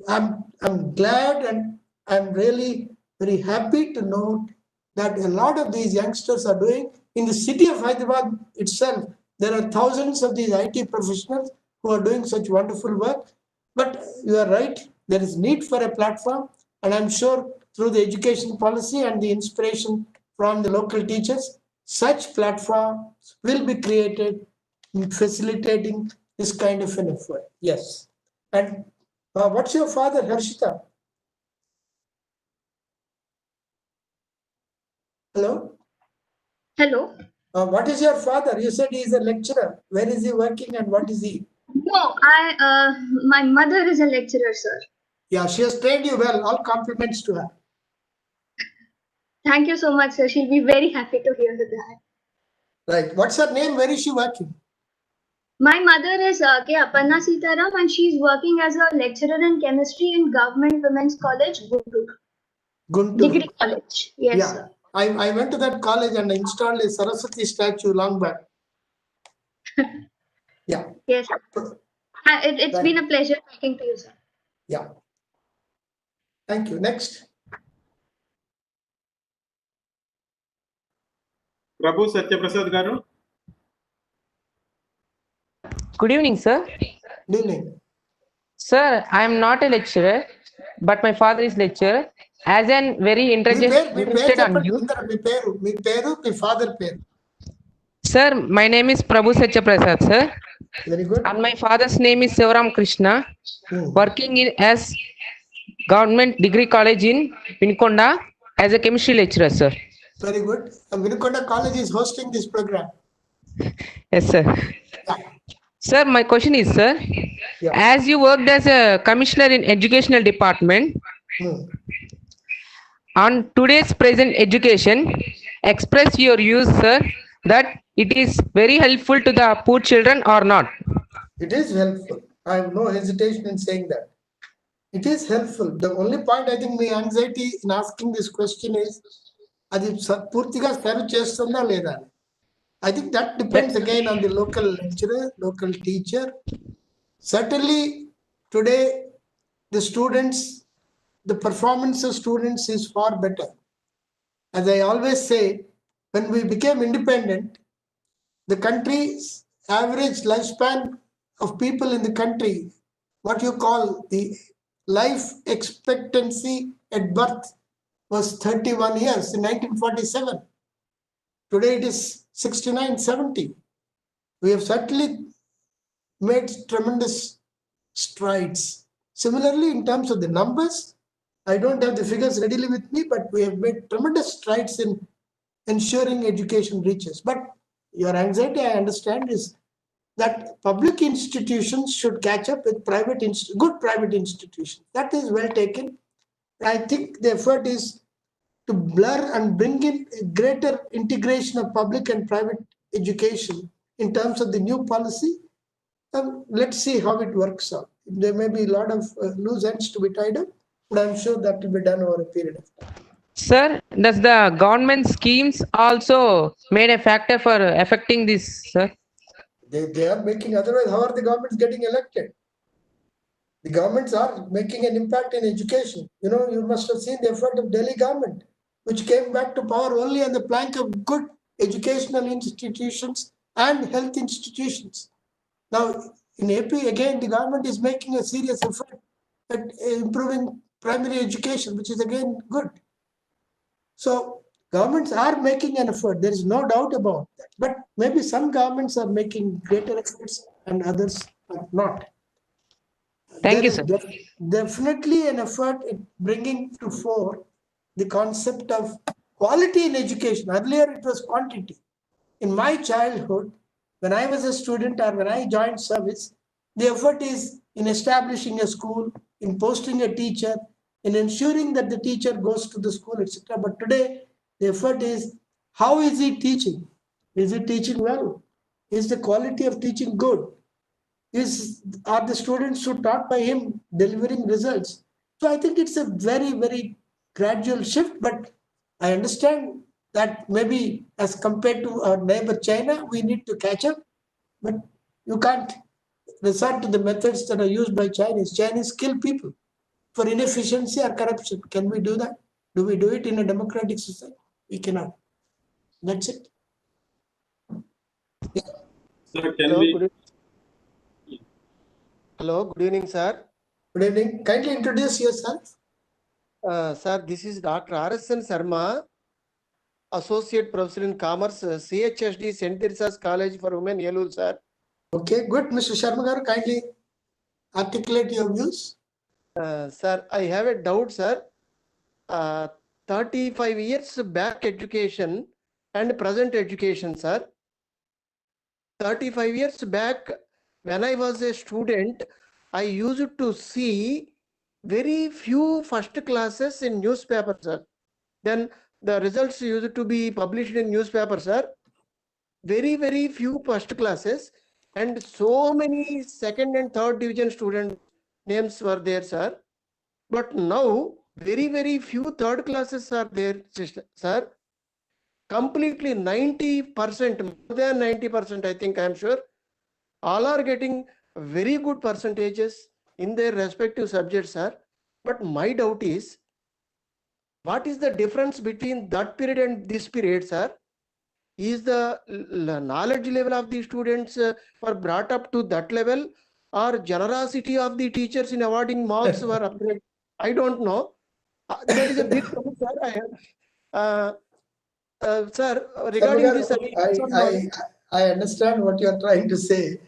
I'm glad and I'm really very happy to note that a lot of these youngsters are doing. In the city of Hyderabad itself, there are thousands of these IT professionals who are doing such wonderful work. But you are right, there is need for a platform, and I'm sure through the education policy and the inspiration from the local teachers, such platforms will be created in facilitating this kind of an effort. Yes. And what's your father, Harshita? Hello? Hello? What is your father? You said he is a lecturer. Where is he working and what is he? No, my mother is a lecturer, sir. Yeah, she has trained you well. All compliments to her. Thank you so much, sir. She'll be very happy to hear that. Right. What's her name? Where is she working? My mother is K. Aparna Sitaram, and she's working as a lecturer in chemistry in Government Women's College, Guntur. Degree College. Yes, yeah. Sir. I went to that college and installed a Saraswati statue long back. Yeah. Yes. It's right. been a pleasure talking to you, sir. Yeah. Thank you. Next. Prabhu Satyaprasad Garu. Good evening, sir. Good evening. Sir, I am not a lecturer, but my father is lecturer. As an very interested on you. My father peru. Sir, my name is Prabhu Satyaprasad, sir. Very good. And my father's name is Sivaram Krishna, working in as Government Degree College in Vinikonda as a chemistry lecturer, sir. Very good. Vinikonda College is hosting this program. Yes, sir. Yeah. Sir, my question is, sir, as you worked as a commissioner in educational department, on today's present education, express your views, sir, that it is very helpful to the poor children or not. It is helpful. I have no hesitation in saying that. It is helpful. The only point I think my anxiety in asking this question is, అది పూర్తిగా serve చేస్తుందా లేదా? I think that depends again on the local lecturer, local teacher. Certainly today the students, the performance of students is far better. As I always say, when we became independent, the country's average lifespan of people in the country, what you call the life expectancy at birth, was 31 years in 1947. Today it is 69, 70. We have certainly made tremendous strides. Similarly, in terms of the numbers, I don't have the figures readily with me, but we have made tremendous strides in ensuring education reaches. But your anxiety, I understand, is that public institutions should catch up with good private institutions. That is well taken. I think the effort is to blur and bring in a greater integration of public and private education in terms of the new policy. Let's see how it works out. There may be a lot of loose ends to be tied up, but I'm sure that will be done over a period of time. Sir, does the government schemes also made a factor for affecting this, sir? They are making, otherwise how are the governments getting elected? The governments are making an impact in education. You know, you must have seen the effort of Delhi government, which came back to power only on the plank of good educational institutions and health institutions. Now, in AP, again, the government is making a serious effort at improving primary education, which is again good. So, governments are making an effort. There is no doubt about that. But maybe some governments are making greater efforts and others are not. Thank you, There sir. is definitely an effort in bringing to fore the concept of quality in education. Earlier, it was quantity. In my childhood, when I was a student or when I joined service, the effort is in establishing a school, in posting a teacher, in ensuring that the teacher goes to the school, etc. But today, the effort is, how is he teaching? Is he teaching well? Is the quality of teaching good? Are the students who taught by him delivering results? So I think it's a very, very gradual shift, but I understand that maybe as compared to our neighbor China, we need to catch up, but you can't resort to the methods that are used by Chinese. Chinese kill people for inefficiency or corruption. Can we do that? Do we do it in a democratic society? We cannot. That's it. Sir, can Hello, we? Hello, good evening, sir. Good evening. Kindly introduce yourself. Sir, this is Dr. R.S.N. Sarma, Associate Professor in Commerce, CHSD, St. Teresa's College for Women, Yellow, sir. Okay, good. Mr. Sharma garu, kindly articulate your views. Sir, I have a doubt, sir. 35 years back education and present education, sir. 35 years back, when I was a student, I used to see very few first classes in newspaper, sir. Then the results used to be published in newspaper, sir. Very, very few first classes and so many second and third division student names were there, sir. But now very, very few third classes are there, sir. Completely 90%, more than 90%, I think, I am sure, all are getting very good percentages in their respective subjects, sir. But my doubt is, what is the difference between that period and this period, sir? Is the knowledge level of the students were brought up to that level, or generosity of the teachers in awarding marks were upgraded? I don't know. That is a big problem, sir. I have, sir, regarding this, I understand what you are trying to say.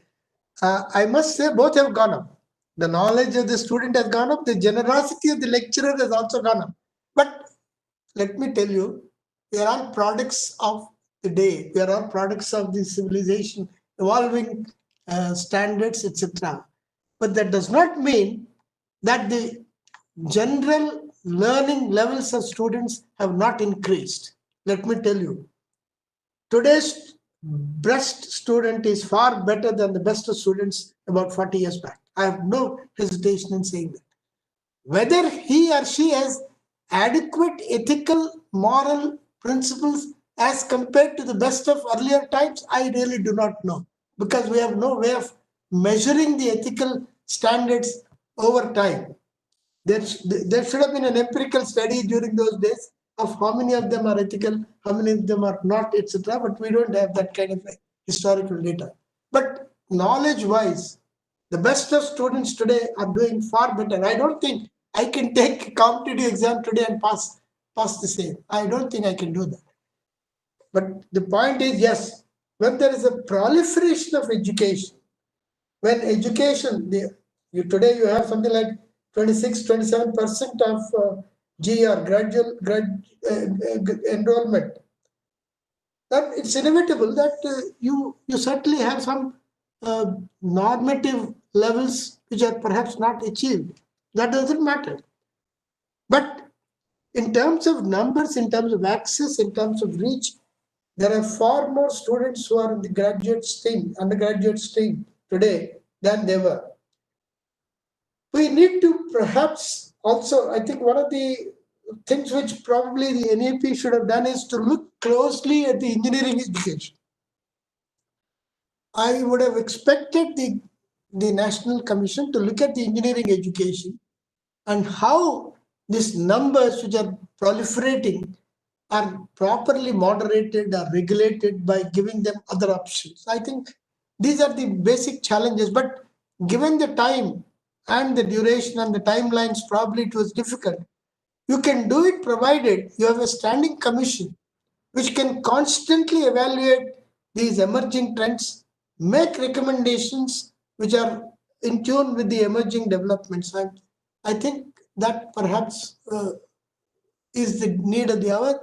I must say both have gone up. The knowledge of the student has gone up. The generosity of the lecturer has also gone up. But let me tell you, we are all products of the day. We are all products of the civilization, evolving standards, etc. But that does not mean that the general learning levels of students have not increased. Let me tell you, today's best student is far better than the best students about 40 years back. I have no hesitation in saying that. Whether he or she has adequate ethical, moral principles as compared to the best of earlier times, I really do not know, because we have no way of measuring the ethical standards over time. There should have been an empirical study during those days of how many of them are ethical, how many of them are not, etc. But we don't have that kind of historical data. But knowledge-wise, the best of students today are doing far better. I don't think I can take a competitive exam today and pass the same. I don't think I can do that. But the point is, yes, when there is a proliferation of education, when education, today you have something like 26-27% of GR, gradual enrollment, then it's inevitable that you certainly have some normative levels which are perhaps not achieved. That doesn't matter. But in terms of numbers, in terms of access, in terms of reach, there are far more students who are in the graduate stream, undergraduate stream today than they were. We need to perhaps also, I think one of the things which probably the NAP should have done is to look closely at the engineering education. I would have expected the National Commission to look at the engineering education and how these numbers which are proliferating are properly moderated or regulated by giving them other options. I think these are the basic challenges, but given the time and the duration and the timelines, probably it was difficult. You can do it provided you have a standing commission which can constantly evaluate these emerging trends, make recommendations which are in tune with the emerging developments. And I think that perhaps is the need of the hour.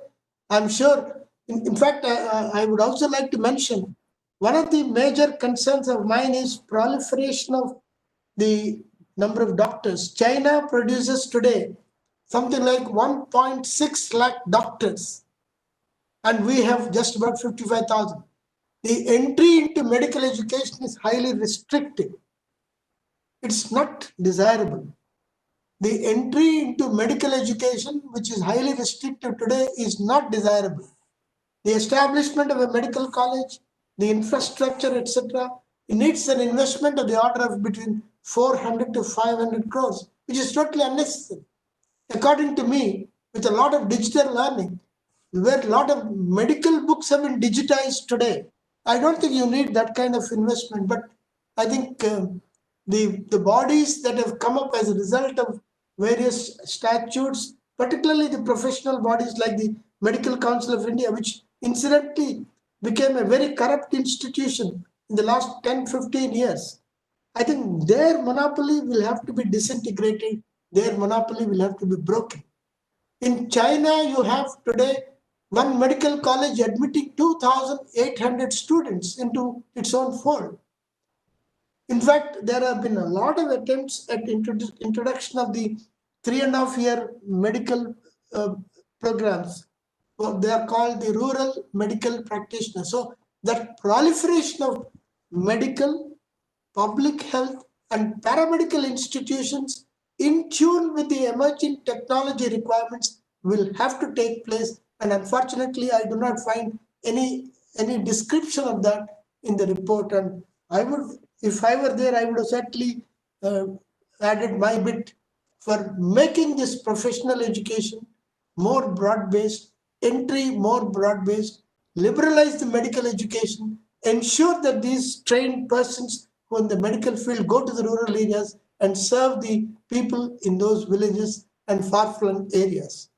I'm sure, in fact, I would also like to mention, one of the major concerns of mine is proliferation of the number of doctors. China produces today something like 1.6 lakh doctors, and we have just about 55,000. The entry into medical education is highly restricted. It's not desirable. The entry into medical education, which is highly restricted today, is not desirable. The establishment of a medical college, the infrastructure, etc., it needs an investment of the order of between 400 to 500 crores, which is totally unnecessary. According to me, with a lot of digital learning, where a lot of medical books have been digitized today, I don't think you need that kind of investment. But I think the bodies that have come up as a result of various statutes, particularly the professional bodies like the Medical Council of India, which incidentally became a very corrupt institution in the last 10-15 years. I think their monopoly will have to be disintegrated. Their monopoly will have to be broken. In China, you have today one medical college admitting 2,800 students into its own fold. In fact, there have been a lot of attempts at introduction of the 3.5-year medical programs. Well, they are called the rural medical practitioners. So that proliferation of medical, public health, and paramedical institutions in tune with the emerging technology requirements will have to take place. And unfortunately, I do not find any description of that in the report. And I would, if I were there, I would have certainly added my bit for making this professional education more broad-based, entry more broad-based, liberalize the medical education, ensure that these trained persons who in the medical field go to the rural areas and serve the people in those villages and far-flung areas.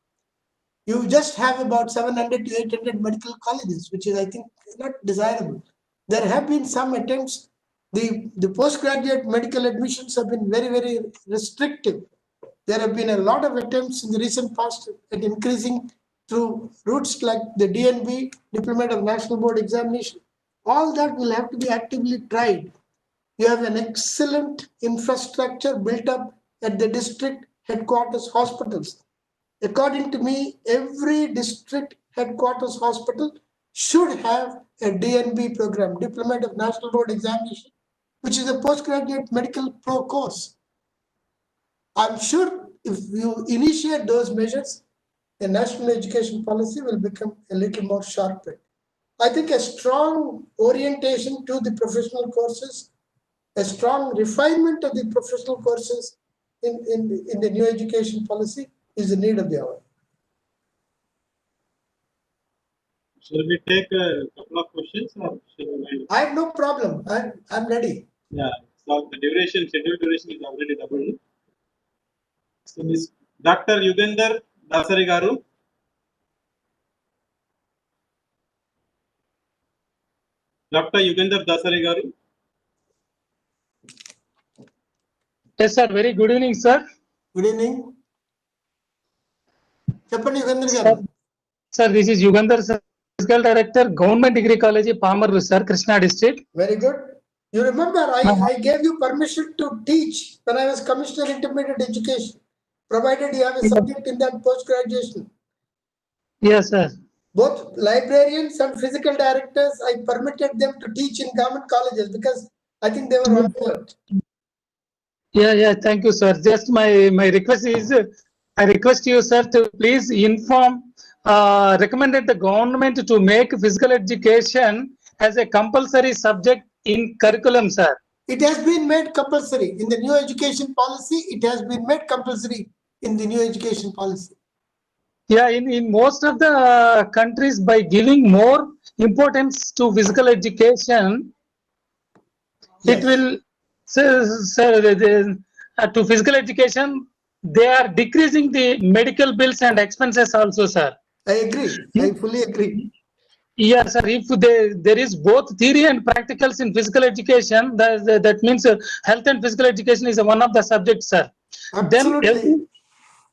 You just have about 700 to 800 medical colleges, which is, I think, not desirable. There have been some attempts. The postgraduate medical admissions have been very, very restrictive. There have been a lot of attempts in the recent past at increasing through routes like the DNB, Diploma of National Board Examination. All that will have to be actively tried. You have an excellent infrastructure built up at the district headquarters hospitals. according to me, every district headquarters hospital should have a DNB program, Diploma of National Board Examination, which is a postgraduate medical pro course. I'm sure if you initiate those measures, the national education policy will become a little more sharper. I think a strong orientation to the professional courses, a strong refinement of the professional courses in the new education policy is the need of the hour. Shall we take a couple of questions or shall we wind up? I have no problem. I'm ready. Yeah, so the duration, scheduled duration is already doubled. So Ms. Dr. Yugandhar Dasari Garu. Dr. Yugandhar Dasari Garu. Yes, sir. Very good evening, sir. Good evening. Chakrapani Yugandhar Sir, garu. sir, this is Yugandhar, sir, Physical Director, Government Degree College, Palmer, sir, Krishna District. Very good. You remember I gave you permission to teach when I was Commissioner Intermediate Education, provided you have a subject in that post-graduation. Yes, sir. Both librarians and physical directors, I permitted them to teach in government colleges because I think they were overworked. Yeah, thank you, sir. Just my request is, I request you, sir, to please inform, recommended the government to make physical education as a compulsory subject in curriculum, sir. It has been made compulsory in the new education policy. It has been made compulsory in the new education policy. Yeah, in most of the countries, by giving more importance to physical education, it will, to physical education, they are decreasing the medical bills and expenses also, sir. I agree. I fully agree. Yes, sir. If there is both theory and practicals in physical education, that means health and physical education is one of the subjects, sir. Absolutely.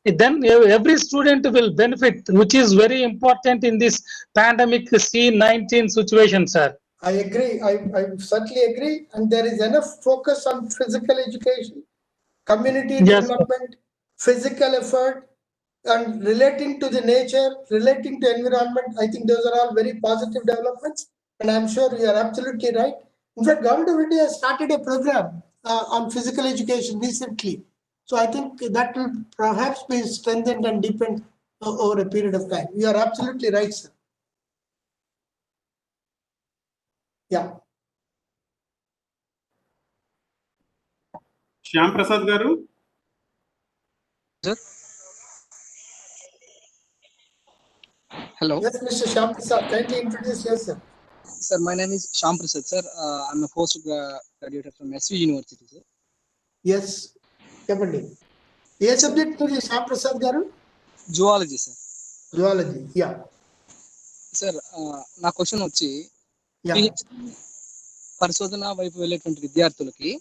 Then every student will benefit, which is very important in this pandemic C-19 situation, sir. I agree. I certainly agree. And there is enough focus on physical education, community development, physical effort, and relating to the nature, relating to environment. I think those are all very positive developments. And I'm sure you are absolutely right. In fact, Government of India has started a program on physical education recently. So I think that will perhaps be strengthened and deepened over a period of time. You are absolutely right, sir. Yeah. Shyam Prasad Garu. Sir. Hello. Yes, Mr. Shyam Prasad, kindly introduce yourself. Sir, my name is Shyam Prasad, sir. I'm a postgraduate from SV University, sir. Yes, Kapandi. Yes, subject to the Shyam Prasad Garu? Zoology, sir. Zoology, yeah. Sir, నా question వచ్చి పరిశోధన వైపు వెళ్ళేటువంటి విద్యార్థులకి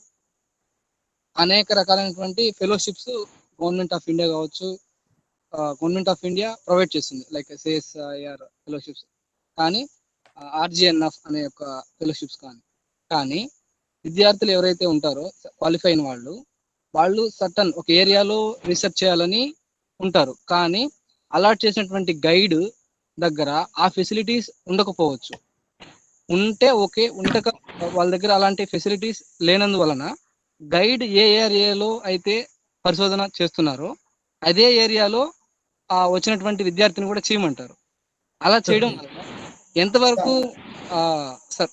అనేక రకాలైనటువంటి fellowships government of India కావచ్చు, government of India provide చేస్తుంది, లైక్ సిఎస్ఐఆర్ ఫెలోషిప్స్ కానీ ఆర్జిఎన్ఎఫ్ అనే ఒక ఫెలోషిప్స్ కానీ విద్యార్థులు ఎవరైతే ఉంటారో క్వాలిఫై అయిన వాళ్ళు సర్టన్ ఒక ఏరియాలో రీసెర్చ్ చేయాలని ఉంటారు, కానీ అలాట్ చేసినటువంటి గైడ్ దగ్గర ఆ ఫెసిలిటీస్ ఉండకపోవచ్చు. ఉంటే ఓకే, ఉండక వాళ్ళ దగ్గర అలాంటి ఫెసిలిటీస్ లేనందువలన గైడ్ ఏ ఏరియాలో అయితే పరిశోధన చేస్తున్నారో అదే ఏరియాలో వచ్చినటువంటి విద్యార్థిని కూడా చేయమంటారు. అలా చేయడం వల్ల ఎంతవరకు sir?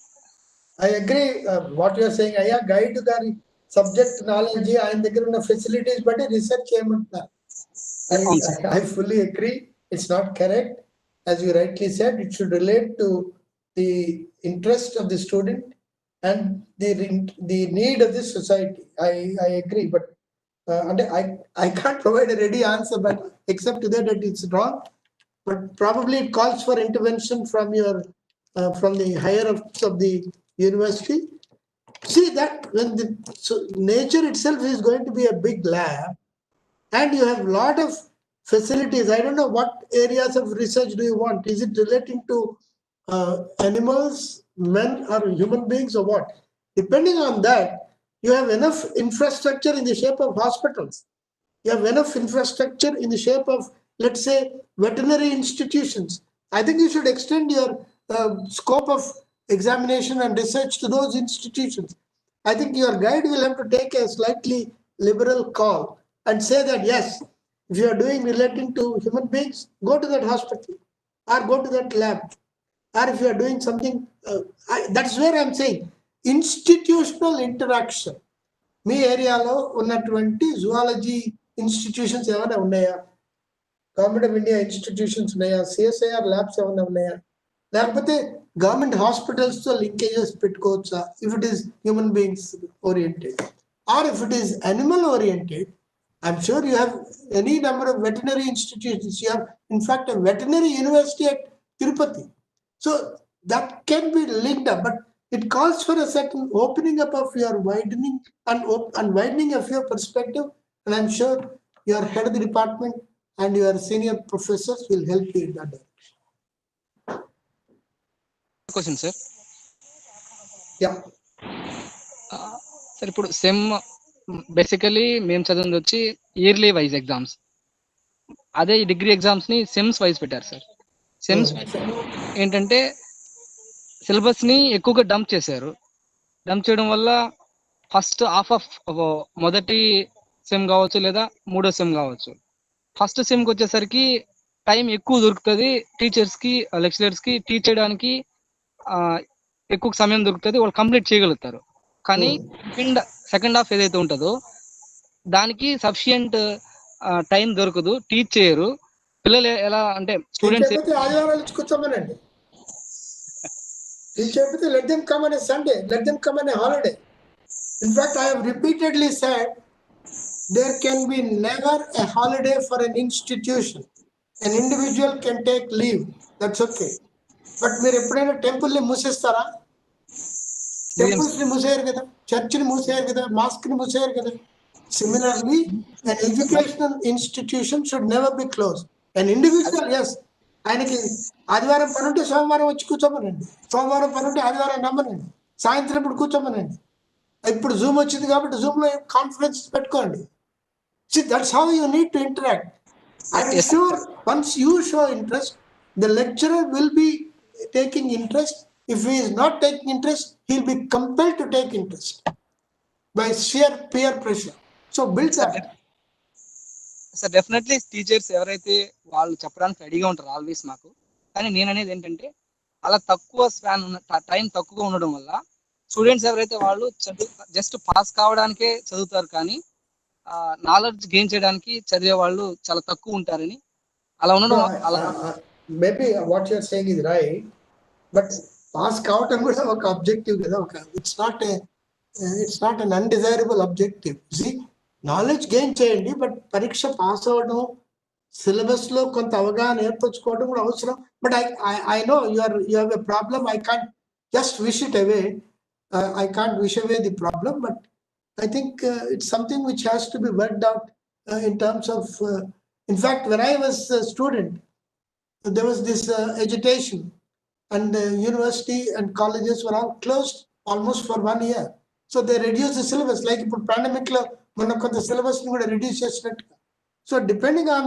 I agree what you are saying. Aya guide gari subject knowledge ఆయన దగ్గర ఉన్న facilities బట్టి రీసెర్చ్ చేయమంటున్నారు. I fully agree. It's not correct. As you rightly said, it should relate to the interest of the student and the need of the society. I agree, but I can't provide a ready answer, but except to that it's wrong. But probably it calls for intervention from your from the higher ups of the university. See that when nature itself is going to be a big lab, and you have a lot of facilities. I don't know what areas of research do you want. Is it relating to animals, men, or human beings, or what? Depending on that, you have enough infrastructure in the shape of hospitals. You have enough infrastructure in the shape of let's say, veterinary institutions. I think you should extend your scope of examination and research to those institutions. I think your guide will have to take a slightly liberal call and say that, yes, if you are doing relating to human beings, go to that hospital or go to that lab. Or if you are doing something, that's where I'm saying institutional interaction. మీ ఏరియాలో ఉన్నటువంటి zoology institutions ఏమైనా ఉన్నాయా? Government of India institutions ఉన్నాయా? CSIR labs ఏమైనా ఉన్నాయా? లేకపోతే government హాస్పిటల్స్తో linkages పెట్టుకోవచ్చా? If it is human beings oriented or if it is animal oriented, I'm sure you have any number of veterinary institutions. You have, in fact, a veterinary university at Tirupati. So that can be linked up, but it calls for a certain opening up of your widening and widening of your perspective. And I'm sure your head of the department and your senior professors will help you in that direction. Question, sir. Yeah. Sir, ఇప్పుడు SEM basically మేము చదివింది వచ్చి yearly wise exams. అదే ఈ degree exams ని sems wise పెట్టారు sir. Sems ఏంటంటే syllabus ని ఎక్కువగా డంప్ చేశారు. డంప్ చేయడం వల్ల ఫస్ట్ హాఫ్ ఆఫ్ మొదటి సెమ్ కావచ్చు లేదా మూడో సెమ్ కావచ్చు, ఫస్ట్ సెమ్కి వచ్చేసరికి టైం ఎక్కువ దొరుకుతుంది టీచర్స్ కి, లెక్చరర్స్ కి టీచ్ చేయడానికి ఎక్కువ సమయం దొరుకుతుంది, వాళ్ళు కంప్లీట్ చేయగలుగుతారు. కానీ సెకండ్ హాఫ్ ఏదైతే ఉంటుందో దానికి సఫిషియంట్ టైం దొరకదు, టీచ్ చేయరు. పిల్లలు ఎలా అంటే స్టూడెంట్స్ ఆదివారాలు కూర్చోమనండి. let them come on a Sunday, let them come on a holiday. In fact, I have repeatedly said there can be never a holiday for an institution. An individual can take leave, that's okay. But మీరు ఎప్పుడైనా temple ని మూసేస్తారా? Temples ని మూసేయరు కదా, church ని మూసేయరు కదా, mask ని మూసేయరు కదా. Similarly, an educational institution should never be closed. An individual, yes, ఆయనకి ఆదివారం పని ఉంటే సోమవారం వచ్చి కూర్చోమనండి, సోమవారం పని ఉంటే ఆదివారం నమ్మనండి, సాయంత్రం ఇప్పుడు కూర్చోమనండి. ఇప్పుడు జూమ్ వచ్చింది కాబట్టి జూమ్ లో కాన్ఫరెన్స్ పెట్టుకోండి. That's how you need to interact. I'm sure once you show interest, the lecturer will be taking interest. If he is not taking interest, he'll be compelled to take interest by sheer peer pressure. So build that. Sir definitely teachers ఎవరైతే వాళ్ళు చెప్పడానికి రెడీగా ఉంటారు always మాకు. కానీ నేను అనేది ఏంటంటే అలా తక్కువ స్పాన్ ఉన్న టైం తక్కువగా ఉండడం వల్ల స్టూడెంట్స్ ఎవరైతే వాళ్ళు జస్ట్ పాస్ కావడానికే చదువుతారు, కానీ నాలెడ్జ్ గెయిన్ చేయడానికి చదివే వాళ్ళు చాలా తక్కువ ఉంటారని అలా ఉండడం. Maybe what you're saying is right, but pass కావటం కూడా ఒక ఆబ్జెక్టివ్ కదా, it's not un undesirable objective. Knowledge gain చేయండి, బట్ పరీక్ష పాస్ అవ్వడం, సిలబస్ లో కొంత అవగాహన ఏర్పరచుకోవడం కూడా అవసరం. But I know you have a problem. I can't just wish it away. I can't wish away the problem, but I think it's something which has to be worked out in terms of, in fact, when I was a student, there was this agitation, and the university and colleges were all closed almost for 1 year. So they reduced the syllabus, like ఇప్పుడు pandemic లో మనం కొంత syllabus ని కూడా reduce చేసినట్టు. So depending on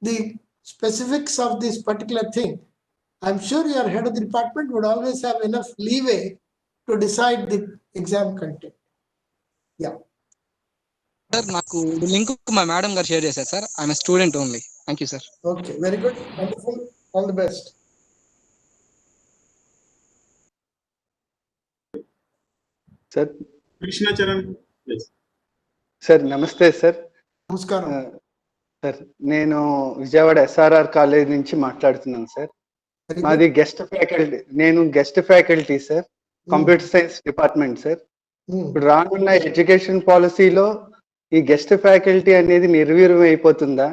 the specifics of this particular thing, I'm sure your head of the department would always have enough leeway to decide the exam content. Yeah. Sir నాకు link మా madam గారు share చేశారు sir. I'm student only. Thank you sir. Okay, very good, wonderful, all the best. Sir Krishnacharan sir నమస్తే sir. నమస్కారం sir, నేను Vijayawada SRR college నుంచి మాట్లాడుతున్నాను sir. మాది గెస్ట్ ఫ్యాకల్టీ, నేను guest faculty sir, computer science department sir. ఇప్పుడు రానున్న ఎడ్యుకేషన్ పాలసీలో ఈ గెస్ట్ ఫ్యాకల్టీ అనేది నిర్వీర్యం అయిపోతుందా?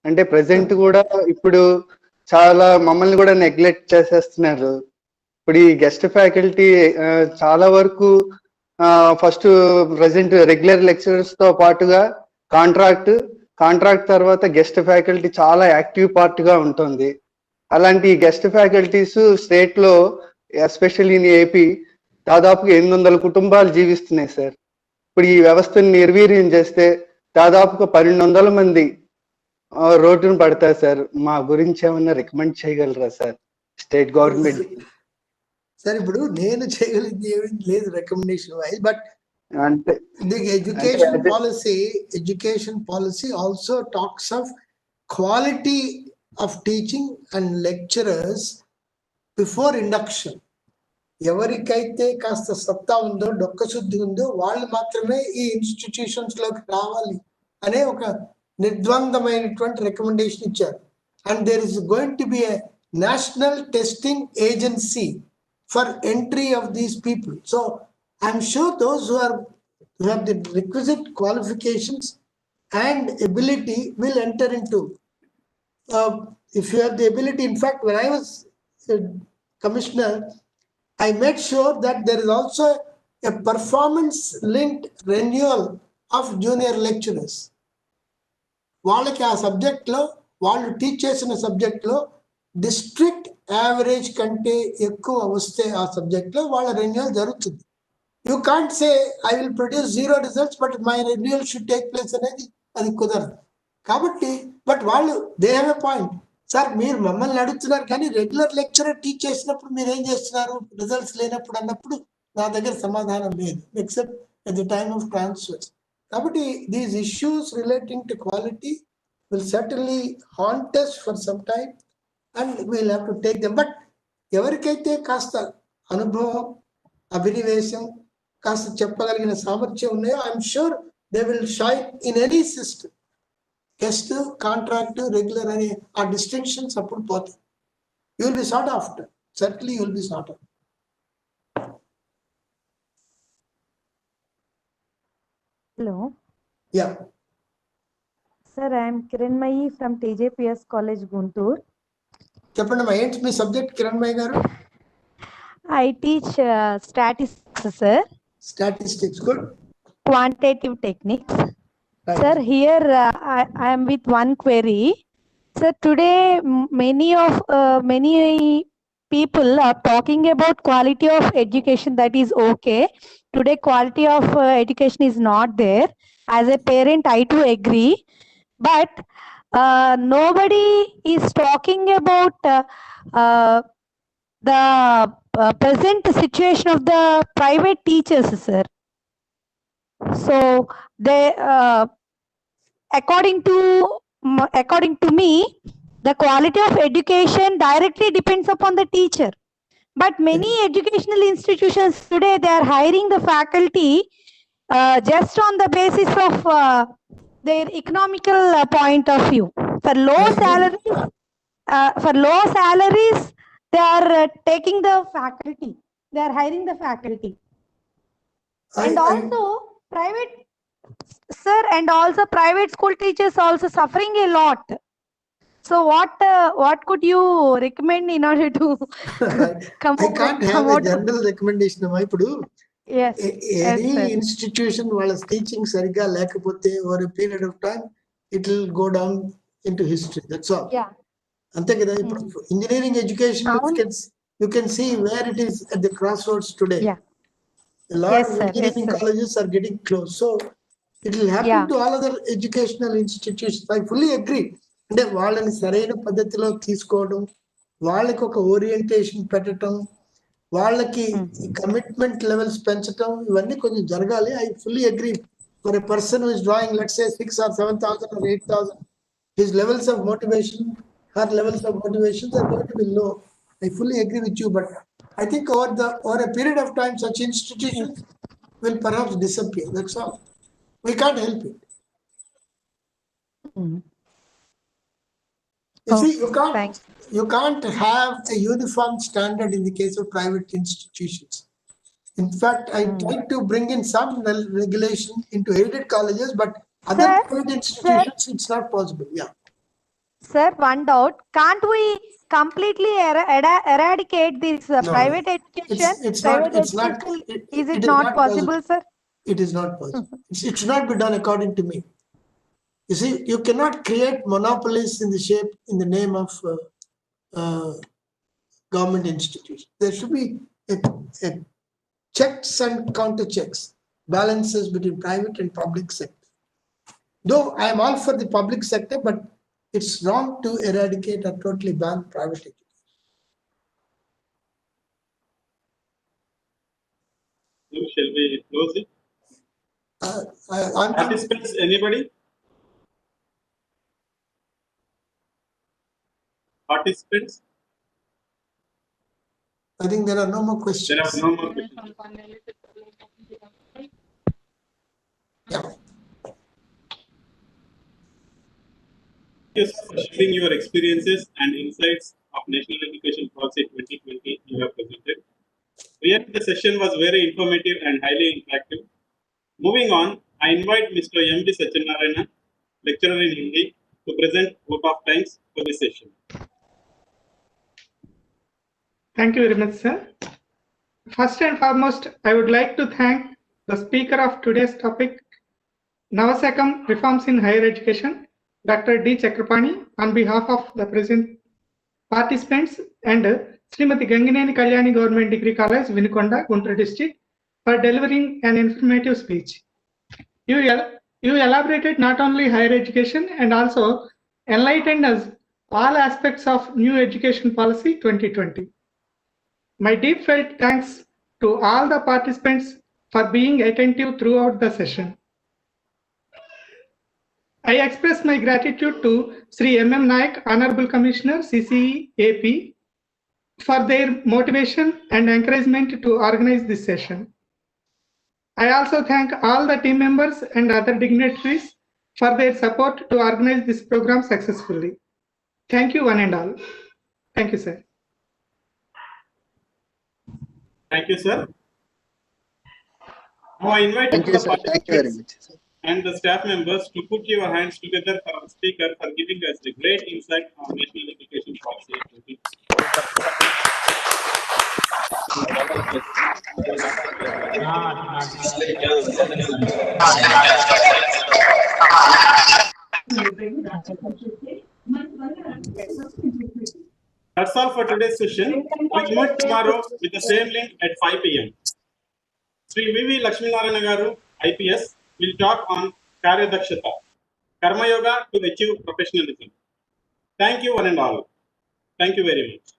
అంటే ప్రజెంట్ కూడా ఇప్పుడు చాలా మమ్మల్ని కూడా నెగ్లెక్ట్ చేసేస్తున్నారు. ఇప్పుడు ఈ గెస్ట్ ఫ్యాకల్టీ చాలా వరకు ఫస్ట్ ప్రజెంట్ రెగ్యులర్ లెక్చరర్స్ తో పాటుగా కాంట్రాక్ట్ తర్వాత గెస్ట్ ఫ్యాకల్టీ చాలా యాక్టివ్ పార్ట్ గా ఉంటుంది. అలాంటి గెస్ట్ ఫ్యాకల్టీస్ స్టేట్ లో ఎస్పెషల్లీ ఇన్ ఏపీ దాదాపు 800 కుటుంబాలు జీవిస్తున్నాయి సార్. ఇప్పుడు ఈ వ్యవస్థను నిర్వీర్యం చేస్తే దాదాపుగా 1200 మంది రోడ్డును పడతాయి సార్. మా గురించి ఏమన్నా రికమెండ్ చేయగలరా సార్ స్టేట్ గవర్నమెంట్? సార్ ఇప్పుడు నేను చేయగలిగింది ఏమీ లేదు రికమెండేషన్ వైజ్, బట్ అంటే the education policy also talks of quality of teaching and lecturers before induction. ఎవరికైతే కాస్త సత్తా ఉందో, డొక్కశుద్ధి ఉందో వాళ్ళు మాత్రమే ఈ ఇన్స్టిట్యూషన్స్ లోకి రావాలి అనే ఒక నిర్ద్వందమైనటువంటి రికమెండేషన్ ఇచ్చారు. And there is going to be a national testing agency for entry of these people. So I'm sure those who have the requisite qualifications and ability will enter into. If you have the ability, in fact, when I was a commissioner, I made sure that there is also a performance-linked renewal of junior lecturers. వాళ్ళకి ఆ సబ్జెక్ట్లో వాళ్ళు teach చేసిన సబ్జెక్ట్లో district average కంటే ఎక్కువ వస్తే ఆ సబ్జెక్ట్లో వాళ్ళ రెన్యువల్ జరుగుతుంది. You can't say I will produce 0 results but my renewal should take place అనేది అది కుదరదు. కాబట్టి బట్ వాళ్ళు they have a point. Sir మీరు మమ్మల్ని అడుగుతున్నారు కానీ రెగ్యులర్ లెక్చరర్ టీచ్ చేసినప్పుడు మీరు ఏం చేస్తున్నారు రిజల్ట్స్ లేనప్పుడు అన్నప్పుడు నా దగ్గర సమాధానం లేదు, except at the time of transfers. కాబట్టి these issues relating to quality will certainly haunt us for some time and we'll have to take them. But ఎవరికైతే కాస్త అనుభవం, అభినివేశం, కాస్త చెప్పగలిగిన సామర్థ్యం ఉన్నాయో I'm sure they will shine in any system. Guest, contract, regular అనే ఆ డిస్టింక్షన్స్ అప్పుడు పోతాయి. You will be sought after, certainly you will be sort of. Hello. Yeah. Sir, I am Kiranmayi from TJPS College, Guntur. చెప్పండి మా ఏంటి మీ subject Kiranmayi గారు? I teach statistics, sir. Statistics, good. Quantitative techniques. Right. Sir, here I am with one query. Sir, today many people are talking about quality of education. That is okay. Today quality of education is not there. As a parent, I too agree. But nobody is talking about the present situation of the private teachers, sir. So they, according to me, the quality of education directly depends upon the teacher. But many educational institutions today, they are hiring the faculty just on the basis of their economical point of view. For low salaries, they are taking the faculty. They are hiring the faculty. And also private school teachers also suffering a lot. So what could you recommend in order to come I can't have a general recommendation. ఇప్పుడు yes, any yes, institution వాళ్ళ teaching సరిగ్గా లేకపోతే over a period of time it will go down into history. That's all. అంతే కదా. ఇప్పుడు engineering education you can see where it is at the crossroads today. A lot of engineering colleges are getting closed. So it will happen to all other educational institutions. I fully agree. అంటే వాళ్ళని సరైన పద్ధతిలో తీసుకోవడం, వాళ్ళకి ఒక orientation పెట్టడం, వాళ్ళకి commitment levels పెంచడం, ఇవన్నీ కొంచెం జరగాలి. I fully agree. For a person who is drawing let's say 6 or 7,000 or 8,000, his levels of motivation, her levels of motivations are going to be low. I fully agree with you, but I think over a period of time, such institutions will perhaps disappear. That's all. We can't help it. You see, you can't have a uniform standard in the case of private institutions. In fact, I tried to bring in some regulation into aided colleges, but other private institutions, it's not possible. Yeah. Sir, one doubt. Can't we completely eradicate this private education? Is it not possible, sir? It is not possible. It should not be done according to me. You see, you cannot create monopolies in the name of government institutions. There should be a checks and counter checks, balances between private and public sector. Though I am all for the public sector, but it's wrong to eradicate or totally ban private education. Shall we close it? I'm Participants, anybody? Participants? I think there are no more questions. There are no more questions. Yeah. Thank you for sharing your experiences and insights of National Education Policy 2020 you have presented. Really, the session was very informative and highly interactive. Moving on, I invite Mr. M.D. Satyanarayana, lecturer in Hindi, to present vote of thanks for this session. Thank you very much, sir. First and foremost, I would like to thank the speaker of today's topic, Navasakam Reforms in Higher Education, Dr. D Chakrapani, on behalf of the present participants and Srimati Gangineni Kalyani Government Degree College, Vinikonda, Guntur District, for delivering an informative speech. You elaborated not only higher education and also enlightened us all aspects of new education policy 2020. My deep felt thanks to all the participants for being attentive throughout the session. I express my gratitude to Sri M.M. Naik, Honorable Commissioner, CCE AP, for their motivation and encouragement to organize this session. I also thank all the team members and other dignitaries for their support to organize this program successfully. Thank you one and all. Thank you, sir. Thank you, sir. Now I invite Thank you, the sir. Thank you very participants much. and the staff members to put your hands together for our speaker for giving us a great insight on National Education Policy. That's all for today's session. We'll meet tomorrow with the same link at 5 p.m. Sri V.V. Lakshminarayana Garu, IPS, will talk on Karya Dakshata, Karma Yoga to achieve professionalism. Thank you one and all. Thank you very much.